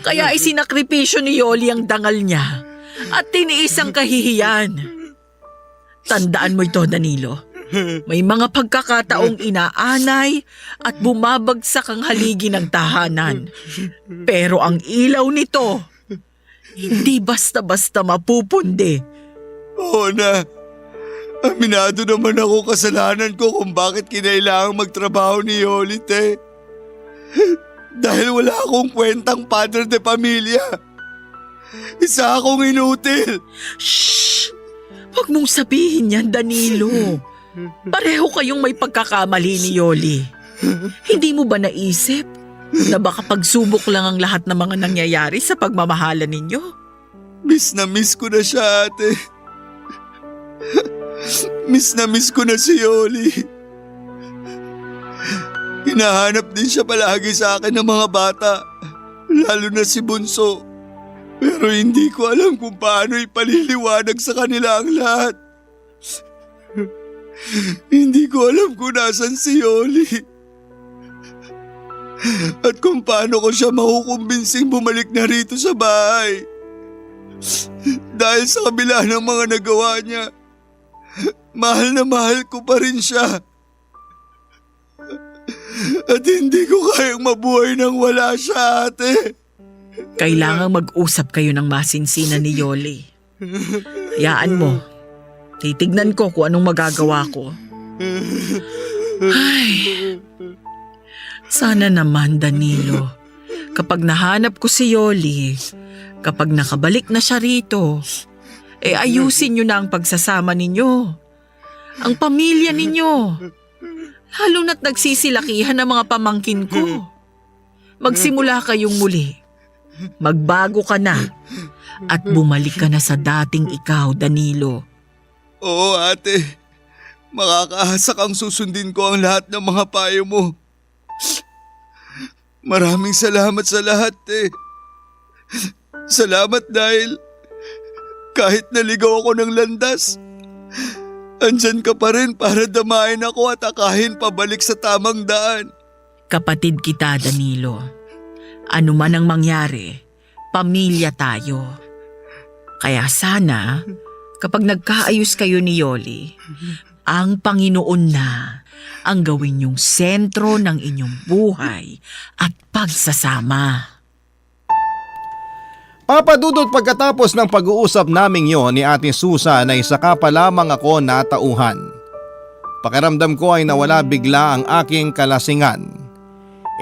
Kaya isinakripisyo ni Yoli ang dangal niya at tiniis ang kahihiyan. Tandaan mo ito, Danilo. May mga pagkakataong inaanay at bumabagsak ang haligi ng tahanan. Pero ang ilaw nito, hindi basta-basta mapupundi. Oo na. Aminado naman ako kasalanan ko kung bakit kinailangang magtrabaho ni Yoli, te. Dahil wala akong kwentang padre de pamilya. Isa akong inutil. Shhh! Huwag mong sabihin yan, Danilo. Pareho kayong may pagkakamali ni Yoli. Hindi mo ba naisip na baka pagsubok lang ang lahat ng mga nangyayari sa pagmamahalan ninyo? Miss na miss ko na siya, ate. Miss na miss ko na si Yoli. Hinahanap din siya palagi sa akin ng mga bata, lalo na si Bunso. Pero hindi ko alam kung paano ipaliliwanag sa kanila ang lahat. Hindi ko alam kung nasan si Yoli. At kung paano ko siya makukumbinsing bumalik na rito sa bahay. Dahil sa kabila ng mga nagawa niya, mahal na mahal ko pa rin siya. At hindi ko kayang mabuhay nang wala siya, ate. Kailangang mag-usap kayo ng masinsinan ni Yoli. Hayaan mo. Titignan ko kung anong magagawa ko. Ay, sana naman, Danilo. Kapag nahanap ko si Yoli, kapag nakabalik na siya rito, ayusin niyo na ang pagsasama ninyo. Ang pamilya ninyo. Lalo na't nagsisilakihan ang mga pamangkin ko. Magsimula kayong muli. Magbago ka na at bumalik ka na sa dating ikaw, Danilo. Oo, ate. Makakaasa kang susundin ko ang lahat ng mga payo mo. Maraming salamat sa lahat, eh. Salamat dahil kahit naligaw ako ng landas, andyan ka pa rin para damahin ako at akahin pabalik sa tamang daan. Kapatid kita, Danilo. Ano man ang mangyari, pamilya tayo. Kaya sana, kapag nagkaayos kayo ni Yoli, ang Panginoon na ang gawin yung sentro ng inyong buhay at pagsasama. Papadudot pagkatapos ng pag-uusap naming yon ni Ate Susan ay saka pa lamang ako natauhan. Pakiramdam ko ay nawala bigla ang aking kalasingan.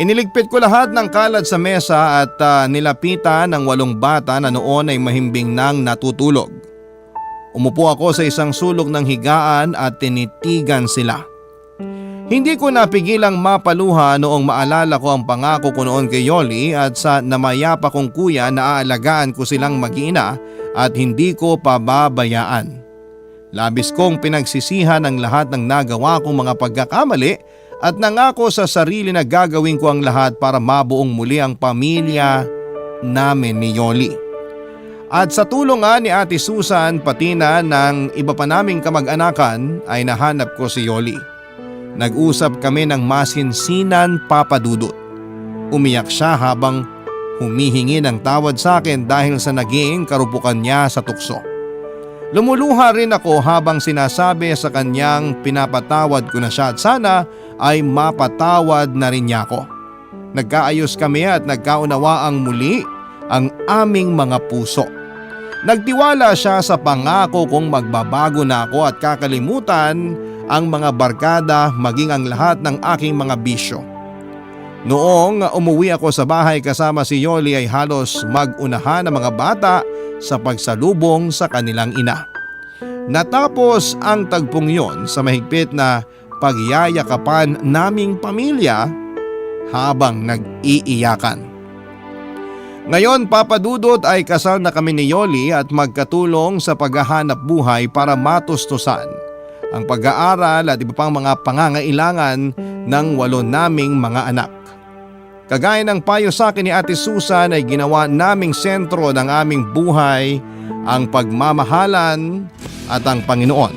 Iniligpit ko lahat ng kalat sa mesa at nilapitan ng 8 bata na noon ay mahimbing nang natutulog. Umupo ako sa isang sulok ng higaan at tinitigan sila. Hindi ko napigilang mapaluha noong maalala ko ang pangako ko noon kay Yoli at sa namayapa kong kuya na aalagaan ko silang mag-ina at hindi ko pababayaan. Labis kong pinagsisihan ang lahat ng nagawa kong mga pagkakamali at nangako sa sarili na gagawin ko ang lahat para mabuong muli ang pamilya namin ni Yoli. At sa tulong nga ni Ate Susan pati na ng iba pa naming kamag-anakan ay nahanap ko si Yoli. Nag-usap kami ng masinsinan, Papa Dudut. Umiyak siya habang humihingi ng tawad sa akin dahil sa naging karupukan niya sa tukso. Lumuluha rin ako habang sinasabi sa kanyang pinapatawad ko na siya at sana ay mapatawad na rin niya ako. Nagkaayos kami at nagkaunawaang muli ang aming mga puso. Nagtiwala siya sa pangako kong magbabago na ako at kakalimutan ang mga barkada maging ang lahat ng aking mga bisyo. Noong umuwi ako sa bahay kasama si Yoli ay halos mag-unahan ang mga bata sa pagsalubong sa kanilang ina. Natapos ang tagpong yon sa mahigpit na pagyayakapan naming pamilya habang nag-iiyakan. Ngayon, Papa Dudut, ay kasal na kami ni Yoli at magkatulong sa paghahanap buhay para matustusan ang pag-aaral at iba pang mga pangangailangan ng 8 naming mga anak. Kagaya ng payo sa akin ni Ate Susan ay ginawa naming sentro ng aming buhay ang pagmamahalan at ang Panginoon.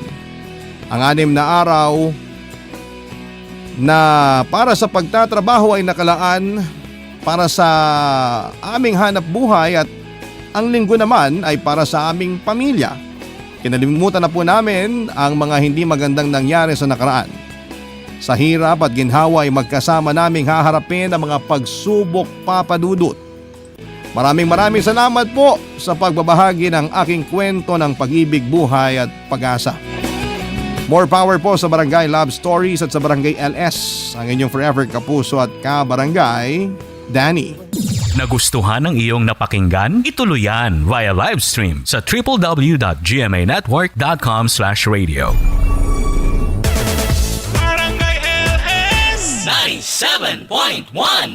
Ang 6 na araw na para sa pagtatrabaho ay nakalaan para sa aming hanap buhay at ang linggo naman ay para sa aming pamilya. Kinalimutan na po namin ang mga hindi magandang nangyari sa nakaraan. Sa hirap at ginhawa ay magkasama naming haharapin ang mga pagsubok, Papa Dudut. Maraming salamat po sa pagbabahagi ng aking kwento ng pag-ibig, buhay at pag-asa. More power po sa Barangay Love Stories at sa Barangay LS. Ang inyong forever kapuso at kabarangay, Danny. Nagustuhan ng iyong napakinggan? Ituloy yan via live stream sa www.gmanetwork.com/radio. Barangay LS 97.1